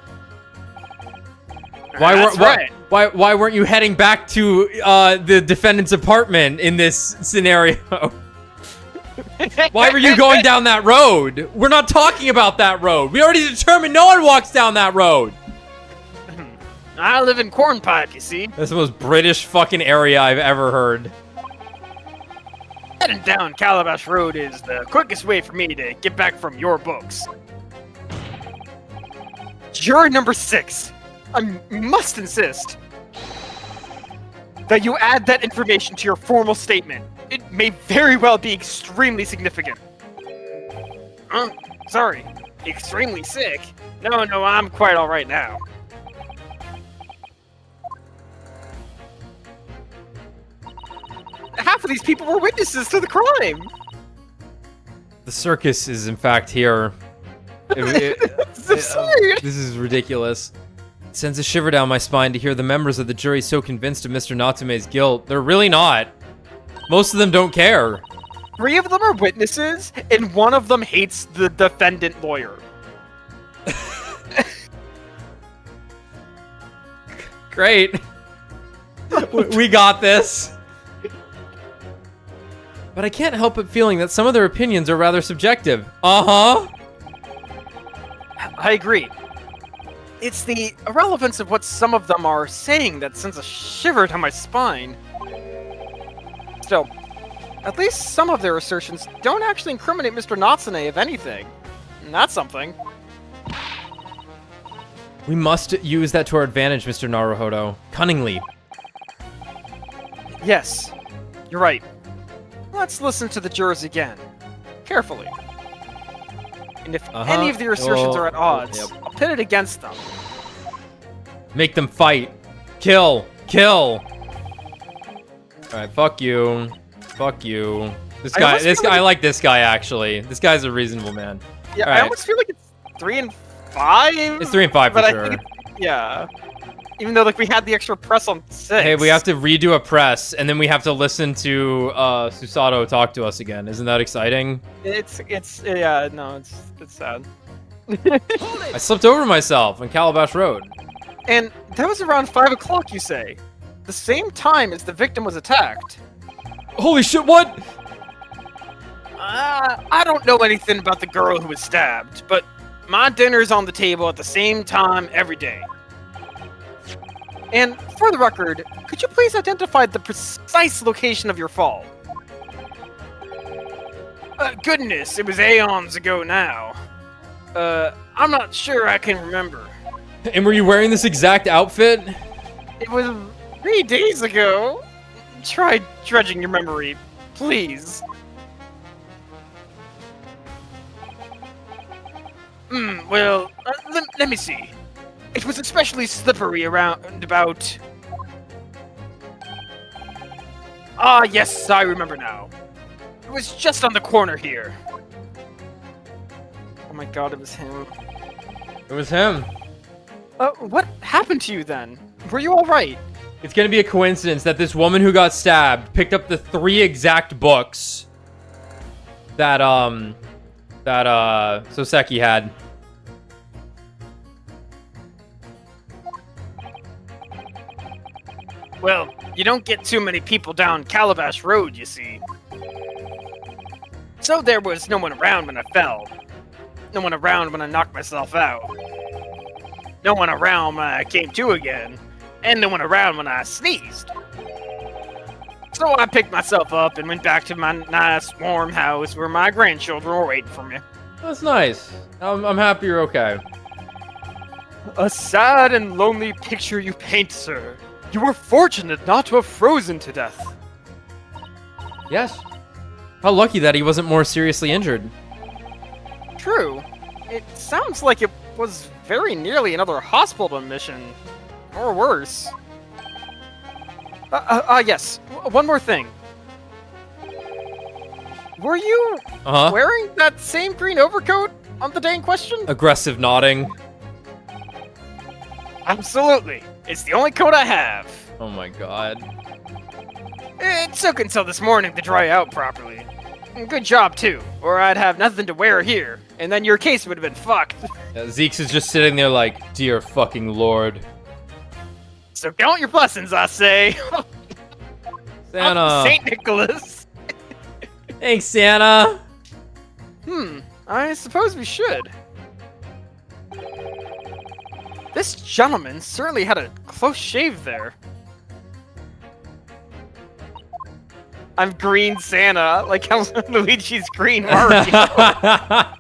That's right. Why weren't you heading back to the defendant's apartment in this scenario? Why were you going down that road? We're not talking about that road. We already determined no one walks down that road. I live in Cornpipe, you see. That's the most British fucking area I've ever heard. Heading down Calabash Road is the quickest way for me to get back from your books. Juror number 6. I must insist that you add that information to your formal statement. It may very well be extremely significant. Sorry. Extremely sick? No, I'm quite alright now. Half of these people were witnesses to the crime! The circus is in fact here. It's absurd! This is ridiculous. It sends a shiver down my spine to hear the members of the jury so convinced of Mr. Natsume's guilt. They're really not. Most of them don't care. 3 of them are witnesses, and 1 of them hates the defendant lawyer. Great. We got this. But I can't help but feeling that some of their opinions are rather subjective. Uh-huh. I agree. It's the irrelevance of what some of them are saying that sends a shiver down my spine. Still, at least some of their assertions don't actually incriminate Mr. Natsume, if anything. And that's something. We must use that to our advantage, Mr. Naruhodo. Cunningly. Yes, you're right. Let's listen to the jurors again. Carefully. And if any of their assertions are at odds, I'll pit it against them. Make them fight. Kill. Kill. Alright, fuck you. Fuck you. This guy, I like this guy, actually. This guy's a reasonable man. Yeah, right. I almost feel like it's 3 and 5. It's 3 and 5 for but sure. I think yeah. Even though, like, we had the extra press on 6. Hey, we have to redo a press, and then we have to listen to Susato talk to us again. Isn't that exciting? Yeah, no, it's sad. I slipped over myself on Calabash Road. And that was around 5 o'clock, you say? The same time as the victim was attacked. Holy shit, what? I don't know anything about the girl who was stabbed, but my dinner's on the table at the same time every day. And for the record, could you please identify the precise location of your fall? Goodness, it was aeons ago now. I'm not sure I can remember. And were you wearing this exact outfit? It was 3 days ago. Try dredging your memory, please. Well, let me see. It was especially slippery around about... Ah, yes, I remember now. It was just on the corner here. Oh my god, it was him. It was him. What happened to you then? Were you alright? It's gonna be a coincidence that this woman who got stabbed picked up the 3 exact books that Soseki had. Well, you don't get too many people down Calabash Road, you see. So there was no one around when I fell. No one around when I knocked myself out. No one around when I came to again. And no one around when I sneezed. So I picked myself up and went back to my nice warm house where my grandchildren were waiting for me. That's nice. I'm happy you're okay. A sad and lonely picture you paint, sir. You were fortunate not to have frozen to death. Yes. How lucky that he wasn't more seriously injured. True. It sounds like it was very nearly another hospital admission. Or worse. Yes. One more thing. Were you wearing that same green overcoat on the day in question? Aggressive nodding. Absolutely. It's the only coat I have. Oh my god. It took until this morning to dry out properly. Good job, too, or I'd have nothing to wear here, and then your case would have been fucked. Zeke's is just sitting there like, dear fucking lord. So count your blessings, I say. Santa. Saint Nicholas. Thanks, Santa. I suppose we should. This gentleman certainly had a close shave there. I'm Green Santa, like how Luigi's Green Mario. I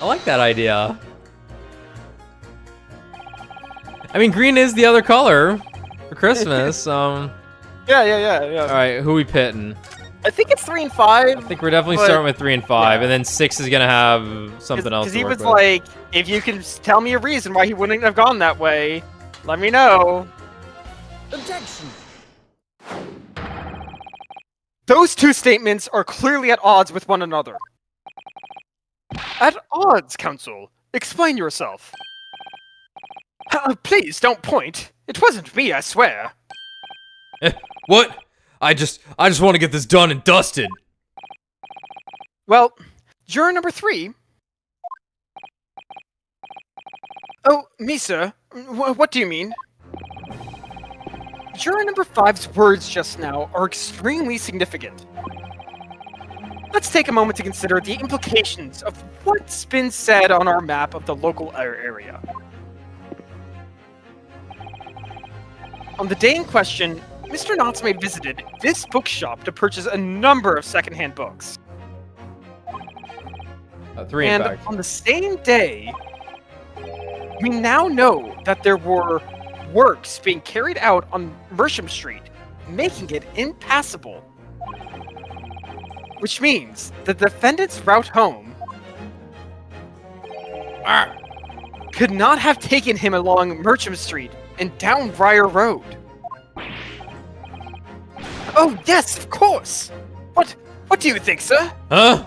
like that idea. I mean, green is the other color for Christmas. Yeah. All right, who we pitting? I think it's 3 and 5. I think we're definitely starting with 3 and 5, and then 6 is gonna have something else. Because to he work was with. like, if you can tell me a reason why he wouldn't have gone that way, let me know. Objection. Those two statements are clearly at odds with one another. At odds, Counsel. Explain yourself. Please don't point. It wasn't me, I swear. What? I just want to get this done and dusted. Well, juror number 3. Oh, me, sir. What do you mean? Juror number 5's words just now are extremely significant. Let's take a moment to consider the implications of what's been said on our map of the local area. On the day in question, Mr. Natsume visited this bookshop to purchase a number of secondhand books. 3 in And fact. on the same day, we now know that there were works being carried out on Mersham Street, making it impassable. Which means the defendant's route home could not have taken him along Mersham Street and down Briar Road. Oh yes, of course! What do you think, sir? Huh?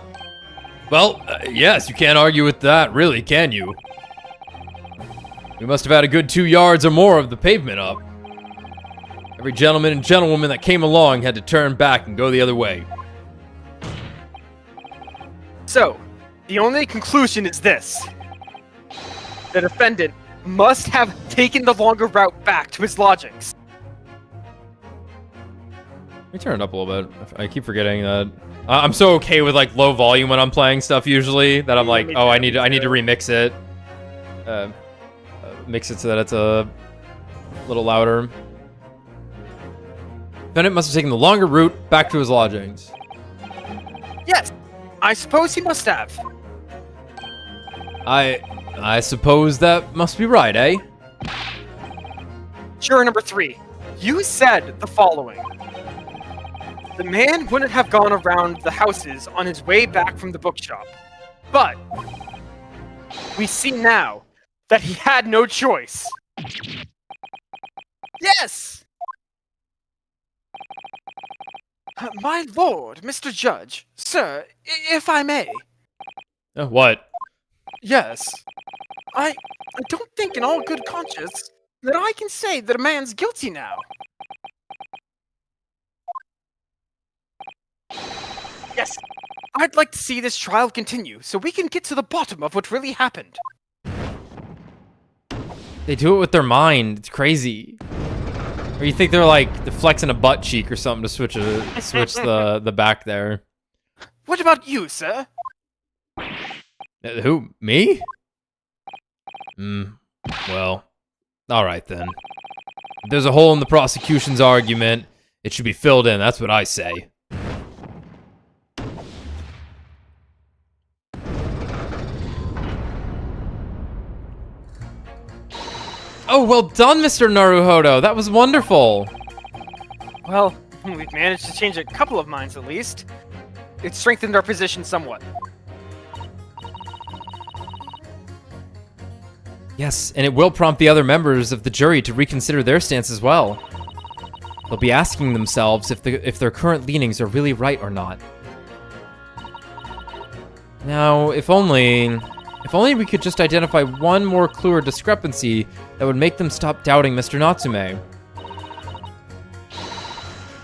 Well, yes, you can't argue with that, really, can you? We must have had a good 2 yards or more of the pavement up. Every gentleman and gentlewoman that came along had to turn back and go the other way. So, the only conclusion is this. The defendant must have taken the longer route back to his lodgings. Let me turn it up a little bit. I keep forgetting that. I'm so okay with like low volume when I'm playing stuff usually that I'm like, oh, I need to remix it. Mix it so that it's a little louder. Defendant must have taken the longer route back to his lodgings. Yes, I suppose he must have. I suppose that must be right, eh? Juror number 3, you said the following. The man wouldn't have gone around the houses on his way back from the bookshop. But we see now that he had no choice. Yes! My lord, Mr. Judge, sir, if I may. What? Yes. I don't think in all good conscience that I can say that a man's guilty now. Yes, I'd like to see this trial continue so we can get to the bottom of what really happened. They do it with their mind. It's crazy. Or you think they're like they're flexing a butt cheek or something to switch the back there. What about you, sir? Who? Me? Well, all right then. If there's a hole in the prosecution's argument, it should be filled in. That's what I say. Oh, well done, Mr. Naruhodo. That was wonderful. Well, we've managed to change a couple of minds at least. It strengthened our position somewhat. Yes, and it will prompt the other members of the jury to reconsider their stance as well. They'll be asking themselves if their current leanings are really right or not. Now, if only we could just identify one more clue or discrepancy that would make them stop doubting Mr. Natsume.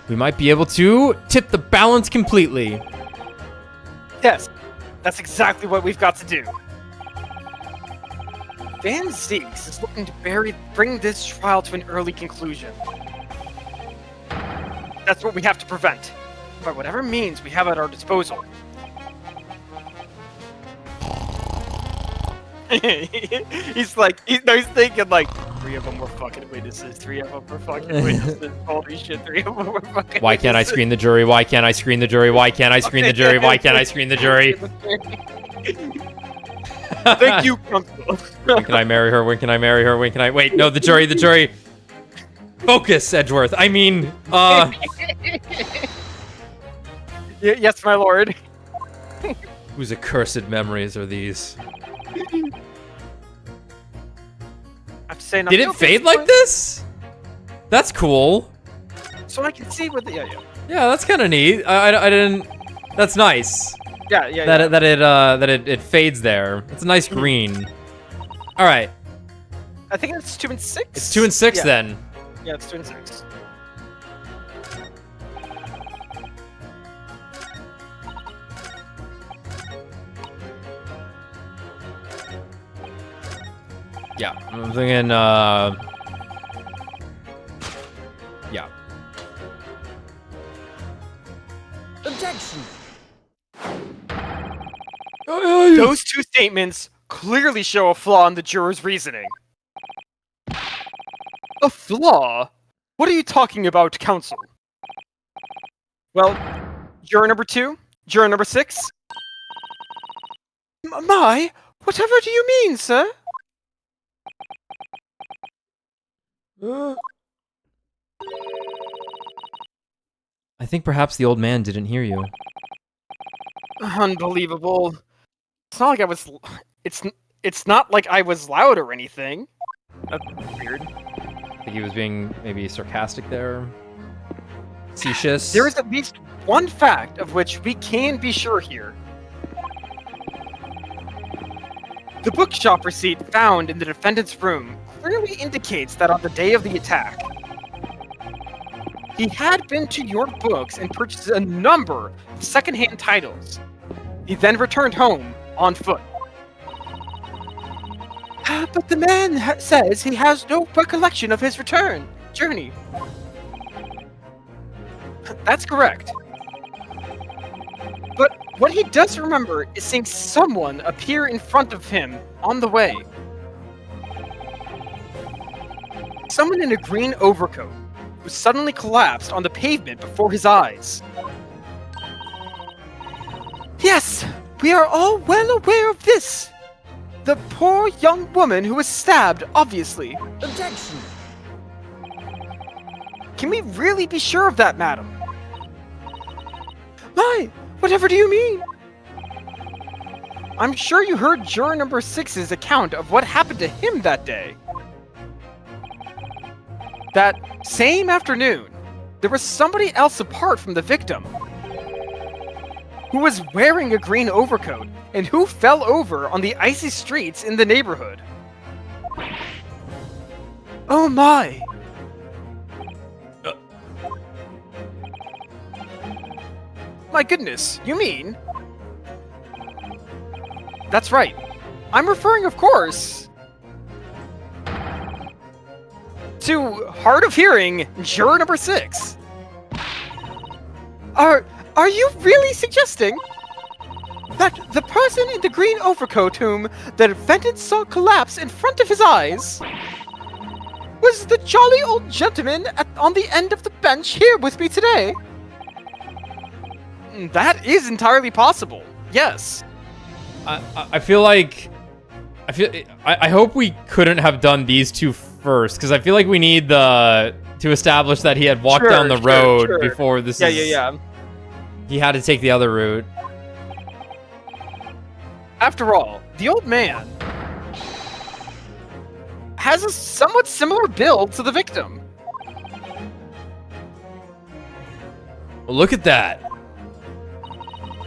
We might be able to tip the balance completely. Yes, that's exactly what we've got to do. Van Zieks is looking to bring this trial to an early conclusion. That's what we have to prevent, by whatever means we have at our disposal. he's thinking like, 3 of them were fucking witnesses, 3 of them were fucking witnesses, holy shit, 3 of them were fucking Why can't I screen the jury? Why can't I screen the jury? Why can't I screen the jury? Why can't I screen the jury? Thank you, Counsel. When can I marry her? When can I marry her? When can I... Wait, no, the jury. Focus, Edgeworth. I mean, Yes, my lord. whose accursed memories are these? I have to say, Did it fade like this? That's cool. So I can see what the... Yeah. Yeah, that's kind of neat. I didn't... That's nice. Yeah. That it fades there. It's a nice green. All right. I think it's 2 and 6. It's 2 and 6 then. Yeah, it's 2 and 6. Yeah, I'm thinking, yeah. Objection. Those 2 statements clearly show a flaw in the juror's reasoning. A flaw? What are you talking about, counsel? Well, juror number 2? Juror number 6? My? Whatever do you mean, sir? I think perhaps the old man didn't hear you. Unbelievable. It's not like I was... It's not like I was loud or anything. That's weird. I think he was being maybe sarcastic there. Facetious. There is at least one fact of which we can be sure here. The bookshop receipt found in the defendant's room clearly indicates that on the day of the attack, he had been to York Books and purchased a number of second-hand titles. He then returned home on foot. But the man says he has no recollection of his journey. That's correct. But what he does remember is seeing someone appear in front of him on the way. Someone in a green overcoat who suddenly collapsed on the pavement before his eyes. Yes, we are all well aware of this. The poor young woman who was stabbed, obviously. Objection. Can we really be sure of that, madam? My, whatever do you mean? I'm sure you heard juror number 6's account of what happened to him that day. That same afternoon, there was somebody else apart from the victim who was wearing a green overcoat and who fell over on the icy streets in the neighborhood. Oh my! My goodness, you mean? That's right. I'm referring, of course, to hard of hearing, juror number 6. Are you really suggesting that the person in the green overcoat whom the defendant saw collapse in front of his eyes was the jolly old gentleman on the end of the bench here with me today? That is entirely possible. Yes. I feel like... I hope we couldn't have done these 2 first, because I feel like we need to establish that he had walked down the road before this Yeah. He had to take the other route. After all, the old man has a somewhat similar build to the victim. Well, look at that.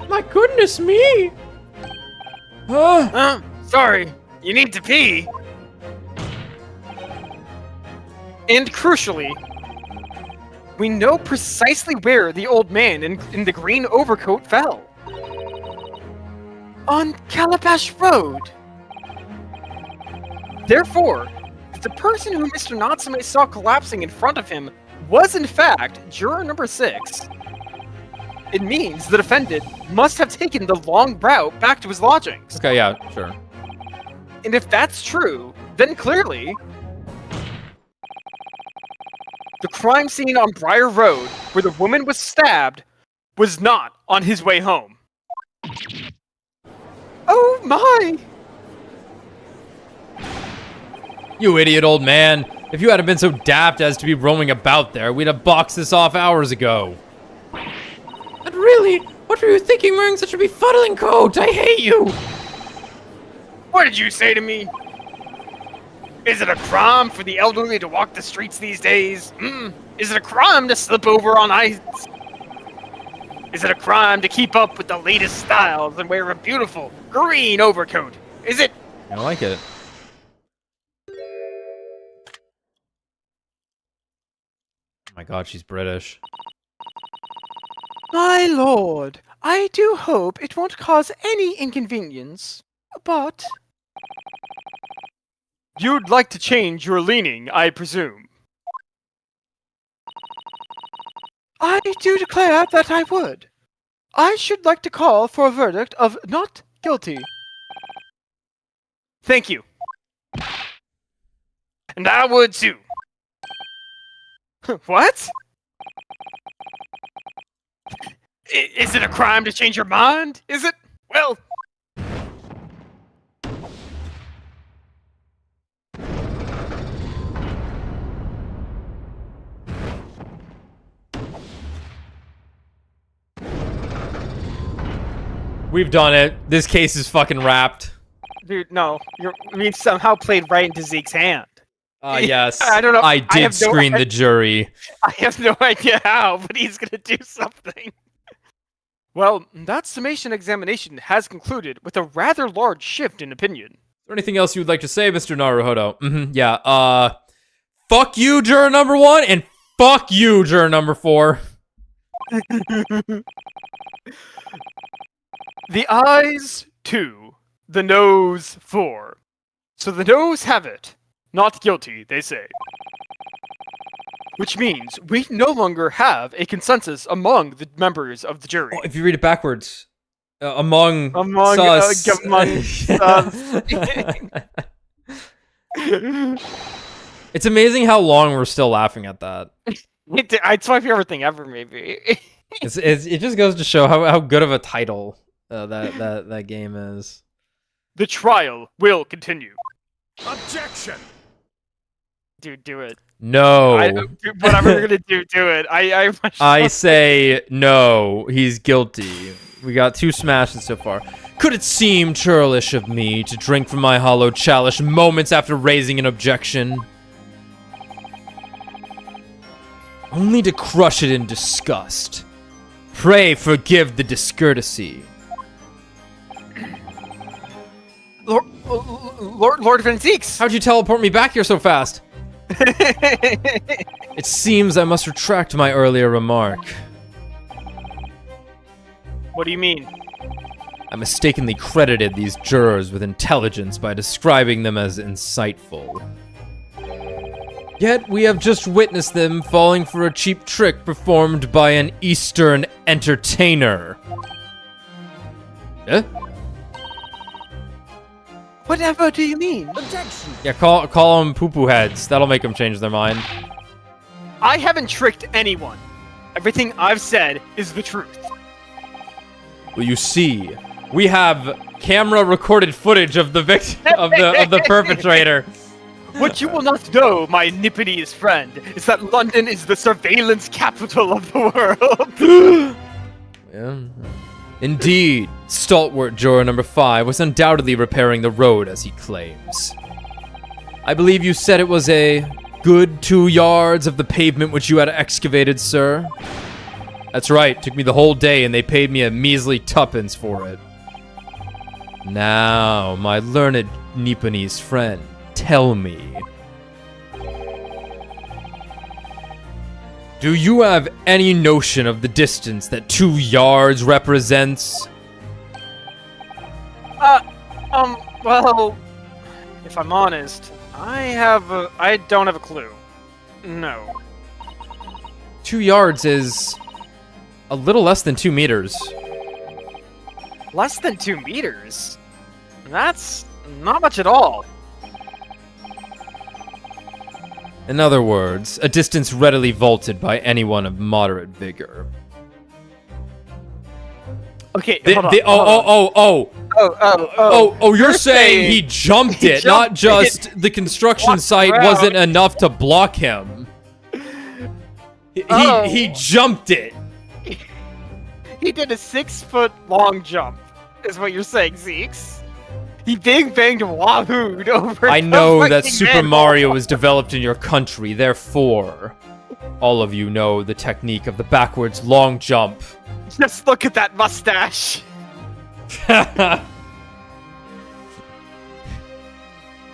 My goodness me. Sorry, you need to pee. And crucially, we know precisely where the old man in the green overcoat fell. On Calabash Road. Therefore, if the person who Mr. Natsume saw collapsing in front of him was in fact juror number 6, it means the defendant must have taken the long route back to his lodgings. Okay, yeah, sure. And if that's true, then clearly the crime scene on Briar Road, where the woman was stabbed, was not on his way home. Oh my! You idiot old man. If you hadn't been so daft as to be roaming about there, we'd have boxed this off hours ago. And really, what were you thinking wearing such a befuddling coat? I hate you! What did you say to me? Is it a crime for the elderly to walk the streets these days? Is it a crime to slip over on ice? Is it a crime to keep up with the latest styles and wear a beautiful green overcoat? Is it? I like it. Oh my god, she's British. My lord, I do hope it won't cause any inconvenience, but... You'd like to change your leaning, I presume. I do declare that I would. I should like to call for a verdict of not guilty. Thank you. And I would too. What? Is it a crime to change your mind? Is it? Well... We've done it. This case is fucking wrapped. Dude, no. I mean, somehow played right into Zeke's hand. Yes. I don't know. I did screen the jury. I have no idea how, but he's gonna do something. Well, that summation examination has concluded with a rather large shift in opinion. Is there anything else you would like to say, Mr. Naruhodo? Yeah, fuck you, juror number 1, and fuck you, juror number 4. The ayes 2, the noes 4. So the noes have it. Not guilty, they say. Which means we no longer have a consensus among the members of the jury. Oh, if you read it backwards, among sus. Among sus. It's amazing how long we're still laughing at that. It's my favorite thing ever, maybe. It just goes to show how good of a title that game is. The trial will continue. Objection! Dude, do it. No. Whatever you're gonna do it. I say no. He's guilty. We got 2 smashes so far. Could it seem churlish of me to drink from my hollow chalice moments after raising an objection? Only to crush it in disgust. Pray forgive the discourtesy. Lord Van Zeeks! How'd you teleport me back here so fast? It seems I must retract my earlier remark. What do you mean? I mistakenly credited these jurors with intelligence by describing them as insightful. Yet we have just witnessed them falling for a cheap trick performed by an Eastern entertainer. Eh? Whatever do you mean? Objection! Yeah, call them poo-poo heads. That'll make them change their mind. I haven't tricked anyone. Everything I've said is the truth. Well, you see, we have camera-recorded footage of the victim of the perpetrator. What you will not know, my Nipponese friend, is that London is the surveillance capital of the world. Yeah. Indeed, stalwart juror number 5 was undoubtedly repairing the road as he claims. I believe you said it was a good 2 yards of the pavement which you had excavated, sir? That's right, took me the whole day and they paid me a measly 2pence for it. Now, my learned Nipponese friend, tell me. Do you have any notion of the distance that 2 yards represents? Well, if I'm honest, I don't have a clue. No. 2 yards is a little less than 2 meters. Less than 2 meters? That's not much at all. In other words, a distance readily vaulted by anyone of moderate vigor. Okay, The- hold on. the- oh, you're saying he jumped it, not jumped just the construction Walked site around. wasn't enough to block him. He jumped it. He did a 6-foot long jump, is what you're saying, Zeeks. He big banged wahooed over. I the know that fucking Super manhole. Mario was developed in your country, therefore, all of you know the technique of the backwards long jump. Just look at that mustache.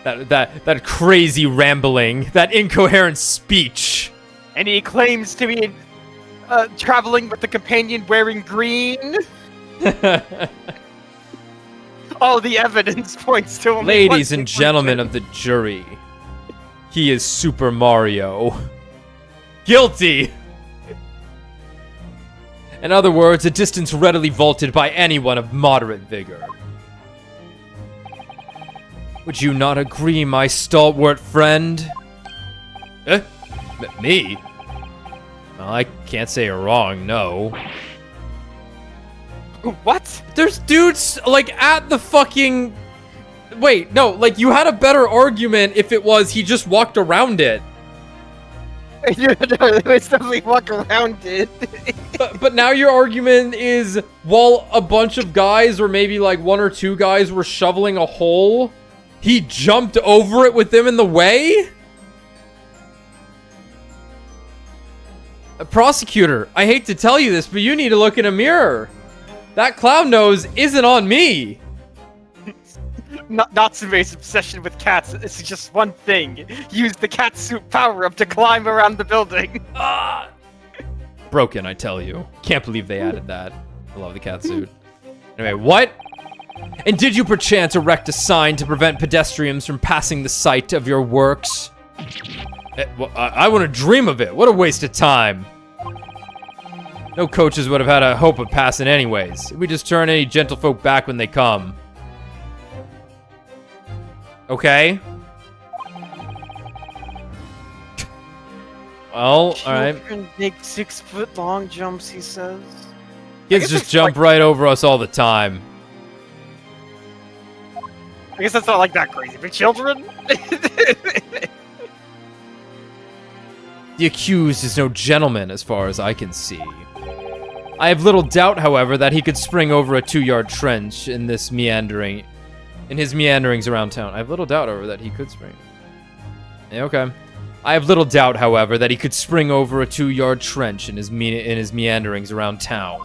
that crazy rambling, that incoherent speech. And he claims to be traveling with the companion wearing green. All the evidence points to him. Ladies and gentlemen of the jury, he is Super Mario. Guilty! In other words, a distance readily vaulted by anyone of moderate vigor. Would you not agree, my stalwart friend? Me? Well, I can't say you're wrong, no. What? There's dudes, like, at the fucking... Wait, no, like, you had a better argument if it was he just walked around it. It's definitely walk around it. But now your argument is, while a bunch of guys, or maybe like 1 or 2 guys, were shoveling a hole, he jumped over it with them in the way? Prosecutor, I hate to tell you this, but you need to look in a mirror. That clown nose isn't on me. Natsume's obsession with cats is just one thing. Use the cat suit power-up to climb around the building. Broken, I tell you. Can't believe they added that. I love the cat suit. Anyway, what? And did you perchance erect a sign to prevent pedestrians from passing the site of your works? Well, I wouldn't dream of it. What a waste of time. No coaches would have had a hope of passing anyways. We just turn any gentlefolk back when they come. Okay. Well, alright. Children make 6-foot-long jumps, he says. Kids guess just it's jump right over us all the time. I guess that's not like that crazy, but children? The accused is no gentleman as far as I can see. I have little doubt, however, that he could spring over a 2-yard trench in his meanderings around town. I have little doubt, however, that he could spring. Yeah, okay. I have little doubt, however, that he could spring over a 2-yard trench in his meanderings around town.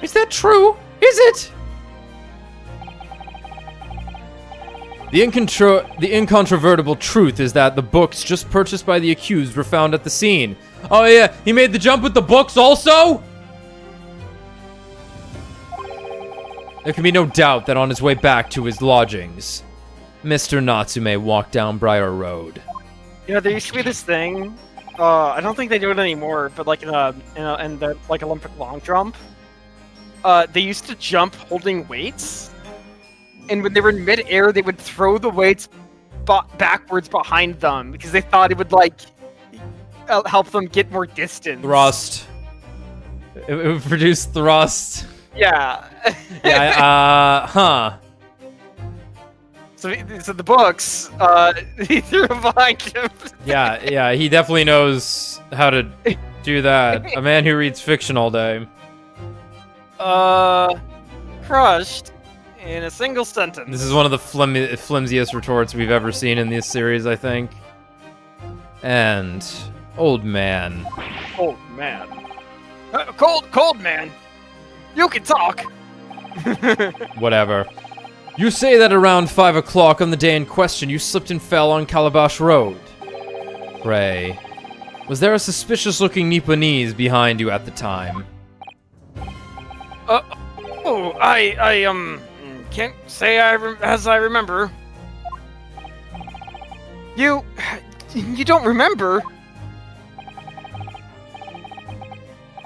Is that true? Is it? The incontrovertible truth is that the books just purchased by the accused were found at the scene. Oh yeah, he made the jump with the books also? There can be no doubt that on his way back to his lodgings, Mr. Natsume walked down Briar Road. You know, there used to be this thing. I don't think they do it anymore, but like in the like Olympic long jump, they used to jump holding weights, and when they were in mid-air, they would throw the weights backwards behind them because they thought it would like help them get more distance. Thrust. It would produce thrust. Yeah. Yeah, huh. So the books, he threw them behind him. Yeah, he definitely knows how to do that. A man who reads fiction all day. Crushed in a single sentence. This is one of the flimsiest retorts we've ever seen in this series, I think. And old man. Old man. Cold man. You can talk. Whatever. You say that around 5 o'clock on the day in question, you slipped and fell on Calabash Road. Pray, was there a suspicious-looking Nipponese behind you at the time? can't say as I remember. You don't remember?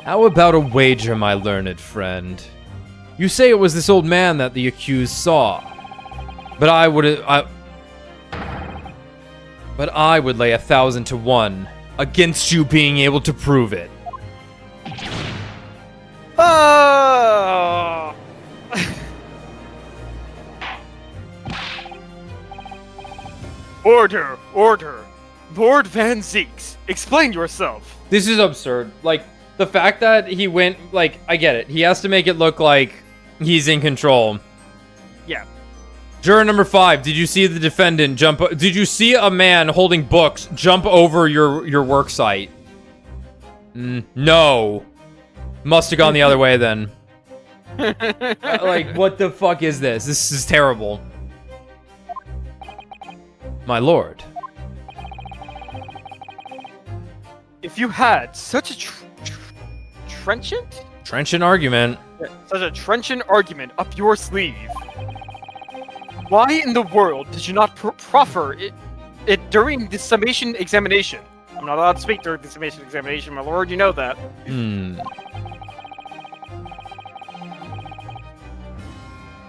How about a wager, my learned friend? You say it was this old man that the accused saw, but I would lay 1,000 to 1 against you being able to prove it. Oh! Order! Lord Van Zeeks, explain yourself. This is absurd. Like, the fact that he went, like, I get it. He has to make it look like he's in control. Yeah. Juror number 5, did you see the defendant jump? Did you see a man holding books jump over your work site? No. Must have gone the other way then. Like, what the fuck is this? This is terrible. My lord. If you had such a Trenchant argument. such a trenchant argument up your sleeve, why in the world did you not proffer it during the summation examination? I'm not allowed to speak during the summation examination, my lord, you know that.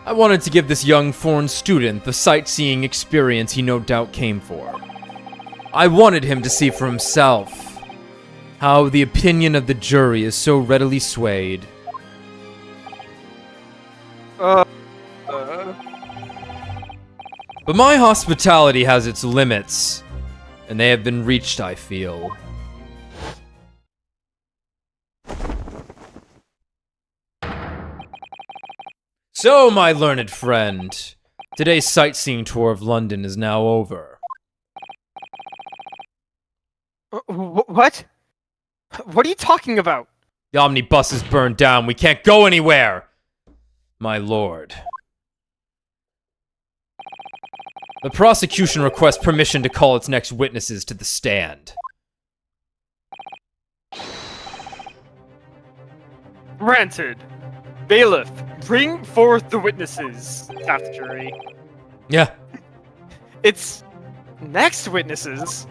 I wanted to give this young foreign student the sightseeing experience he no doubt came for. I wanted him to see for himself how the opinion of the jury is so readily swayed. But my hospitality has its limits, and they have been reached, I feel. So, my learned friend, today's sightseeing tour of London is now over. What? What are you talking about? The omnibus is burned down. We can't go anywhere. My lord. The prosecution requests permission to call its next witnesses to the stand. Granted. Bailiff, bring forth the witnesses, statutory. Yeah. It's next witnesses.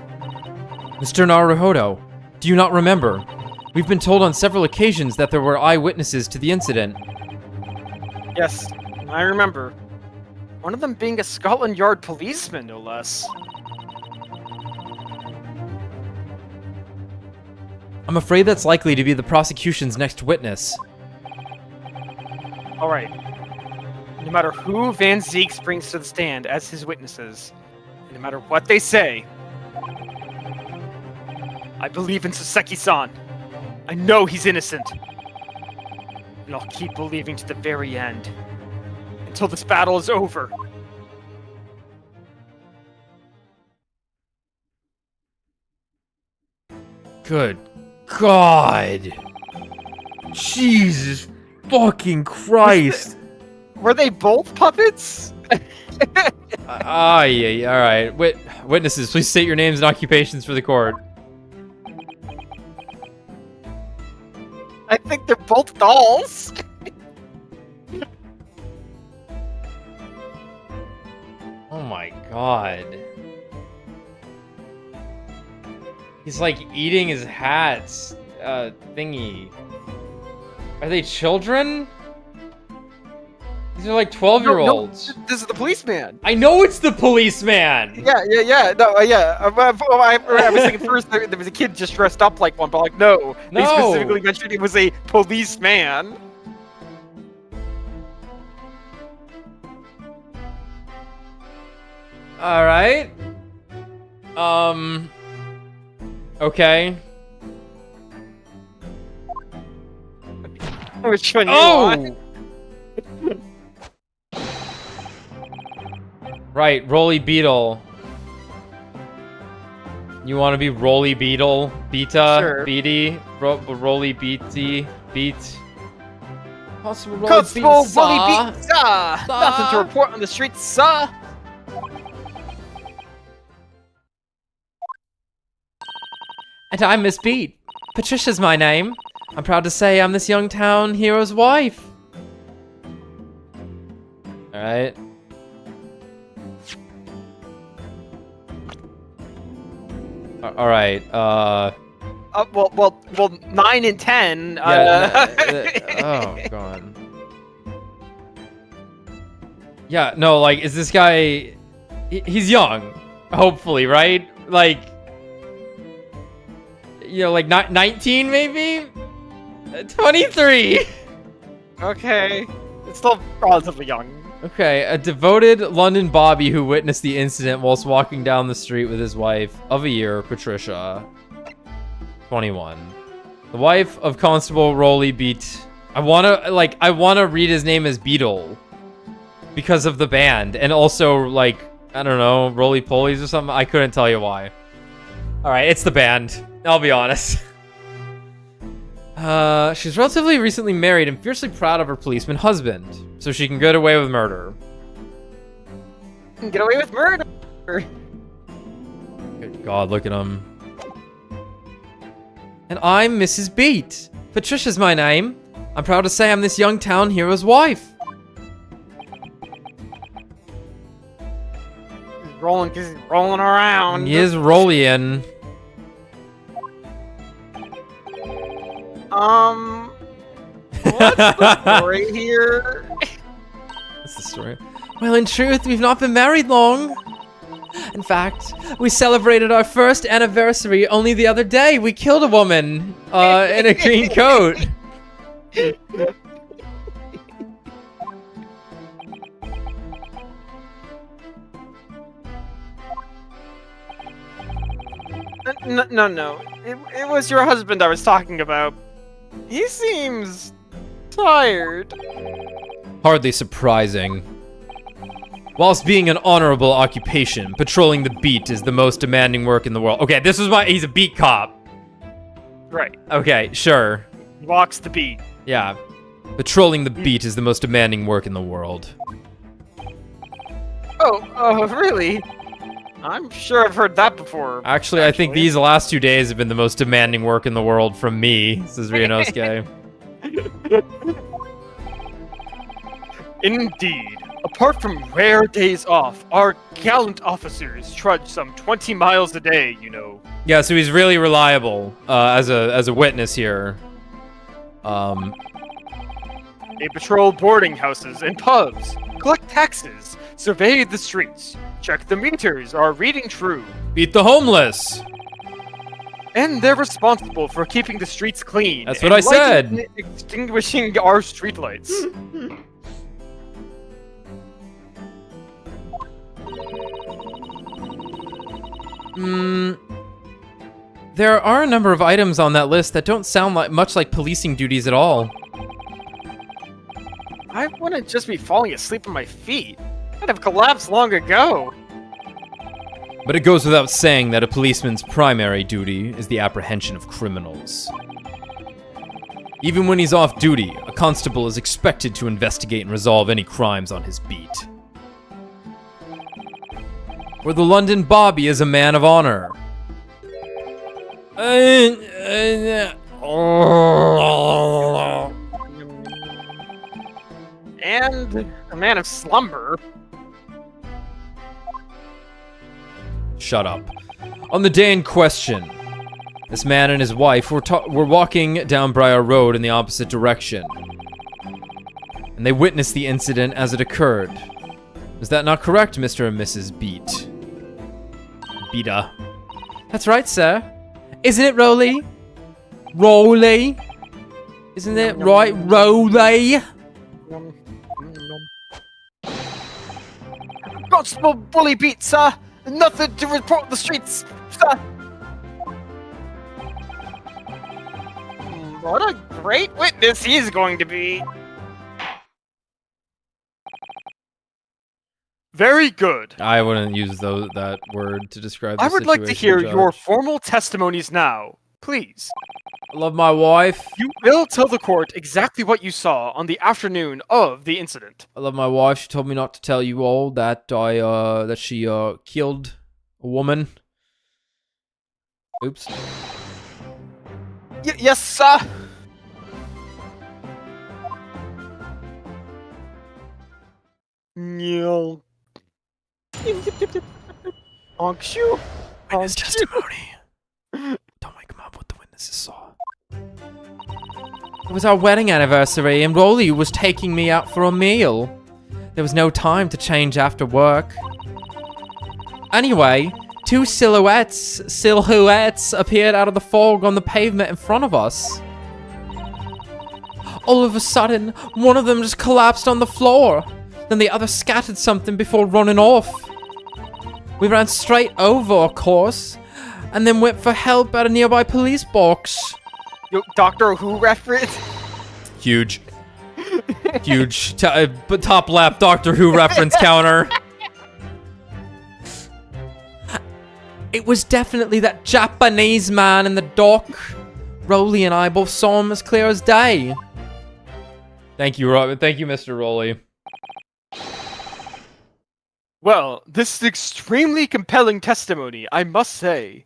Mr. Naruhodo, do you not remember? We've been told on several occasions that there were eyewitnesses to the incident. Yes, I remember. One of them being a Scotland Yard policeman, no less. I'm afraid that's likely to be the prosecution's next witness. Alright. No matter who Van Zeeks brings to the stand as his witnesses, and no matter what they say, I believe in Soseki-san. I know he's innocent. And I'll keep believing to the very end. Until this battle is over. Good God. Jesus fucking Christ. Were they both puppets? Yeah, alright. Witnesses, please state your names and occupations for the court. I think they're both dolls. Oh my God. He's like eating his hat's thingy. Are they children? These are like 12-year-olds. No, this is the policeman. I know it's the policeman! Yeah. No, yeah. I was thinking first there was a kid just dressed up like one, but like no. They No. specifically mentioned he was a policeman. Alright. Okay. Which one you want? Right, Rolly Beetle. You want to be Rolly Beetle? Beta? Sure. Beatty? Rolly Beaty? Beat? Possible Rolly Constable Beat, Bully sir. Beat, sir. Nothing to report on the streets, sir. And I'm Miss Beat. Patricia's my name. I'm proud to say I'm this young town hero's wife. Alright. Alright, well, 9 and 10. oh, God. Yeah, no, like, is this guy... He's young, hopefully, right? Like... You know, like, 19, maybe? 23! Okay. It's still relatively young. Okay, a devoted London Bobby who witnessed the incident whilst walking down the street with his wife of a year, Patricia, 21. The wife of Constable Rolly Beat. I wanna read his name as Beetle because of the band, and also like I don't know, Roly Polies or something. I couldn't tell you why. All right, it's the band. I'll be honest. She's relatively recently married and fiercely proud of her policeman husband, so she can get away with murder. Get away with murder. Good God, look at him. And I'm Mrs. Beat. Patricia's my name. I'm proud to say I'm this young town hero's wife. He's rolling because he's rolling around. He is rolling. What's the story here? What's the story? Well, in truth, we've not been married long. In fact, we celebrated our first anniversary only the other day. We killed a woman in a green coat. No. It was your husband I was talking about. He seems tired. Hardly surprising. Whilst being an honorable occupation, patrolling the beat is the most demanding work in the world. Okay, he's a beat cop. Right. Okay, sure. Walks the beat. Yeah. Patrolling the beat is the most demanding work in the world. Oh, really? I'm sure I've heard that before. Actually, I think these last 2 days have been the most demanding work in the world from me, says Ryunosuke. Indeed. Apart from rare days off, our gallant officers trudge some 20 miles a day, you know. Yeah, so he's really reliable as a witness here. They patrol boarding houses and pubs, collect taxes, survey the streets, check the meters are reading true. Beat the homeless! And they're responsible for keeping the streets clean. That's what I said! And extinguishing our streetlights. There are a number of items on that list that don't sound much like policing duties at all. I wouldn't just be falling asleep on my feet. I'd have collapsed long ago. But it goes without saying that a policeman's primary duty is the apprehension of criminals. Even when he's off duty, a constable is expected to investigate and resolve any crimes on his beat. Where the London Bobby is a man of honor. And a man of slumber. Shut up. On the day in question, this man and his wife were walking down Briar Road in the opposite direction. And they witnessed the incident as it occurred. Is that not correct, Mr. and Mrs. Beat? Beata. That's right, sir. Isn't it, Rolly? Rolly? Isn't it right, Rolly? Constable Bully Beat, sir! Nothing to report the streets, sir! What a great witness he's going to be! Very good. I wouldn't use that word to describe the I would like to situation, hear Judge. your formal testimonies now, please. I love my wife. You will tell the court exactly what you saw on the afternoon of the incident. I love my wife. She told me not to tell you all that that she killed a woman. Oops. Yes, sir. Meow. Honk shoo. In his testimony. Don't wake him up what the witnesses saw. It was our wedding anniversary, and Rolly was taking me out for a meal. There was no time to change after work. Anyway, two silhouettes appeared out of the fog on the pavement in front of us. All of a sudden, one of them just collapsed on the floor. Then the other scattered something before running off. We ran straight over, of course, and then went for help at a nearby police box. Yo, Doctor Who reference? Huge. Huge. Top left Doctor Who reference counter. It was definitely that Japanese man in the dock. Rolly and I both saw him as clear as day. Thank you, Thank you, Mr. Rolly. Well, this is extremely compelling testimony, I must say.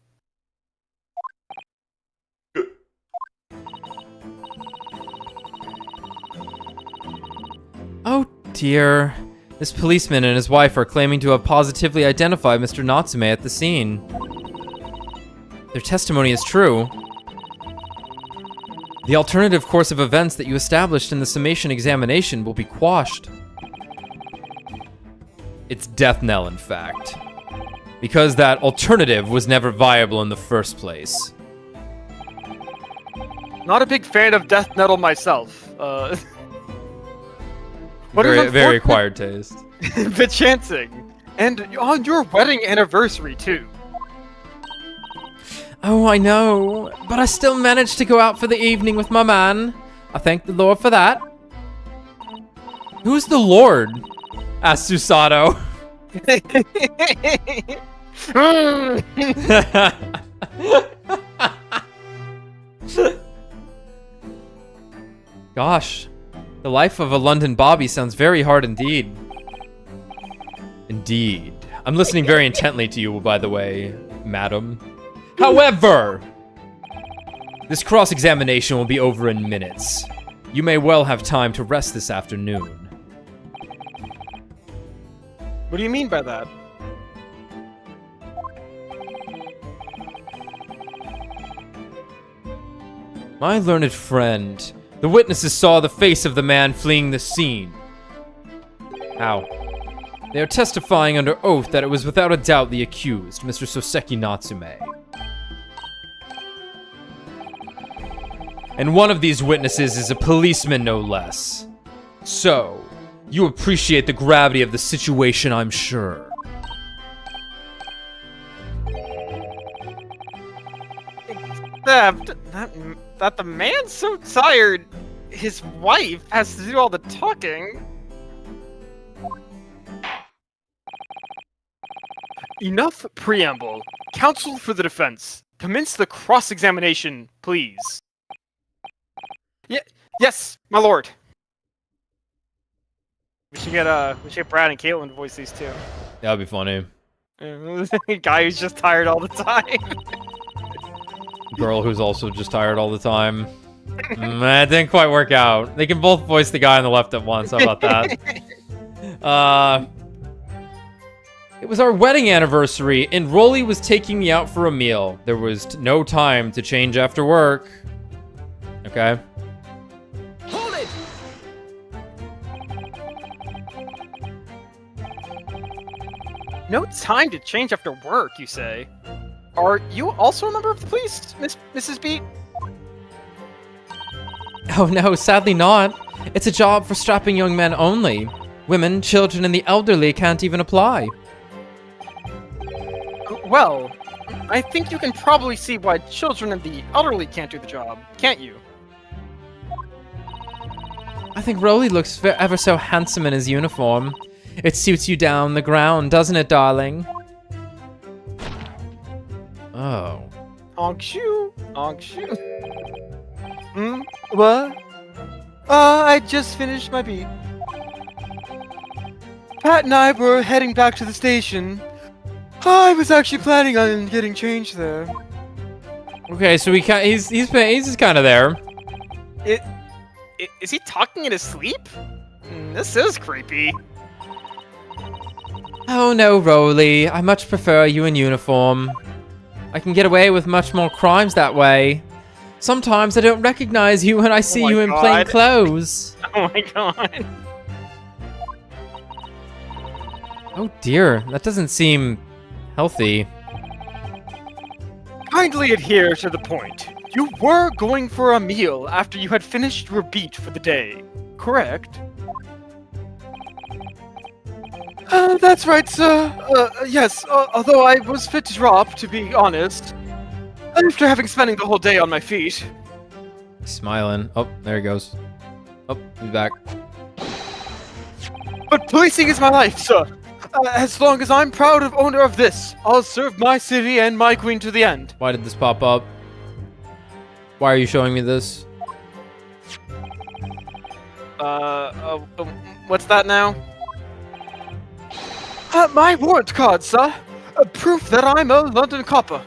Oh dear. This policeman and his wife are claiming to have positively identified Mr. Natsume at the scene. Their testimony is true. The alternative course of events that you established in the summation examination will be quashed. It's death knell, in fact. Because that alternative was never viable in the first place. Not a big fan of death metal myself. Very acquired taste. The chancing. And on your wedding anniversary, too. Oh, I know. But I still managed to go out for the evening with my man. I thank the Lord for that. Who's the Lord? Asked Susato. Gosh. The life of a London Bobby sounds very hard indeed. Indeed. I'm listening very intently to you, by the way, madam. However, this cross-examination will be over in minutes. You may well have time to rest this afternoon. What do you mean by that? My learned friend, the witnesses saw the face of the man fleeing the scene. How? They are testifying under oath that it was without a doubt the accused, Mr. Soseki Natsume. And one of these witnesses is a policeman, no less. So, you appreciate the gravity of the situation, I'm sure. Except that the man's so tired, his wife has to do all the talking. Enough preamble. Counsel for the defense. Commence the cross-examination, please. Yes, my lord. We should get Brad and Caitlin to voice these two. That'd be funny. Guy who's just tired all the time. Girl who's also just tired all the time. It didn't quite work out. They can both voice the guy on the left at once. How about that? It was our wedding anniversary, and Rolly was taking me out for a meal. There was no time to change after work. Okay. Hold it! No time to change after work, you say? Are you also a member of the police, Mrs. Beat? Oh no, sadly not. It's a job for strapping young men only. Women, children, and the elderly can't even apply. Well, I think you can probably see why children and the elderly can't do the job, can't you? I think Rolly looks ever so handsome in his uniform. It suits you down the ground, doesn't it, darling? Oh. Honk shoo, honk shoo. What? I just finished my beat. Pat and I were heading back to the station. I was actually planning on getting changed there. Okay, so he's just kind of there. Is he talking in his sleep? This is creepy. Oh no, Roly. I much prefer you in uniform. I can get away with much more crimes that way. Sometimes I don't recognize you when I see my you in plain God. clothes. Oh my god. Oh dear, that doesn't seem healthy. Kindly adhere to the point. You were going for a meal after you had finished your beat for the day, correct? That's right, sir. Yes, although I was fit to drop, to be honest. After having spent the whole day on my feet. He's smiling. Oh, there he goes. Oh, he's back. But policing is my life, sir. As long as I'm proud of owner of this, I'll serve my city and my queen to the end. Why did this pop up? Why are you showing me this? What's that now? My warrant card, sir. Proof that I'm a London copper.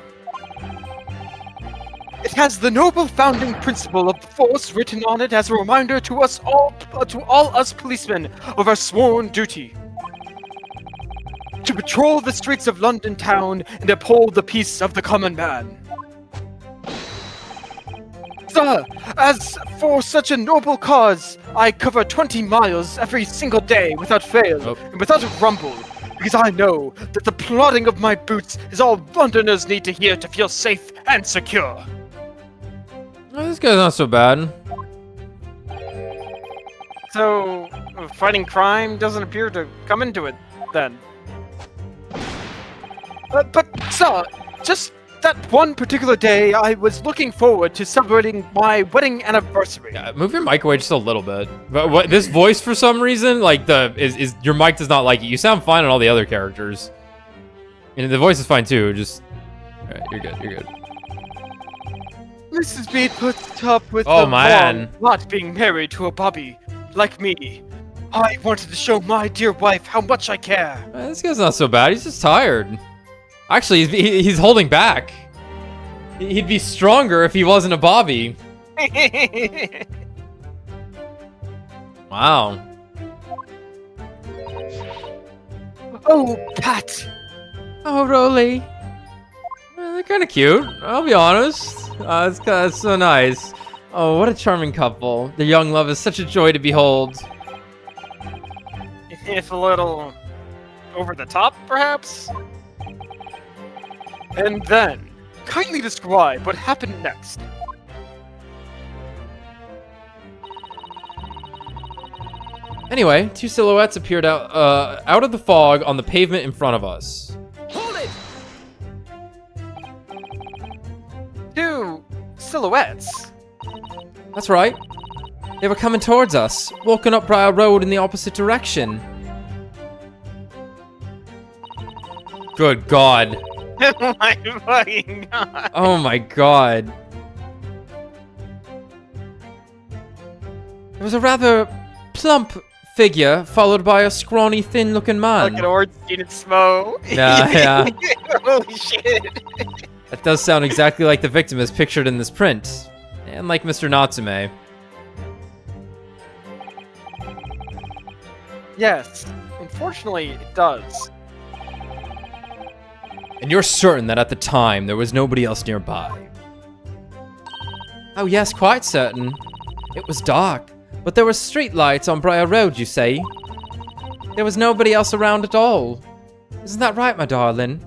It has the noble founding principle of the force written on it as a reminder to us all, to all us policemen, of our sworn duty. To patrol the streets of London town and uphold the peace of the common man. Sir, as for such a noble cause, I cover 20 miles every single day without fail and without a grumble, because I know that the plodding of my boots is all Londoners need to hear to feel safe and secure. Oh, this guy's not so bad. So, fighting crime doesn't appear to come into it, then. But, sir, just that one particular day, I was looking forward to celebrating my wedding anniversary. Yeah, move your mic away just a little bit. But what this voice, for some reason, like is your mic does not like it. You sound fine on all the other characters, and the voice is fine too. Just, all right, you're good. You're good. Mrs. Bede puts up with Oh, the man. long not being married to a bobby like me. I wanted to show my dear wife how much I care. This guy's not so bad. He's just tired. Actually, he's holding back. He'd be stronger if he wasn't a Bobby. Wow. Oh, Pat. Oh, Roly. Well, they're kind of cute. I'll be honest. It's so nice. Oh, what a charming couple. Their young love is such a joy to behold. If a little over the top, perhaps? And then, kindly describe what happened next. Anyway, two silhouettes appeared out of the fog on the pavement in front of us. Hold it! Two silhouettes. That's right. They were coming towards us, walking up Briar Road in the opposite direction. Good God. Oh my fucking god. Oh my God. There was a rather plump figure, followed by a scrawny, thin-looking man. Like an Ornstein and Smo. Yeah. Holy shit. That does sound exactly like the victim as pictured in this print. And like Mr. Natsume. Yes, unfortunately it does. And you're certain that at the time, there was nobody else nearby? Oh yes, quite certain. It was dark, but there were street lights on Briar Road, you say? There was nobody else around at all. Isn't that right, my darling?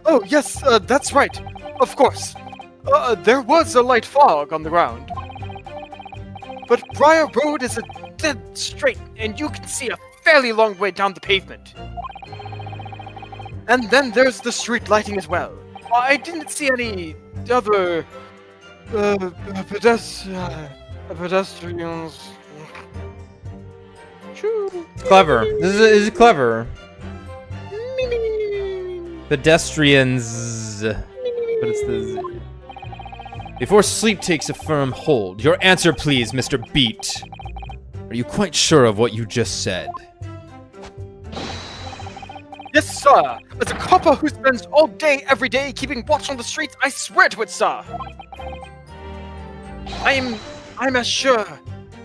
Oh, yes, that's right. Of course. There was a light fog on the ground. But Briar Road is a dead straight, and you can see a fairly long way down the pavement. And then there's the street lighting as well. I didn't see any other pedestrians. Clever. This is clever. Pedestrians. But it's the... Before sleep takes a firm hold, your answer please, Mr. Beat. Are you quite sure of what you just said? Yes, sir. As a copper who spends all day, every day, keeping watch on the streets, I swear to it, sir. I am I'm as sure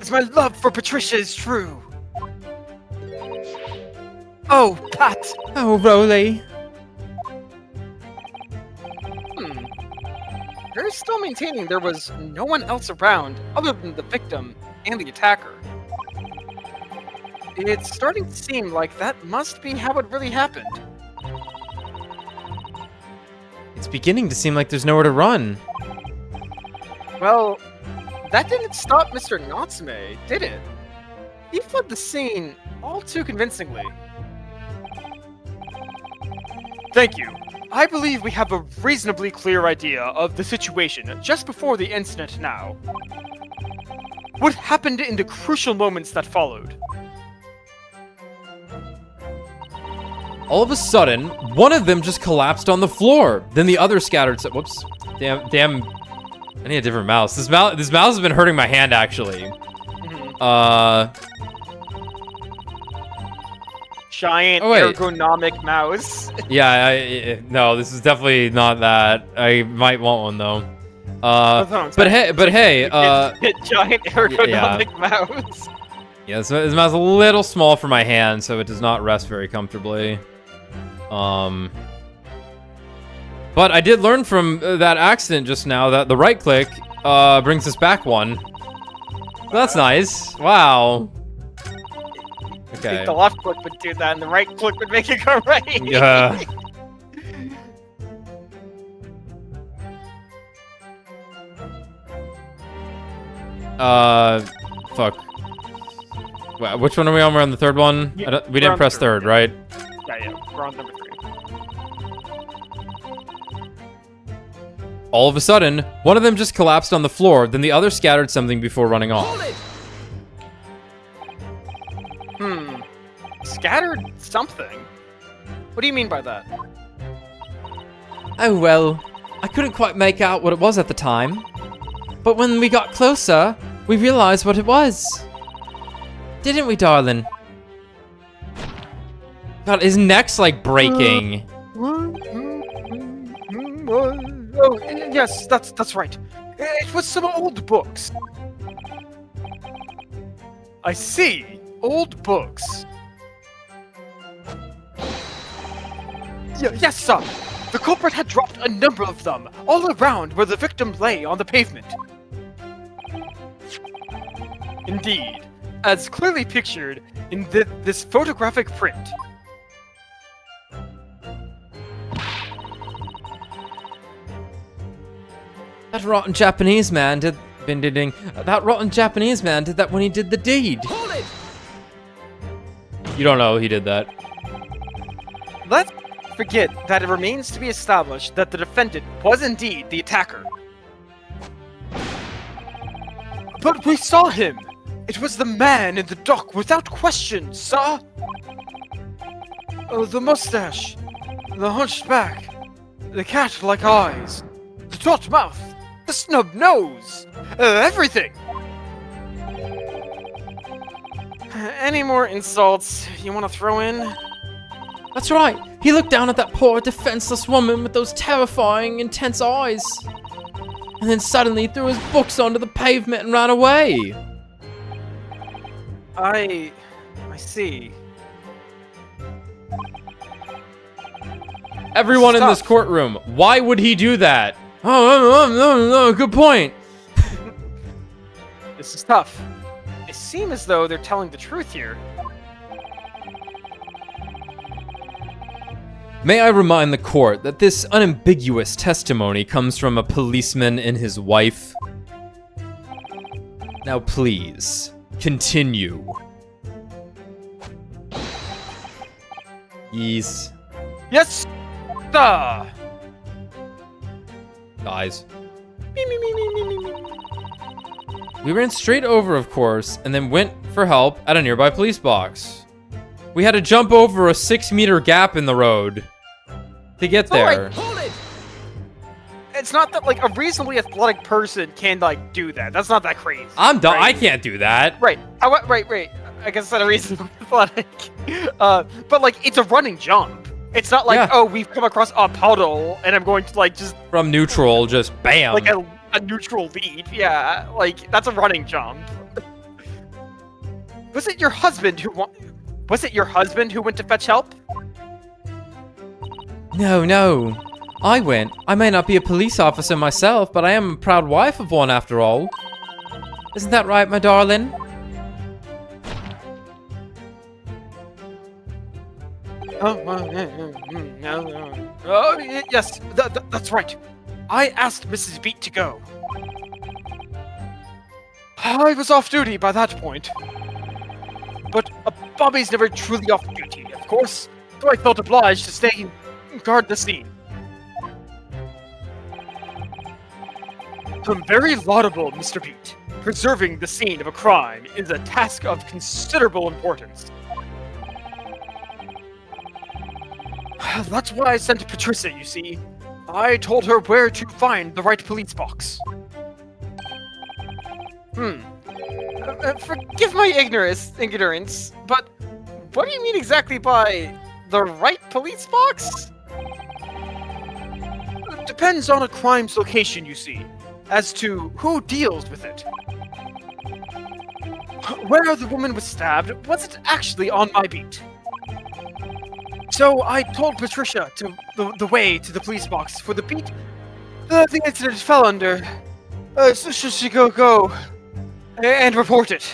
as my love for Patricia is true. Oh, Pat. Oh, Rolly. They're still maintaining there was no one else around other than the victim and the attacker. It's starting to seem like that must be how it really happened. It's beginning to seem like there's nowhere to run. Well, that didn't stop Mr. Natsume, did it? He fled the scene all too convincingly. Thank you. I believe we have a reasonably clear idea of the situation just before the incident now. What happened in the crucial moments that followed? All of a sudden, one of them just collapsed on the floor. Then the other scattered. Whoops! Damn! I need a different mouse. This mouse has been hurting my hand actually. Giant ergonomic mouse. Yeah, no, this is definitely not that. I might want one though. But hey, giant ergonomic mouse. Yeah, this mouse is a little small for my hand, so it does not rest very comfortably. But I did learn from that accident just now that the right click brings us back one. So that's nice. Wow. Okay. The left click would do that, and the right click would make it go right. Yeah. Fuck. Which one are we on? We're on the third one? Yeah, we didn't press third, right? Yeah, we're on number 3. All of a sudden, one of them just collapsed on the floor, then the other scattered something before running off. Scattered something? What do you mean by that? Oh well, I couldn't quite make out what it was at the time. But when we got closer, we realized what it was. Didn't we, darling? God, his neck's like breaking. Oh, yes, that's right. It was some old books. I see. Old books. Yes, sir. The culprit had dropped a number of them, all around where the victim lay on the pavement. Indeed, as clearly pictured in this photographic print. That rotten Japanese man did that when he did the deed. Hold it! You don't know he did that. Let's forget that it remains to be established that the defendant was indeed the attacker. But we saw him! It was the man in the dock without question, sir! The mustache, the hunched back, the cat-like eyes, the taut mouth, the snub nose, everything! Any more insults you want to throw in? That's right. He looked down at that poor, defenseless woman with those terrifying, intense eyes. And then suddenly threw his books onto the pavement and ran away. I see. Everyone in this courtroom, why would he do that? Oh, good point. This is tough. It seems as though they're telling the truth here. May I remind the court that this unambiguous testimony comes from a policeman and his wife? Now please, continue. Yes. Yes, sir! Guys. We ran straight over, of course, and then went for help at a nearby police box. We had to jump over a 6-meter gap in the road to get there. Hold it! It's not that, like, a reasonably athletic person can, like, do that. That's not that crazy. I'm done. Right? I can't do that. Right. Right. I guess that's a reasonably athletic. But, like, it's a running jump. It's not like, Yeah. oh, we've come across a puddle, and I'm going to, like, just... From neutral, just bam. Like, a neutral leap. Yeah, like that's a running jump. Was it your husband who went to fetch help? No. I went. I may not be a police officer myself, but I am a proud wife of one after all. Isn't that right, my darling? Oh, yes, that's right. I asked Mrs. Beat to go. I was off duty by that point. But Bobby's never truly off duty, of course, so I felt obliged to stay and guard the scene. Very laudable, Mr. Beat. Preserving the scene of a crime is a task of considerable importance. That's why I sent Patricia, you see. I told her where to find the right police box. Forgive my ignorance, but what do you mean exactly by the right police box? Depends on a crime's location, you see, as to who deals with it. Where the woman was stabbed wasn't actually on my beat. So I told Patricia the way to the police box for the beat the incident fell under. So should she go and report it?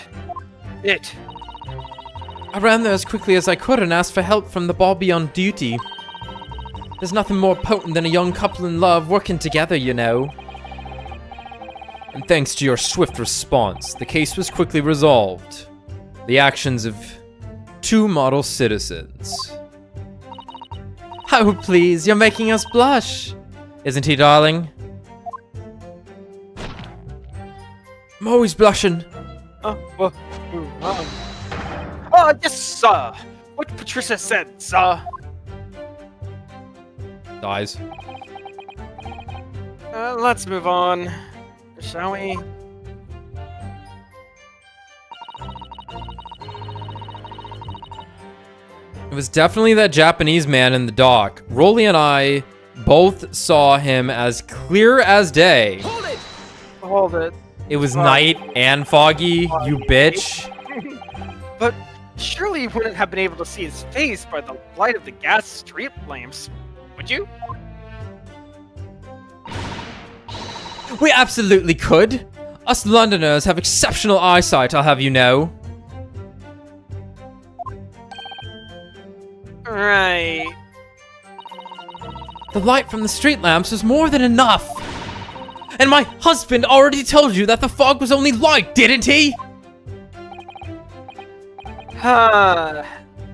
I ran there as quickly as I could and asked for help from the Bobby on duty. There's nothing more potent than a young couple in love working together, you know. And thanks to your swift response, the case was quickly resolved. The actions of 2 model citizens. Oh, please, you're making us blush. Isn't he, darling? I'm always blushing. Yes, sir. What Patricia said, sir. Dies. Let's move on, shall we? It was definitely that Japanese man in the dock. Rolly and I both saw him as clear as day. Hold it. It was night and foggy, you bitch. But surely you wouldn't have been able to see his face by the light of the gas street lamps, would you? We absolutely could. Us Londoners have exceptional eyesight, I'll have you know. Right. The light from the street lamps was more than enough. And my husband already told you that the fog was only light, didn't he?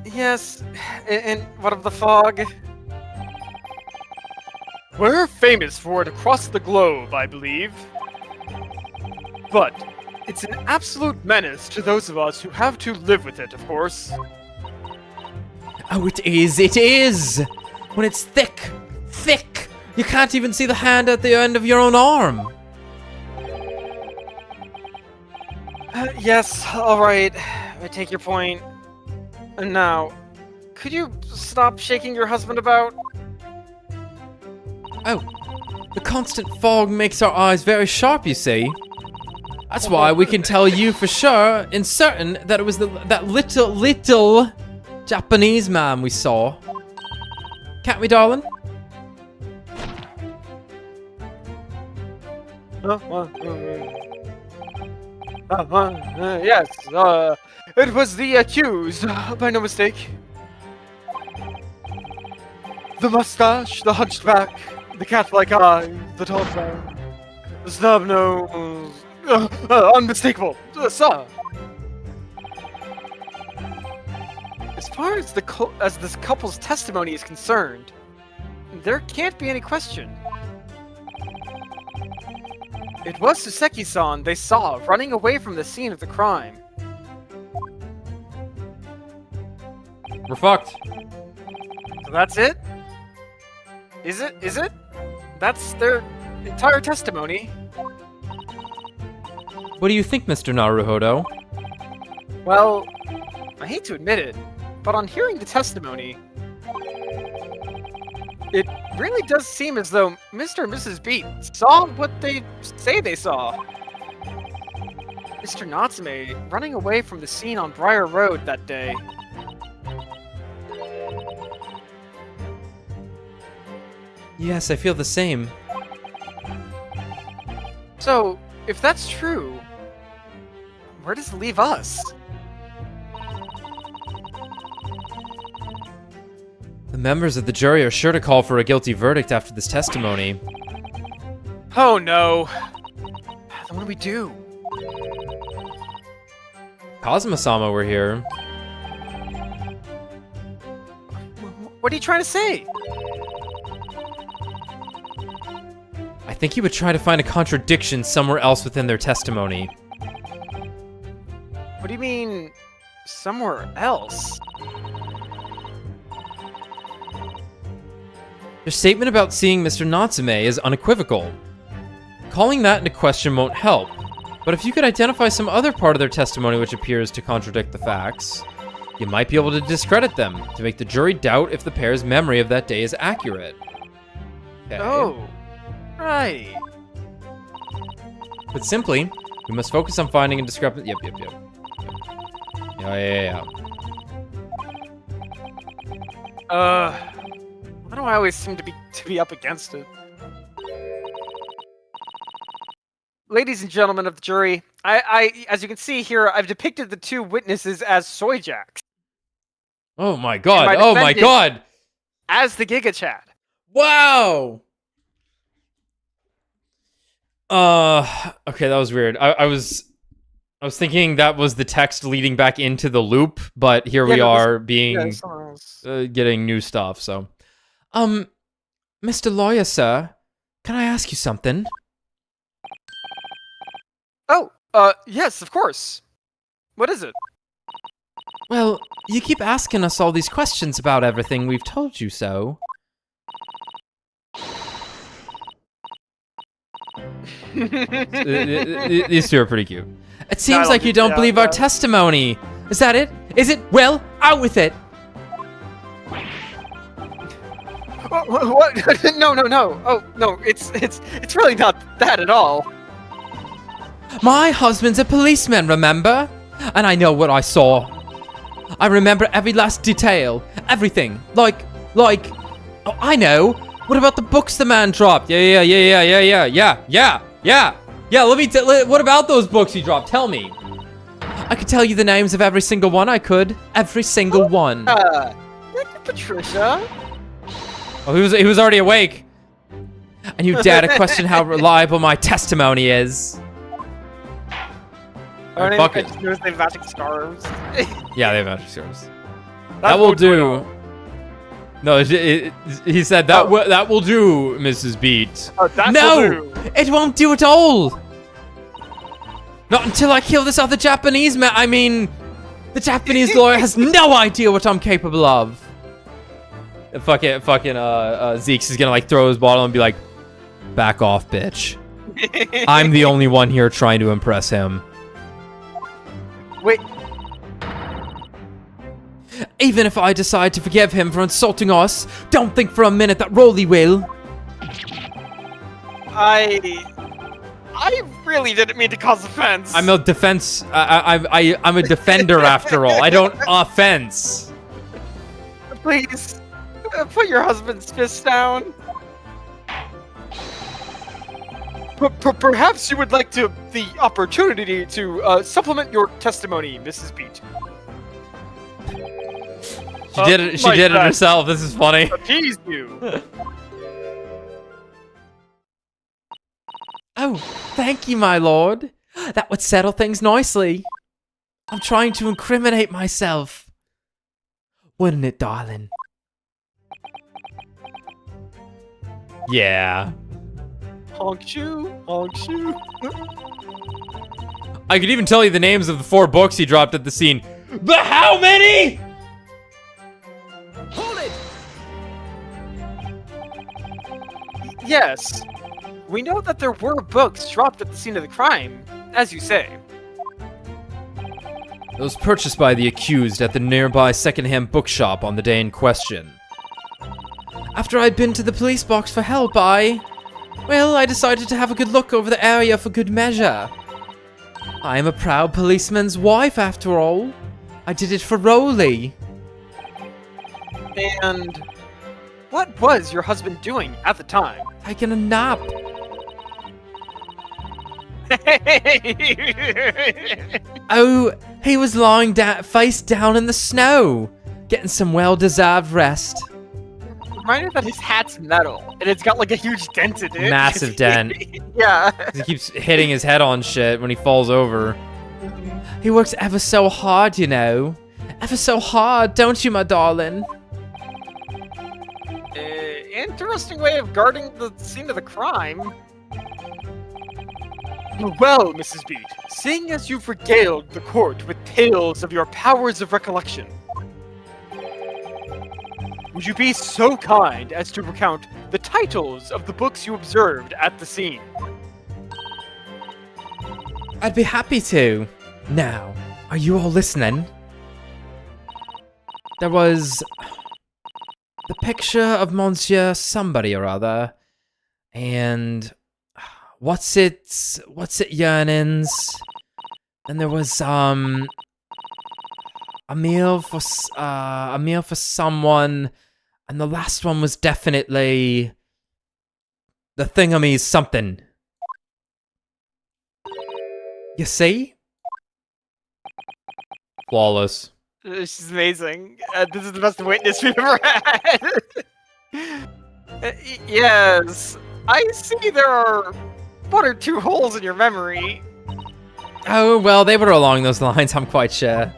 Yes. And what of the fog? We're famous for it across the globe, I believe. But it's an absolute menace to those of us who have to live with it, of course. Oh, it is. When it's thick. You can't even see the hand at the end of your own arm. Yes, alright. I take your point. And now, could you stop shaking your husband about? Oh, the constant fog makes our eyes very sharp, you see. That's why we can tell you for sure and certain that it was that little Japanese man we saw. Can't we, darling? Yes, it was the accused, by no mistake. The mustache, the hunchback, the cat-like eyes, the tall man, the snub nose, unmistakable, sir. As far as this couple's testimony is concerned, there can't be any question. It was Suseki-san they saw running away from the scene of the crime. We're fucked. So that's it? Is it? That's their entire testimony. What do you think, Mr. Naruhodo? Well, I hate to admit it, but on hearing the testimony, It really does seem as though Mr. and Mrs. Beat saw what they say they saw. Mr. Natsume running away from the scene on Briar Road that day. Yes, I feel the same. So, if that's true, where does it leave us? The members of the jury are sure to call for a guilty verdict after this testimony. Oh no. Then what do we do? Kazuma-sama were here. What are you trying to say? I think he would try to find a contradiction somewhere else within their testimony. What do you mean, somewhere else? Their statement about seeing Mr. Natsume is unequivocal. Calling that into question won't help, but if you could identify some other part of their testimony which appears to contradict the facts, you might be able to discredit them, to make the jury doubt if the pair's memory of that day is accurate. Okay. Oh, right. Put simply, we must focus on finding a discrepancy. Yep. Yeah. I don't know, I always seem to be up against it. Ladies and gentlemen of the jury, as you can see here, I've depicted the two witnesses as soy jacks. Oh my god, And oh my god! As the Giga Chad. Wow! Okay, that was weird. I was thinking that was the text leading back into the loop, but here we are being, getting new stuff, so. Mr. Lawyer, sir, can I ask you something? Oh, yes, of course. What is it? Well, you keep asking us all these questions about everything we've told you so. These two are pretty cute. It seems like you don't believe our testimony. Is that it? Is it? Well, out with it. What? No. Oh, no, it's really not that at all. My husband's a policeman, remember? And I know what I saw. I remember every last detail. Everything. Like, oh, I know. What about the books the man dropped? Yeah. What about those books he dropped? Tell me. I could tell you the names of every single one. I could. Every single one. Patricia. Oh, he was already awake. And you dare to question how reliable my testimony is. I Fuck it. just noticed they have matching scarves. Yeah, they have matching scarves. That will do. No, he said that that will do, Mrs. Beat. Oh, that no, will do. It won't do at all. Not until I kill this other Japanese man. I mean, the Japanese lawyer has no idea what I'm capable of. Fucking Zeke's is gonna like throw his bottle and be like, "Back off, bitch. I'm the only one here trying to impress him." Wait. Even if I decide to forgive him for insulting us, don't think for a minute that Rolly will. I really didn't mean to cause offense. I'm a defense. I'm a defender after all. I don't offense. Please, put your husband's fist down. Perhaps you would like the opportunity to supplement your testimony, Mrs. Beat. She did it. She did it herself. This is funny. Appease you. Oh, thank you, my lord. That would settle things nicely. I'm trying to incriminate myself. Wouldn't it, darling? Yeah. Honk shoe, honk shoe. I could even tell you the names of the 4 books he dropped at the scene. But how many? Hold it! Yes. We know that there were books dropped at the scene of the crime, as you say. Those purchased by the accused at the nearby secondhand bookshop on the day in question. After I'd been to the police box for help, well, I decided to have a good look over the area for good measure. I am a proud policeman's wife, after all. I did it for Rolly. And what was your husband doing at the time? Taking a nap. Oh, he was lying face down in the snow, getting some well-deserved rest. Remind me that his hat's metal, and it's got like a huge dent in it. Massive dent. Yeah. He keeps hitting his head on shit when he falls over. He works ever so hard, you know. Ever so hard, don't you, my darling? Interesting way of guarding the scene of the crime. Well, Mrs. Beat, seeing as you've regaled the court with tales of your powers of recollection, would you be so kind as to recount the titles of the books you observed at the scene? I'd be happy to. Now, are you all listening? There was the picture of Monsieur somebody or other, and what's it yearnings? And there was a meal for someone, and the last one was definitely the thingamy's something. You see? Flawless. She's amazing. This is the best witness we've ever had. Yes, I see there are one or two holes in your memory. Oh, well, they were along those lines, I'm quite sure.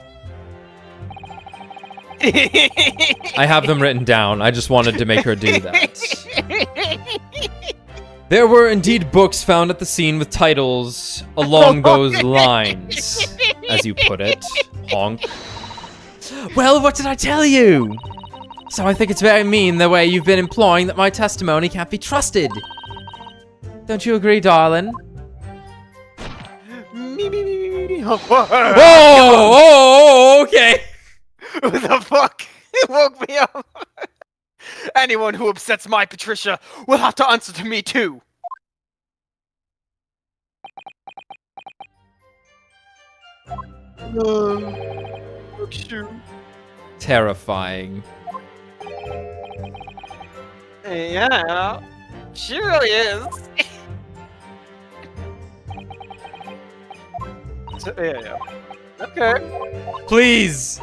I have them written down. I just wanted to make her do that. There were indeed books found at the scene with titles along those lines, as you put it. Honk. Well, what did I tell you? So I think it's very mean the way you've been implying that my testimony can't be trusted. Don't you agree, darling? Whoa, okay. Who the fuck woke me up? Anyone who upsets my Patricia will have to answer to me too. Shoot. Terrifying. Yeah, she really is. Yeah. Okay. Please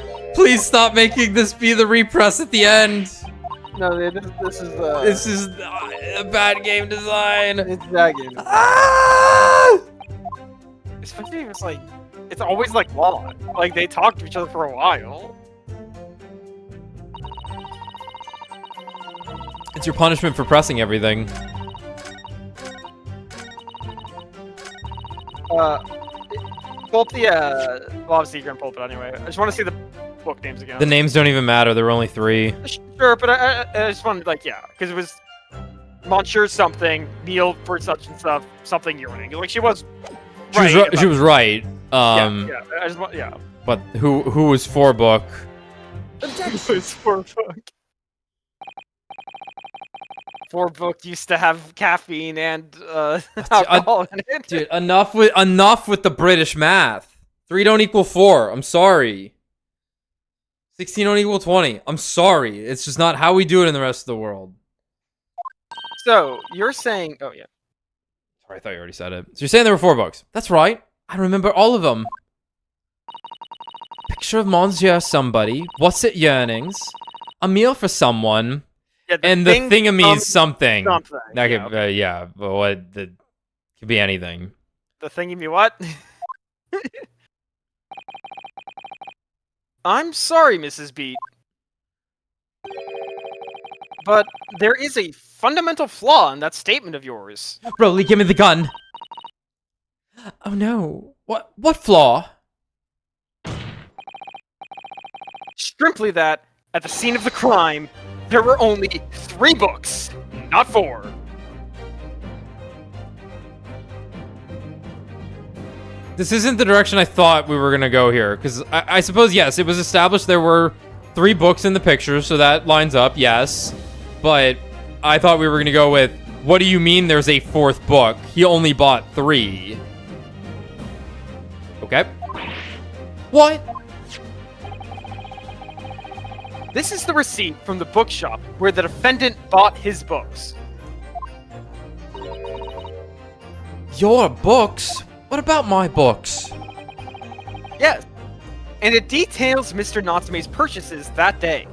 stop making this be the repress at the end. No, this is This is a bad game design. it's that game. Ah! Especially if it's like, it's always like long. Like they talk to each other for a while. It's your punishment for pressing everything. Pull up the well, obviously you're gonna pull up it anyway. I just want to see the book names again. The names don't even matter. There were only 3. Sure, but I just wanted, like, yeah, because it was Monsieur something, meal for such and stuff, something yearning. Like she was. She was right. Yeah. I just want, yeah. But who was 4 book? It was 4 book. 4 book used to have caffeine and alcohol in it. Dude, enough with the British math. 3 don't equal 4. I'm sorry. 16 don't equal 20. I'm sorry. It's just not how we do it in the rest of the world. So you're saying, oh yeah. Sorry, I thought you already said it. So you're saying there were 4 books. That's right. I remember all of them. Picture of Monsieur somebody. What's it yearnings? A meal for someone. Yeah, and the thingamy's something. Something. That Yeah, could, yeah, but what? The could be anything. The thingy what? I'm sorry, Mrs. Beat. But there is a fundamental flaw in that statement of yours. Rolly, give me the gun. Oh no. What flaw? Simply that, at the scene of the crime, there were only 3 books, not 4. This isn't the direction I thought we were gonna go here, because I suppose, yes, it was established there were 3 books in the picture, so that lines up, yes. but I thought we were gonna go with, what do you mean there's a 4th book? He only bought 3. Okay. What? This is the receipt from the bookshop where the defendant bought his books. Your books? What about my books? Yes, and it details Mr. Natsume's purchases that day.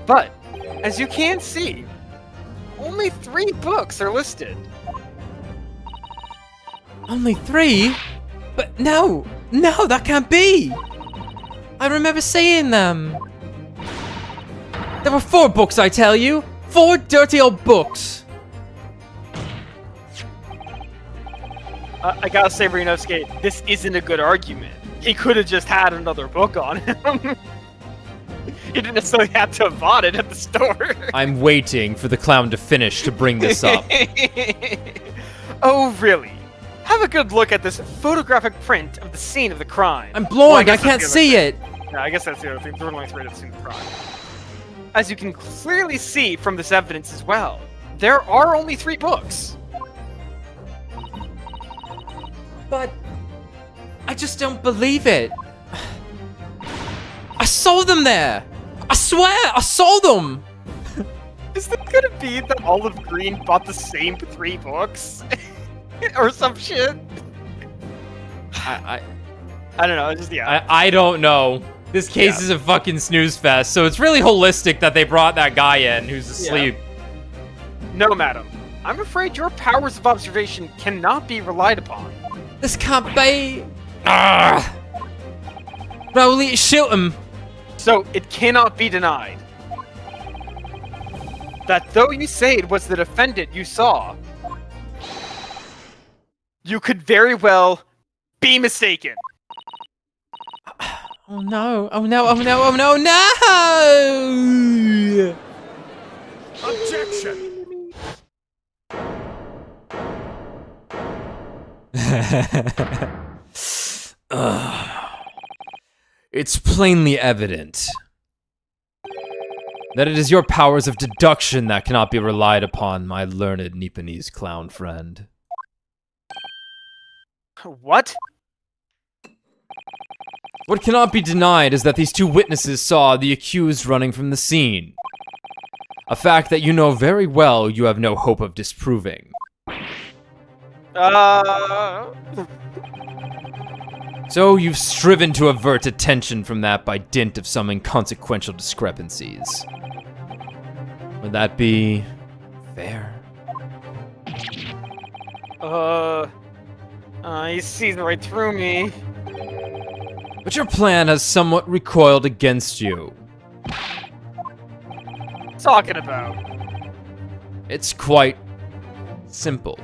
But, as you can see, only 3 books are listed. Only 3? But no, that can't be. I remember seeing them. There were 4 books, I tell you. 4 dirty old books. I gotta say, Marinovsky, this isn't a good argument. He could have just had another book on him. He didn't necessarily have to have bought it at the store. I'm waiting for the clown to finish to bring this up. Oh, really? Have a good look at this photographic print of the scene of the crime. I'm blind, I can't see it. Yeah, I guess that's the other thing. They're only right at the scene of the crime. As you can clearly see from this evidence as well, there are only 3 books. But I just don't believe it. I saw them there. I swear, I saw them. Is that gonna be that Olive Green bought the same 3 books? Or some shit? I don't know, it's just, yeah. I don't know. This case is a fucking snooze fest, so it's really holistic that they brought that guy in who's asleep. No, madam. I'm afraid your powers of observation cannot be relied upon. This can't be. Ah! Rowley, shoot him. So, it cannot be denied that though you say it was the defendant you saw, you could very well be mistaken. Oh no, oh no, oh no, oh no, no! Objection! It's plainly evident that it is your powers of deduction that cannot be relied upon, my learned Nipponese clown friend. What? What cannot be denied is that these 2 witnesses saw the accused running from the scene. A fact that you know very well you have no hope of disproving. So you've striven to avert attention from that by dint of some inconsequential discrepancies. Would that be fair? He's seeing right through me. But your plan has somewhat recoiled against you. Talking about? It's quite simple.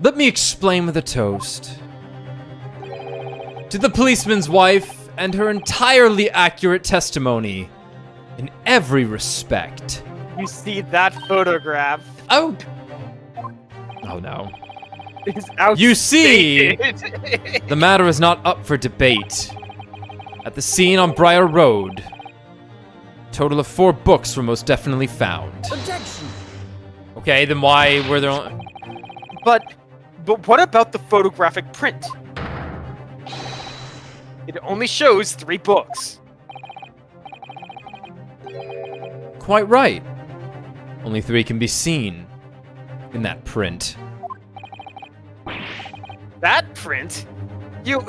Let me explain with a toast. To the policeman's wife and her entirely accurate testimony in every respect. You see that photograph? Oh. Oh no. It's outdated. You see, the matter is not up for debate. At the scene on Briar Road, a total of 4 books were most definitely found. Objection! Okay, then why were there only... But what about the photographic print? It only shows 3 books. Quite right. Only 3 can be seen in that print. That print? You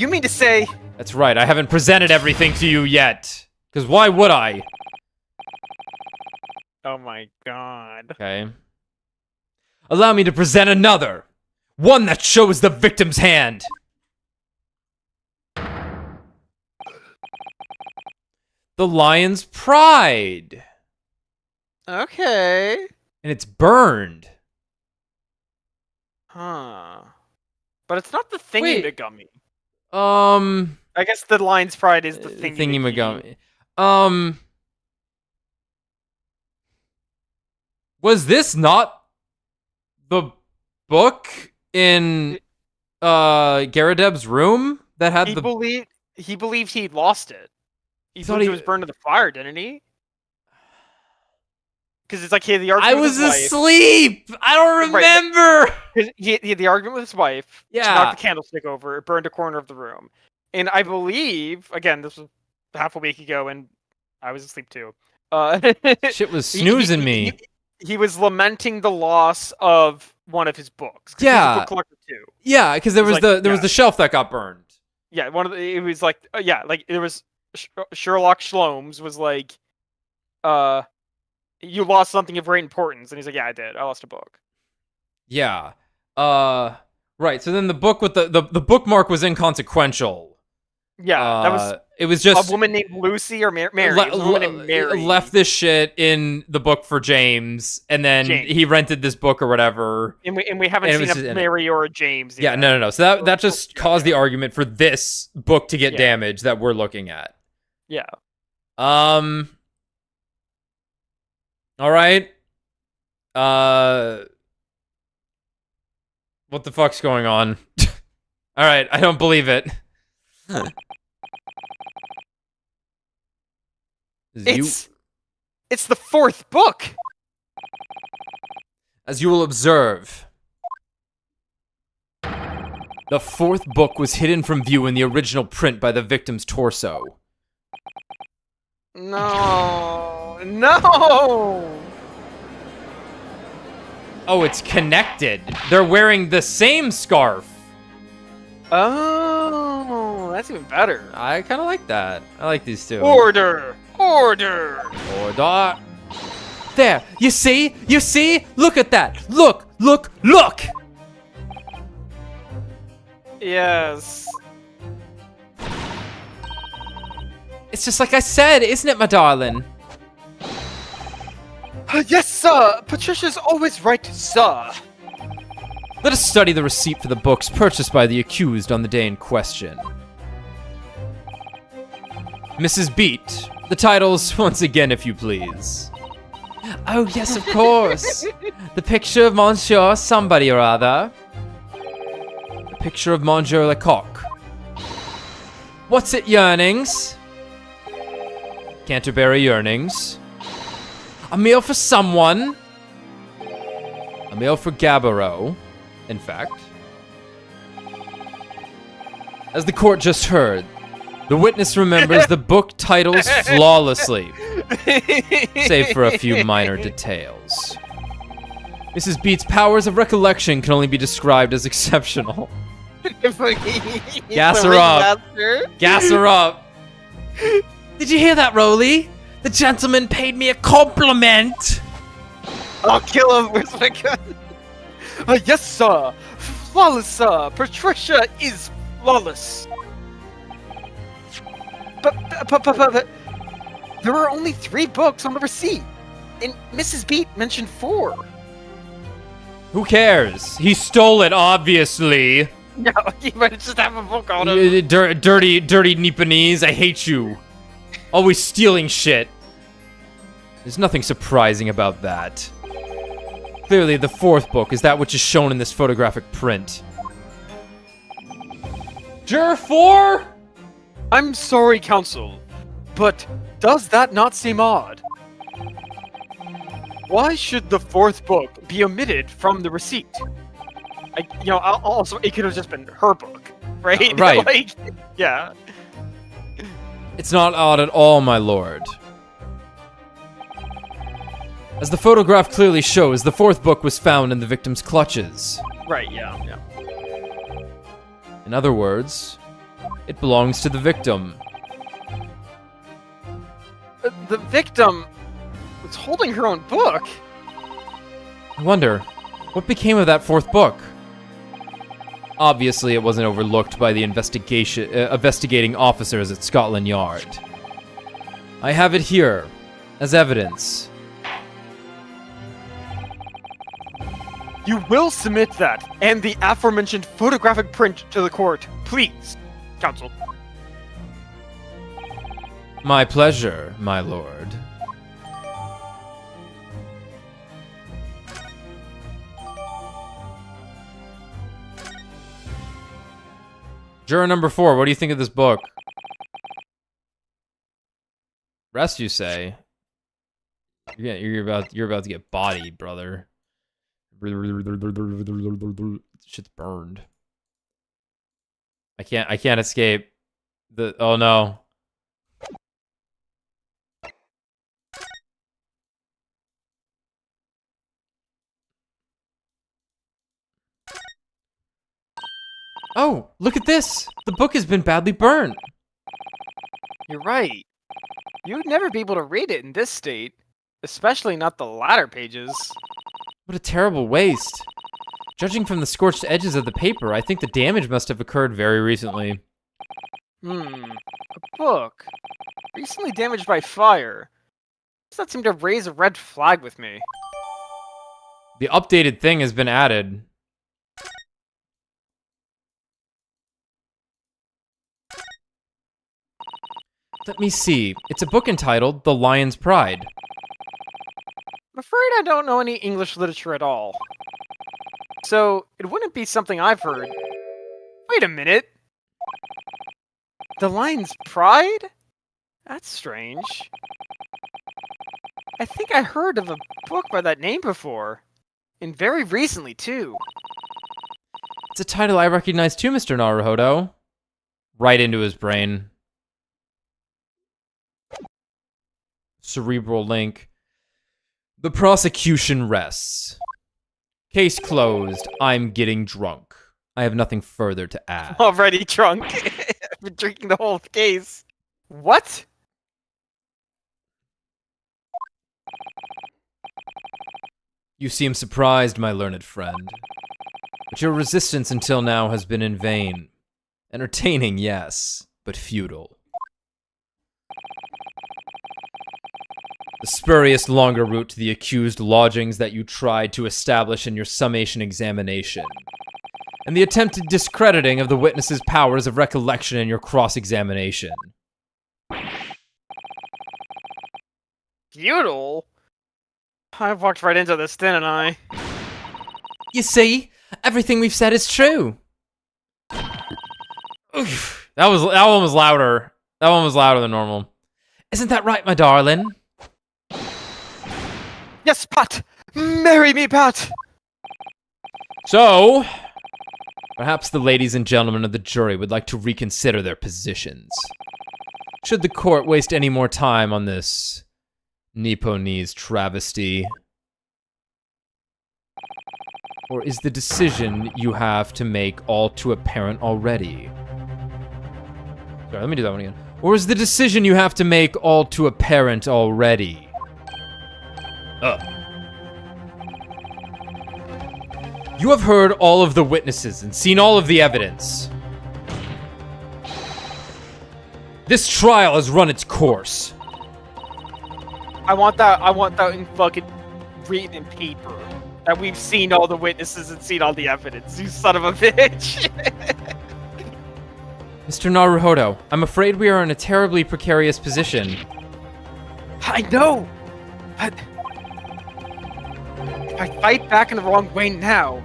mean to say... That's right, I haven't presented everything to you yet. Because why would I? Oh my god. Okay. Allow me to present another. One that shows the victim's hand. The lion's pride. Okay. And it's burned. Huh. But it's not the Wait. thingy-magummy. I I guess the lion's pride is the thingy-magummy. Was this not the book in Garadeb's room that had He believed he lost it. He thought believed he- it was burned to the fire, didn't he? Because it's like he had the I argument was with his wife. asleep. I don't Right. remember. 'Cause he had the argument with his wife. She Yeah. knocked the candlestick over. It burned a corner of the room. And I believe, again, this was half a week ago, and I was asleep too. Shit was he- snoozing me. He was lamenting the loss of one of his books. 'Cause he's Yeah. a book collector too. Yeah, because there It's was like- there was the shelf that got burned. Yeah, it was like, like there was Sherlock Shlomes was like, you lost something of great importance, and he's like, yeah, I did. I lost a book. Yeah. Right. So then the book with the bookmark was inconsequential. Yeah, that was it was just a woman named Lucy or Mary. It was a woman named Mary. left this shit in the book for James, and then James. he rented this book or whatever. And we haven't and it seen was a just in it. Mary or a James Yeah, yet. no. So that just Yeah, caused the argument for this book to get Yeah. damaged that we're looking at. Yeah. All right. What the fuck's going on? All right, I don't believe it. It's the fourth book. As you will observe, the fourth book was hidden from view in the original print by the victim's torso. No. Oh, it's connected. They're wearing the same scarf. Oh, that's even better. I kind of like that. I like these two. Order. Order. There. You see? Look at that. Look. Yes. It's just like I said, isn't it, my darling? Yes, sir. Patricia's always right, sir. Let us study the receipt for the books purchased by the accused on the day in question. Mrs. Beat. The titles, once again, if you please. Oh, yes, of course. The picture of Monsieur somebody or other. The picture of Monsieur Lecoq. What's it, yearnings? Canterbury yearnings. A meal for someone. A meal for Gabbaro, in fact. As the court just heard, the witness remembers the book titles flawlessly, save for a few minor details. Mrs. Beat's powers of recollection can only be described as exceptional. Gas her up. Gas her up. Did you hear that, Rolly? The gentleman paid me a compliment. I'll kill him. Where's my gun? Yes, sir. Flawless, sir. Patricia is flawless. But there are only 3 books on the receipt, and Mrs. Beat mentioned 4. Who cares? He stole it, obviously. No, he might just have a book on him. Dirty Nipponese, I hate you. Always stealing shit. There's nothing surprising about that. Clearly, the 4th book is that which is shown in this photographic print. Juror 4? I'm sorry, counsel, but does that not seem odd? Why should the 4th book be omitted from the receipt? Also, it could have just been her book, right? Right. Like, yeah. It's not odd at all, my lord. As the photograph clearly shows, the 4th book was found in the victim's clutches. Right, yeah. In other words, it belongs to the victim. The victim was holding her own book. I wonder, what became of that 4th book? Obviously, it wasn't overlooked by the investigating officers at Scotland Yard. I have it here, as evidence. You will submit that and the aforementioned photographic print to the court, please, counsel. My pleasure, my lord. Juror number 4, what do you think of this book? Rest, you say? Yeah, you're about to get bodied, brother. Shit's burned. I can't escape the. Oh no. Oh, look at this! The book has been badly burned. You're right. You would never be able to read it in this state, especially not the latter pages. What a terrible waste. Judging from the scorched edges of the paper, I think the damage must have occurred very recently. A book. Recently damaged by fire. Does that seem to raise a red flag with me? The updated thing has been added. Let me see. It's a book entitled The Lion's Pride. I'm afraid I don't know any English literature at all. So, it wouldn't be something I've heard. Wait a minute! The Lion's Pride? That's strange. I think I heard of a book by that name before. And very recently, too. It's a title I recognize too, Mr. Naruhodo. Right into his brain. Cerebral link. The prosecution rests. Case closed. I'm getting drunk. I have nothing further to add. Already drunk. I've been drinking the whole case. What? You seem surprised, my learned friend. But your resistance until now has been in vain. Entertaining, yes, but futile. The spurious longer route to the accused lodgings that you tried to establish in your summation examination, and the attempted discrediting of the witness's powers of recollection in your cross-examination. Futile? I walked right into this, didn't I? You see, everything we've said is true. Oof. That one was louder. That one was louder than normal. Isn't that right, my darling? Yes, Pat! Marry me, Pat! So, perhaps the ladies and gentlemen of the jury would like to reconsider their positions. Should the court waste any more time on this Nipponese travesty? Or is the decision you have to make all too apparent already? Sorry, let me do that one again. Or is the decision you have to make all too apparent already? You have heard all of the witnesses and seen all of the evidence. This trial has run its course. I want that in fucking written in paper. That we've seen all the witnesses and seen all the evidence, you son of a bitch! Mr. Naruhodo, I'm afraid we are in a terribly precarious position. I know! But if I fight back in the wrong way now,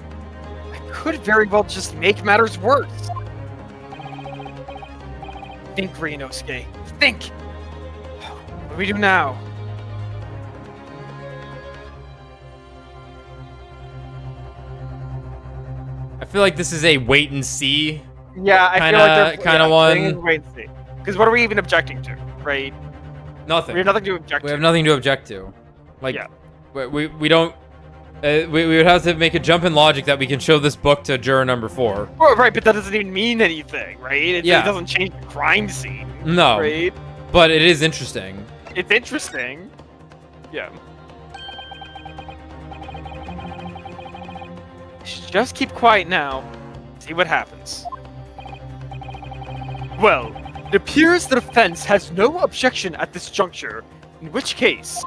I could very well just make matters worse. Think, Ryunosuke. Think! What do we do now? I feel like this is a wait and see. Yeah, I feel like they're kinda one. wait and see. Because what are we even objecting to, right? Nothing. We have nothing to object We to. have nothing to object to. Like, Yeah. we don't. We would have to make a jump in logic that we can show this book to juror number 4. Well, right, but that doesn't even mean anything, right? It doesn't change the crime scene. No. Right? But it is interesting. It's interesting. Yeah. Just keep quiet now. See what happens. Well, it appears the defense has no objection at this juncture, in which case...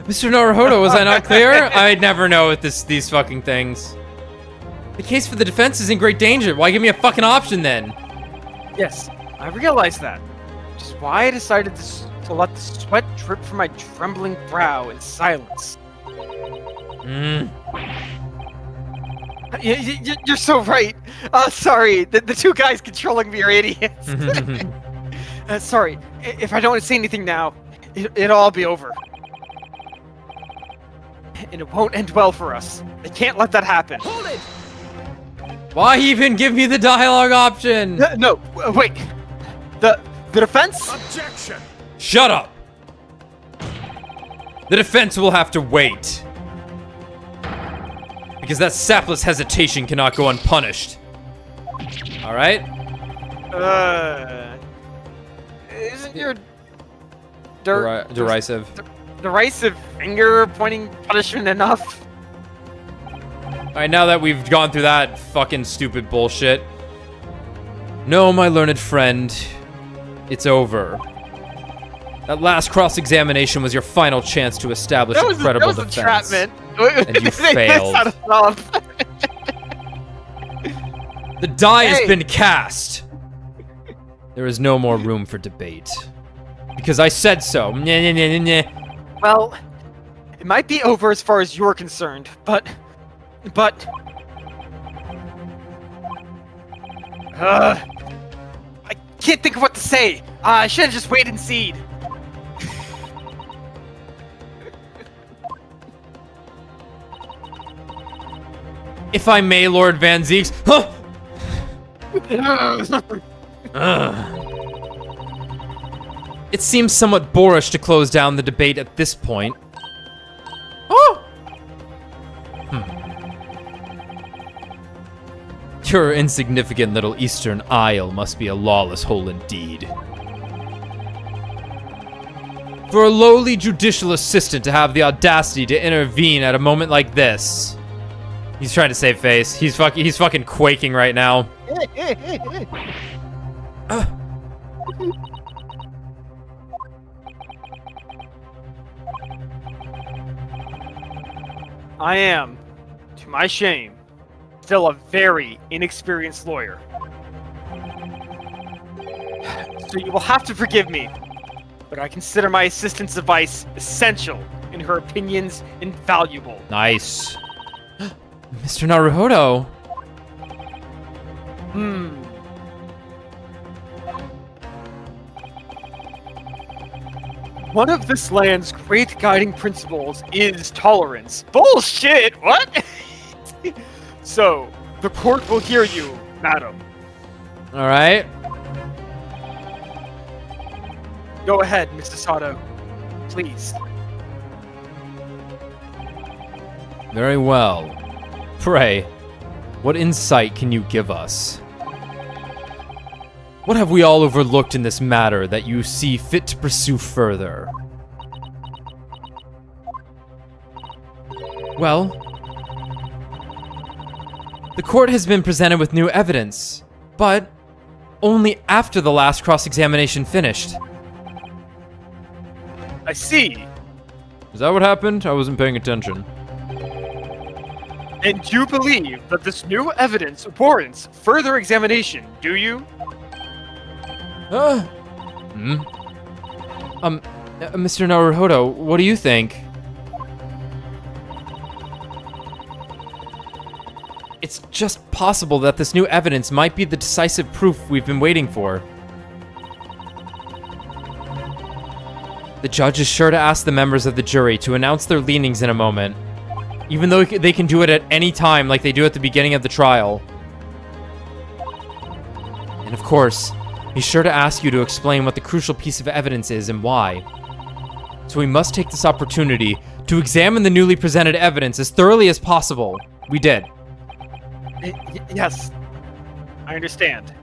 Mr. Naruhodo, was I not clear? I'd never know with these fucking things. The case for the defense is in great danger. Why give me a fucking option then? Yes, I realize that. Which is why I decided to let the sweat drip from my trembling brow in silence. You're so right. Sorry, the two guys controlling me are idiots. Sorry, if I don't say anything now, it'll all be over. And it won't end well for us. I can't let that happen. Hold it! Why even give me the dialogue option? No, wait. The defense? Objection! Shut up! The defense will have to wait. Because that sapless hesitation cannot go unpunished. Alright? Isn't your derisive. derisive finger pointing punishment enough? Alright, now that we've gone through that fucking stupid bullshit. No, my learned friend. It's over. That last cross-examination was your final chance to establish a credible defense. Entrapment. And you failed. The die has been cast. There is no more room for debate. Because I said so. Well, it might be over as far as you're concerned, but... I can't think of what to say. I should have just waited and seen. If I may, Lord Van Zeeks. Huh? It seems somewhat boorish to close down the debate at this point. Oh! Your insignificant little Eastern Isle must be a lawless hole indeed. For a lowly judicial assistant to have the audacity to intervene at a moment like this. He's trying to save face. He's fucking quaking right now. I am, to my shame, still a very inexperienced lawyer. So you will have to forgive me, but I consider my assistant's advice essential and her opinions invaluable. Nice. Mr. Naruhodo. One of this land's great guiding principles is tolerance. Bullshit! What? So, the court will hear you, madam. All right. Go ahead, Mr. Sato. Please. Very well. Pray, what insight can you give us? What have we all overlooked in this matter that you see fit to pursue further? Well, the court has been presented with new evidence, but only after the last cross-examination finished. I see. Is that what happened? I wasn't paying attention. And you believe that this new evidence warrants further examination, do you? Mr. Naruhodo, what do you think? It's just possible that this new evidence might be the decisive proof we've been waiting for. The judge is sure to ask the members of the jury to announce their leanings in a moment, even though they can do it at any time like they do at the beginning of the trial. And of course, he's sure to ask you to explain what the crucial piece of evidence is and why. So we must take this opportunity to examine the newly presented evidence as thoroughly as possible. We did. Yes, I understand.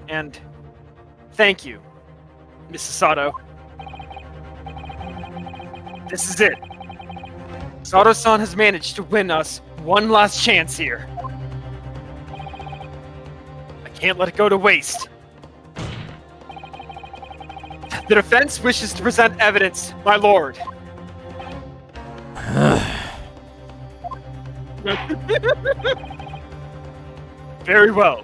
And thank you, Mrs. Sato. This is it. Sato-san has managed to win us one last chance here. I can't let it go to waste. The defense wishes to present evidence, my lord. Very well.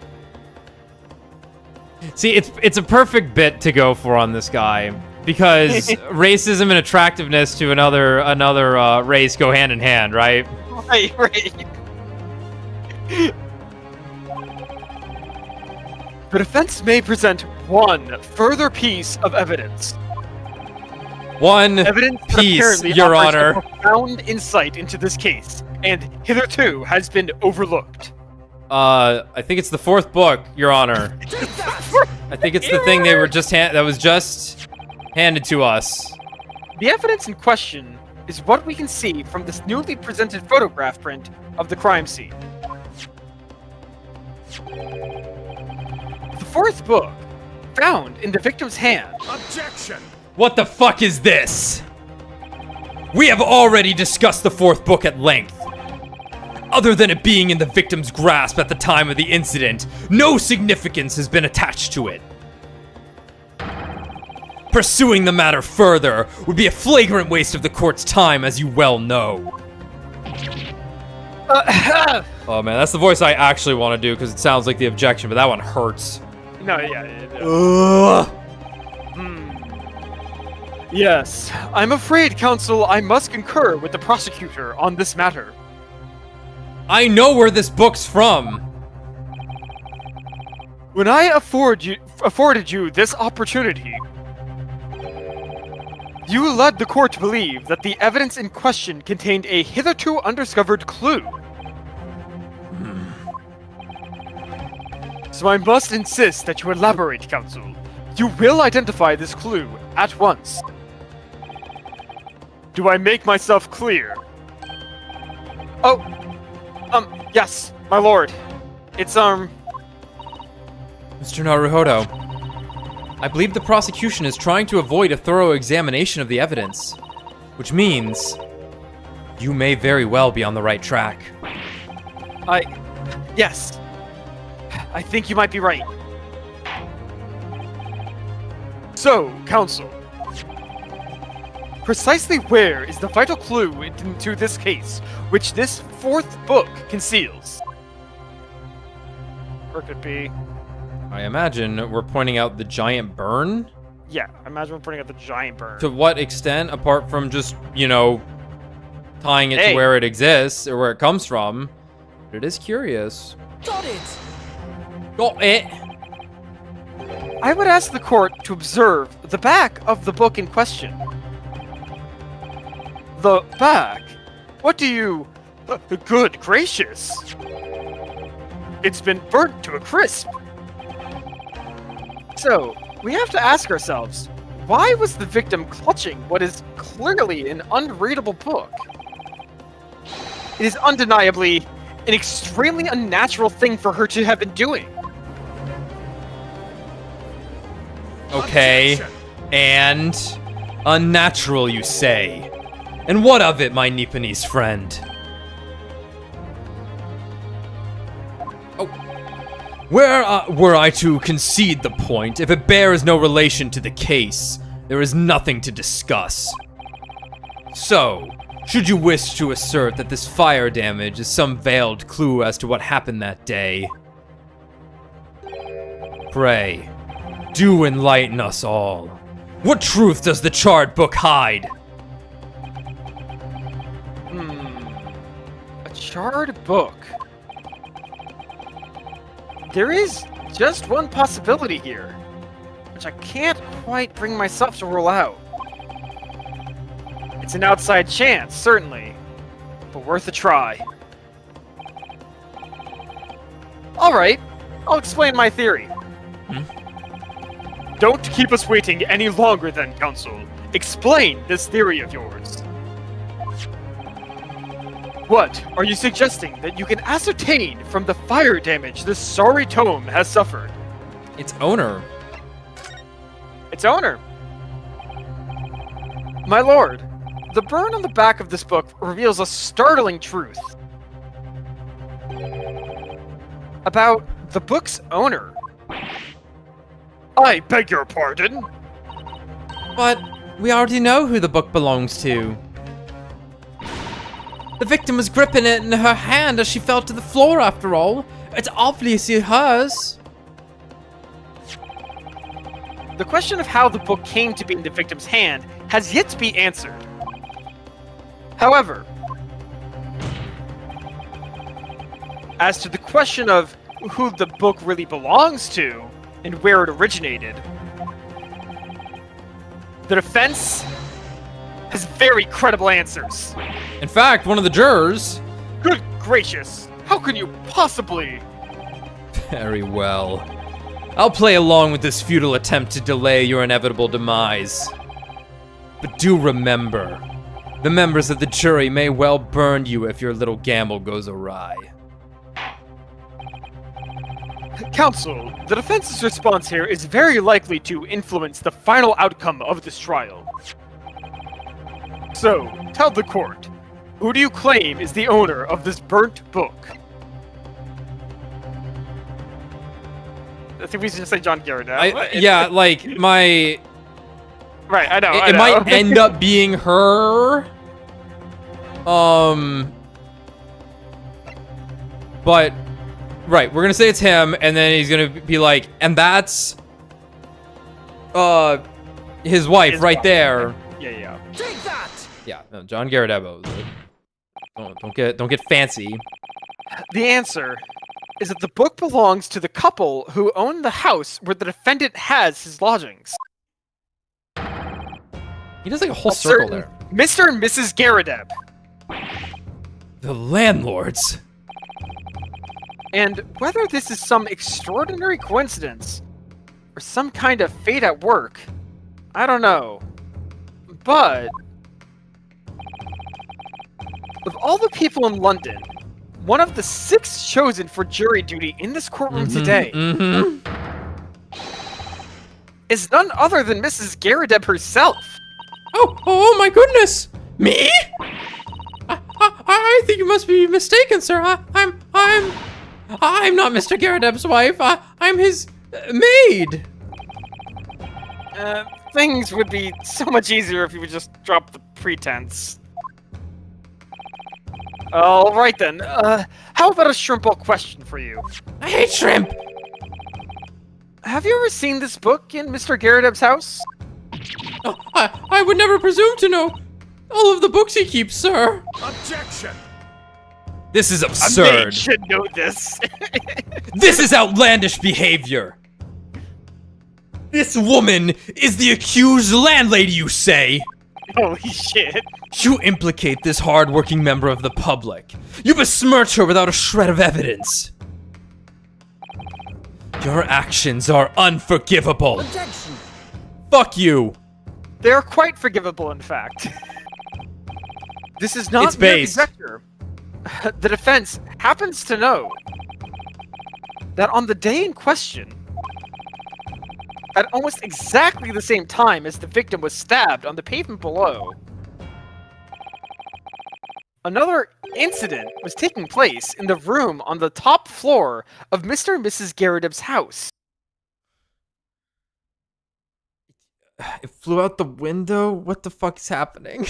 See, it's a perfect bit to go for on this guy, because racism and attractiveness to another race go hand in hand, right? Right. The defense may present one further piece of evidence. One Evidence that piece, apparently Your offers a Honor. profound insight into this case, and hitherto has been overlooked. I think it's the fourth book, Your Honor. I think it's the thing they were just that was just handed to us. The evidence in question is what we can see from this newly presented photograph print of the crime scene. The fourth book, found in the victim's hand. Objection! What the fuck is this? We have already discussed the fourth book at length. Other than it being in the victim's grasp at the time of the incident, no significance has been attached to it. Pursuing the matter further would be a flagrant waste of the court's time, as you well know. Oh man, that's the voice I actually want to do because it sounds like the objection, but that one hurts. No, yeah. Ugh. Yes, I'm afraid, counsel, I must concur with the prosecutor on this matter. I know where this book's from. When I afforded you this opportunity, you led the court to believe that the evidence in question contained a hitherto undiscovered clue. So I must insist that you elaborate, counsel. You will identify this clue at once. Do I make myself clear? Oh, yes, my lord. It's, Mr. Naruhodo, I believe the prosecution is trying to avoid a thorough examination of the evidence, which means you may very well be on the right track. Yes. I think you might be right. So, counsel, precisely where is the vital clue into this case, which this fourth book conceals? Or could be... I imagine we're pointing out the giant burn? Yeah, I imagine we're pointing out the giant burn. To what extent, apart from just, you know, tying it Hey. to where it exists or where it comes from? But it is curious. Got it! Got it! I would ask the court to observe the back of the book in question. The back? What do you... good gracious! It's been burnt to a crisp. So, we have to ask ourselves, why was the victim clutching what is clearly an unreadable book? It is undeniably an extremely unnatural thing for her to have been doing. Okay, Objection. and unnatural, you say? And what of it, my Nipponese friend? Oh, were I to concede the point, if it bears no relation to the case, there is nothing to discuss. So, should you wish to assert that this fire damage is some veiled clue as to what happened that day, pray, do enlighten us all. What truth does the charred book hide? A charred book. There is just one possibility here, which I can't quite bring myself to rule out. It's an outside chance, certainly, but worth a try. Alright, I'll explain my theory. Don't keep us waiting any longer then, Counsel. Explain this theory of yours. What are you suggesting that you can ascertain from the fire damage this sorry tome has suffered? Its owner. Its owner. My lord, the burn on the back of this book reveals a startling truth about the book's owner. I beg your pardon? But we already know who the book belongs to. The victim was gripping it in her hand as she fell to the floor after all. It's obviously hers. The question of how the book came to be in the victim's hand has yet to be answered. However, As to the question of who the book really belongs to and where it originated, the defense has very credible answers. In fact, one of the jurors... Good gracious, how can you possibly? Very well. I'll play along with this futile attempt to delay your inevitable demise. But do remember, the members of the jury may well burn you if your little gamble goes awry. Counsel, the defense's response here is very likely to influence the final outcome of this trial. So, tell the court, who do you claim is the owner of this burnt book? I think we should just say John Garrett now. Yeah, like, my... Right, I know, It might end up being her. But... Right, we're gonna say it's him, and then he's gonna be like, and that's... his wife right there. Yeah. Take that! Yeah, no, John Garrett Ebo. Don't get fancy. The answer is that the book belongs to the couple who own the house where the defendant has his lodgings. He does like a whole circle there. Mr. and Mrs. Garrideb. The landlords. And whether this is some extraordinary coincidence or some kind of fate at work, I don't know. But of all the people in London, one of the 6 chosen for jury duty in this courtroom today is none other than Mrs. Garrideb herself. Oh my goodness! Me? I think you must be mistaken, sir. I'm not Mr. Garrideb's wife. I'm his maid. Things would be so much easier if you would just drop the pretense. All right then. How about a shrimp ball question for you? I hate shrimp. Have you ever seen this book in Mr. Garrideb's house? Oh, I would never presume to know all of the books he keeps, sir. Objection! This is A maid absurd. should know this. This is outlandish behavior. This woman is the accused landlady, you say? Holy shit. You implicate this hard-working member of the public. You besmirch her without a shred of evidence. Your actions are unforgivable. Objection! Fuck you. They are quite forgivable, in fact. This is not It's mere based. conjecture. The defense happens to know that on the day in question, at almost exactly the same time as the victim was stabbed on the pavement below, another incident was taking place in the room on the top floor of Mr. and Mrs. Garrideb's house. It flew out the window? What the fuck is happening?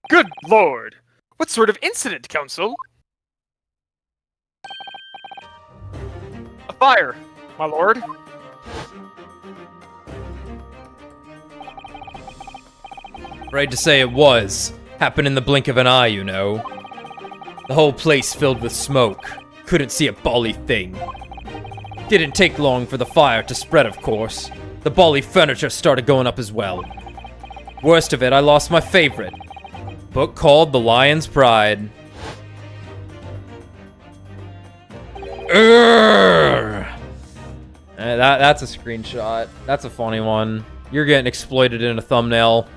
Good lord! What sort of incident, counsel? A fire, my lord. Right to say it was. Happened in the blink of an eye, you know. The whole place filled with smoke. Couldn't see a bally thing. Didn't take long for the fire to spread, of course. The bally furniture started going up as well. Worst of it, I lost my favorite. Book called The Lion's Pride. That's a screenshot. That's a funny one. You're getting exploited in a thumbnail.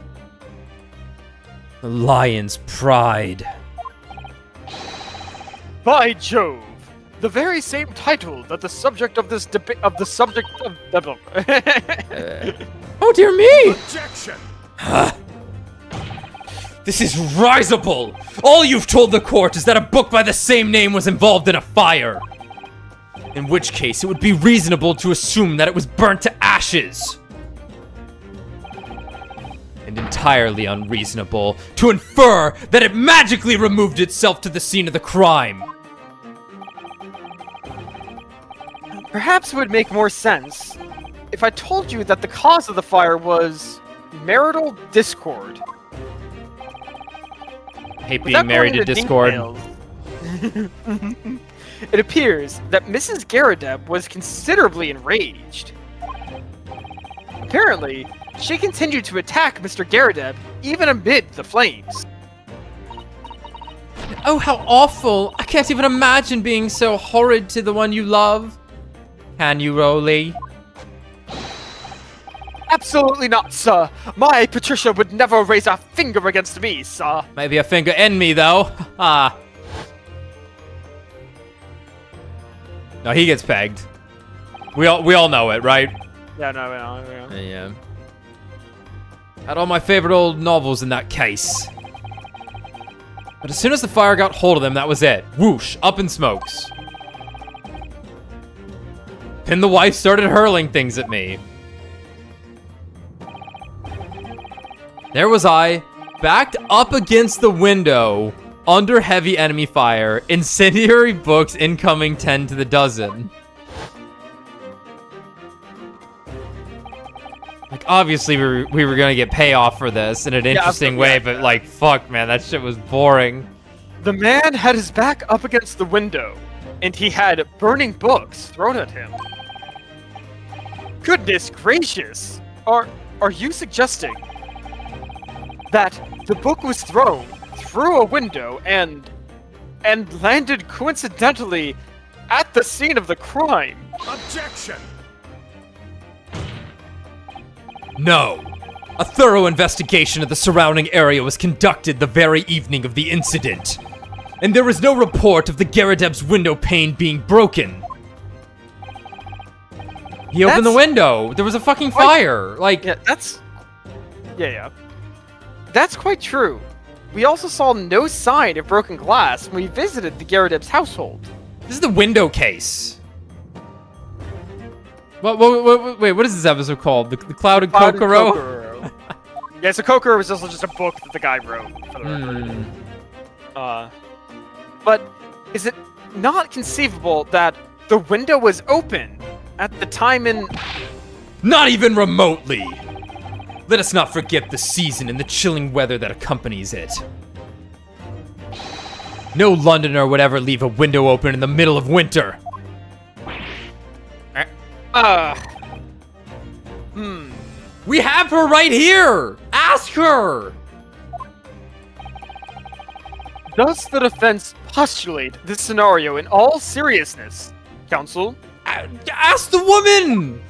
The Lion's Pride. By Jove! The very same title that the subject of this debate of the subject of Oh dear me! Objection! This is risible! All you've told the court is that a book by the same name was involved in a fire. In which case, it would be reasonable to assume that it was burnt to ashes. And entirely unreasonable to infer that it magically removed itself to the scene of the crime. Perhaps it would make more sense if I told you that the cause of the fire was marital discord. Hate being Without married going to into Discord. details, It appears that Mrs. Garadeb was considerably enraged. Apparently, she continued to attack Mr. Garadeb even amid the flames. Oh, how awful. I can't even imagine being so horrid to the one you love. Can you, Rolly? Absolutely not, sir. My Patricia would never raise a finger against me, sir. Maybe a finger in me, though. Ah. No, he gets pegged. We all know it, right? Yeah, no. Yeah. Had all my favorite old novels in that case. But as soon as the fire got hold of them, that was it. Whoosh, up in smokes. Then the wife started hurling things at me. There was I, backed up against the window, under heavy enemy fire, incendiary books incoming 10 to the dozen. Like, obviously, we were gonna get payoff for this in an interesting way, but like, fuck, man, that shit was boring. The man had his back up against the window, and he had burning books thrown at him. Goodness gracious! Are you suggesting that the book was thrown through a window and landed coincidentally at the scene of the crime? Objection! No. A thorough investigation of the surrounding area was conducted the very evening of the incident. And there was no report of the Garadeb's window pane being broken. He opened the window. There was a fucking fire. Like, Yeah, yeah. That's quite true. We also saw no sign of broken glass when we visited the Garadeb's household. this is the window case. Wait, what is this episode called? The Clouded Kokoro? Yeah, so Kokoro was also just a book that the guy wrote, for the record. But is it not conceivable that the window was open at the time in... Not even remotely. Let us not forget the season and the chilling weather that accompanies it. No Londoner would ever leave a window open in the middle of winter. We have her right here! Ask her! Does the defense postulate this scenario in all seriousness, counsel? Ask the woman!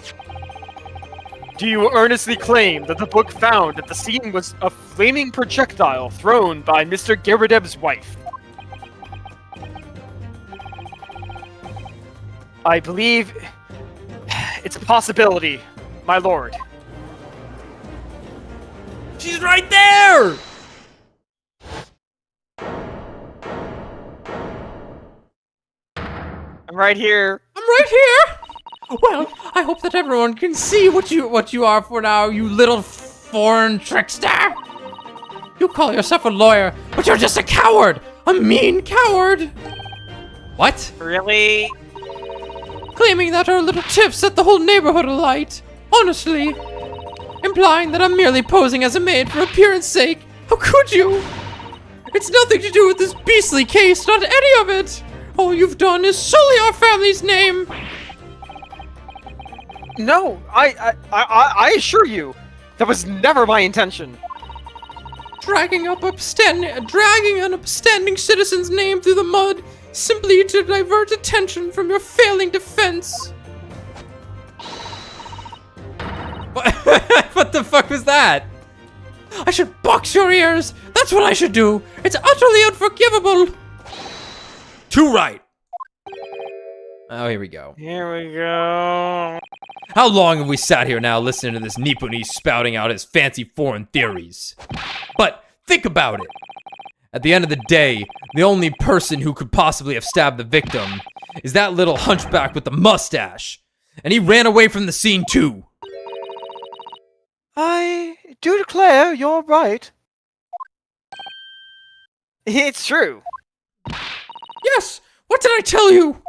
Do you earnestly claim that the book found at the scene was a flaming projectile thrown by Mr. Garadeb's wife? I believe it's a possibility, my lord. She's right there! I'm right here. I'm right here! Well, I hope that everyone can see what you are for now, you little foreign trickster! You call yourself a lawyer, but you're just a coward! A mean coward! What? Really? Claiming that our little tiff set the whole neighborhood alight. Honestly. Implying that I'm merely posing as a maid for appearance sake. How could you? It's nothing to do with this beastly case, not any of it! All you've done is sully our family's name! No, I assure you, that was never my intention. Dragging an upstanding citizen's name through the mud simply to divert attention from your failing defense. What the fuck was that? I should box your ears. That's what I should do. It's utterly unforgivable. Too right. Oh, here we go. Here we go. How long have we sat here now listening to this Nipponese spouting out his fancy foreign theories? But think about it. At the end of the day, the only person who could possibly have stabbed the victim is that little hunchback with the mustache. And he ran away from the scene too. I do declare you're right. It's true. Yes! What did I tell you?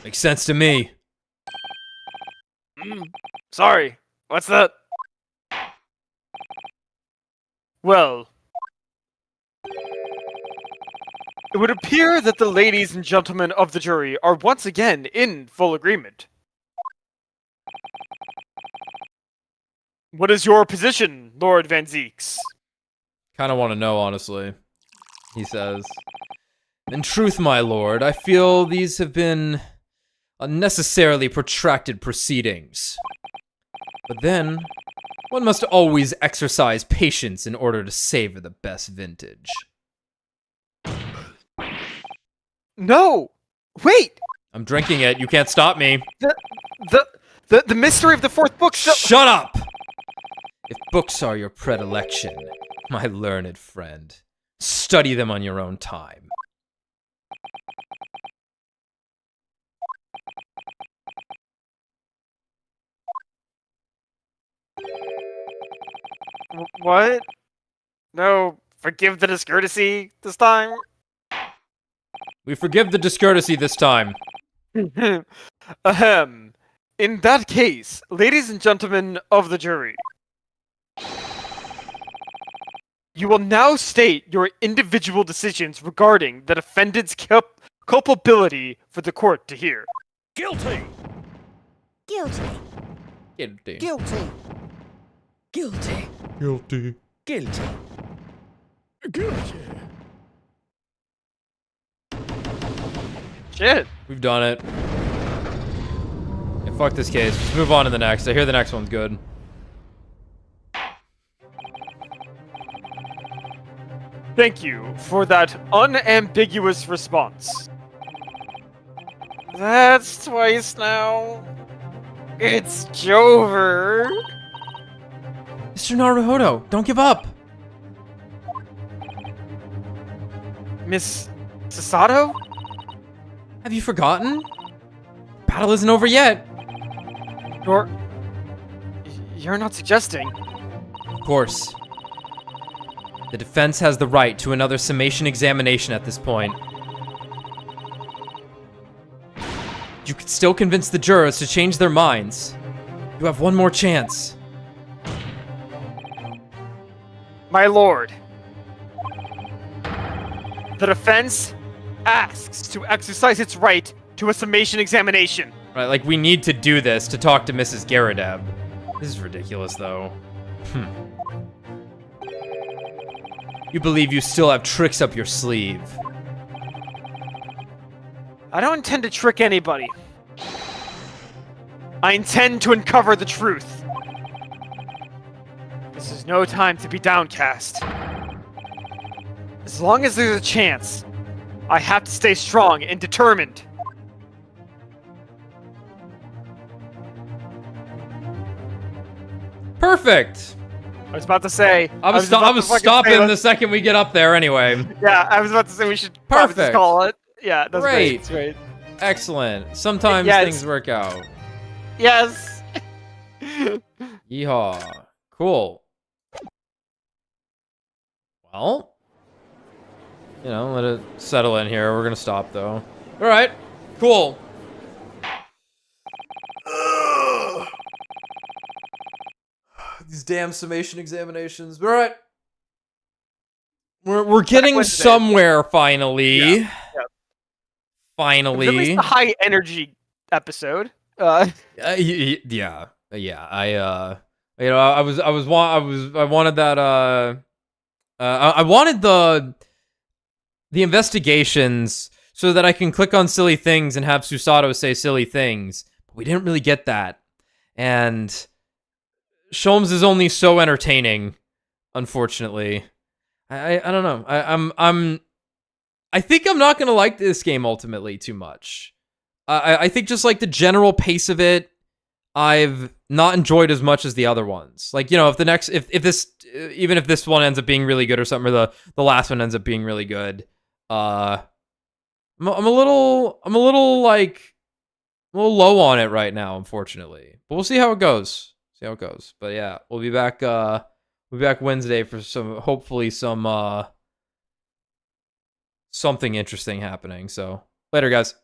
Makes sense to me. Sorry. What's that? Well. It would appear that the ladies and gentlemen of the jury are once again in full agreement. What is your position, Lord Van Zeeks? Kind of want to know, honestly. He says. In truth, my lord, I feel these have been unnecessarily protracted proceedings. But then, one must always exercise patience in order to savor the best vintage. No! Wait! I'm drinking it. You can't stop me. The mystery of the fourth book still— Shut up! If books are your predilection, my learned friend, study them on your own time. What? No, forgive the discourtesy this time? We forgive the discourtesy this time. Ahem. In that case, ladies and gentlemen of the jury, you will now state your individual decisions regarding the defendant's culpability for the court to hear. Guilty. Guilty. Guilty. Guilty. Guilty. Guilty. Guilty. Guilty. Shit. We've done it. Yeah, fuck this case. Just move on to the next. I hear the next one's good. Thank you for that unambiguous response. That's twice now. It's Jover. Mr. Naruhodo, don't give up. Miss Sasato? Have you forgotten? Battle isn't over yet. You're not suggesting. Of course. The defense has the right to another summation examination at this point. You could still convince the jurors to change their minds. You have one more chance. My lord, the defense asks to exercise its right to a summation examination. Right, like we need to do this to talk to Mrs. Garadab. This is ridiculous, though. You believe you still have tricks up your sleeve. I don't intend to trick anybody. I intend to uncover the truth. This is no time to be downcast. As long as there's a chance, I have to stay strong and determined. Perfect. I was about to say. I was stopping the second we get up there anyway. Yeah, I was about to say we should probably just Perfect. call it. Yeah, that's great. Great. That's great. Excellent. Sometimes Yes. things work out. Yes. Yeehaw. Cool. Well, you know, let it settle in here. We're gonna stop though. All right. Cool. These damn summation examinations. All right. We're getting Wednesday. somewhere finally. Yeah. Finally. At least a high energy episode. Yeah. You know, I wanted that. I wanted the investigations so that I can click on silly things and have Susato say silly things. But we didn't really get that, and Sholmes is only so entertaining, unfortunately. I don't know. I think I'm not gonna like this game ultimately too much. I think just like the general pace of it, I've not enjoyed as much as the other ones. Like, you know, if this one ends up being really good or something, or the last one ends up being really good, I'm a little low on it right now, unfortunately. But we'll see how it goes. But yeah, we'll be back Wednesday for hopefully some something interesting happening. So later, guys.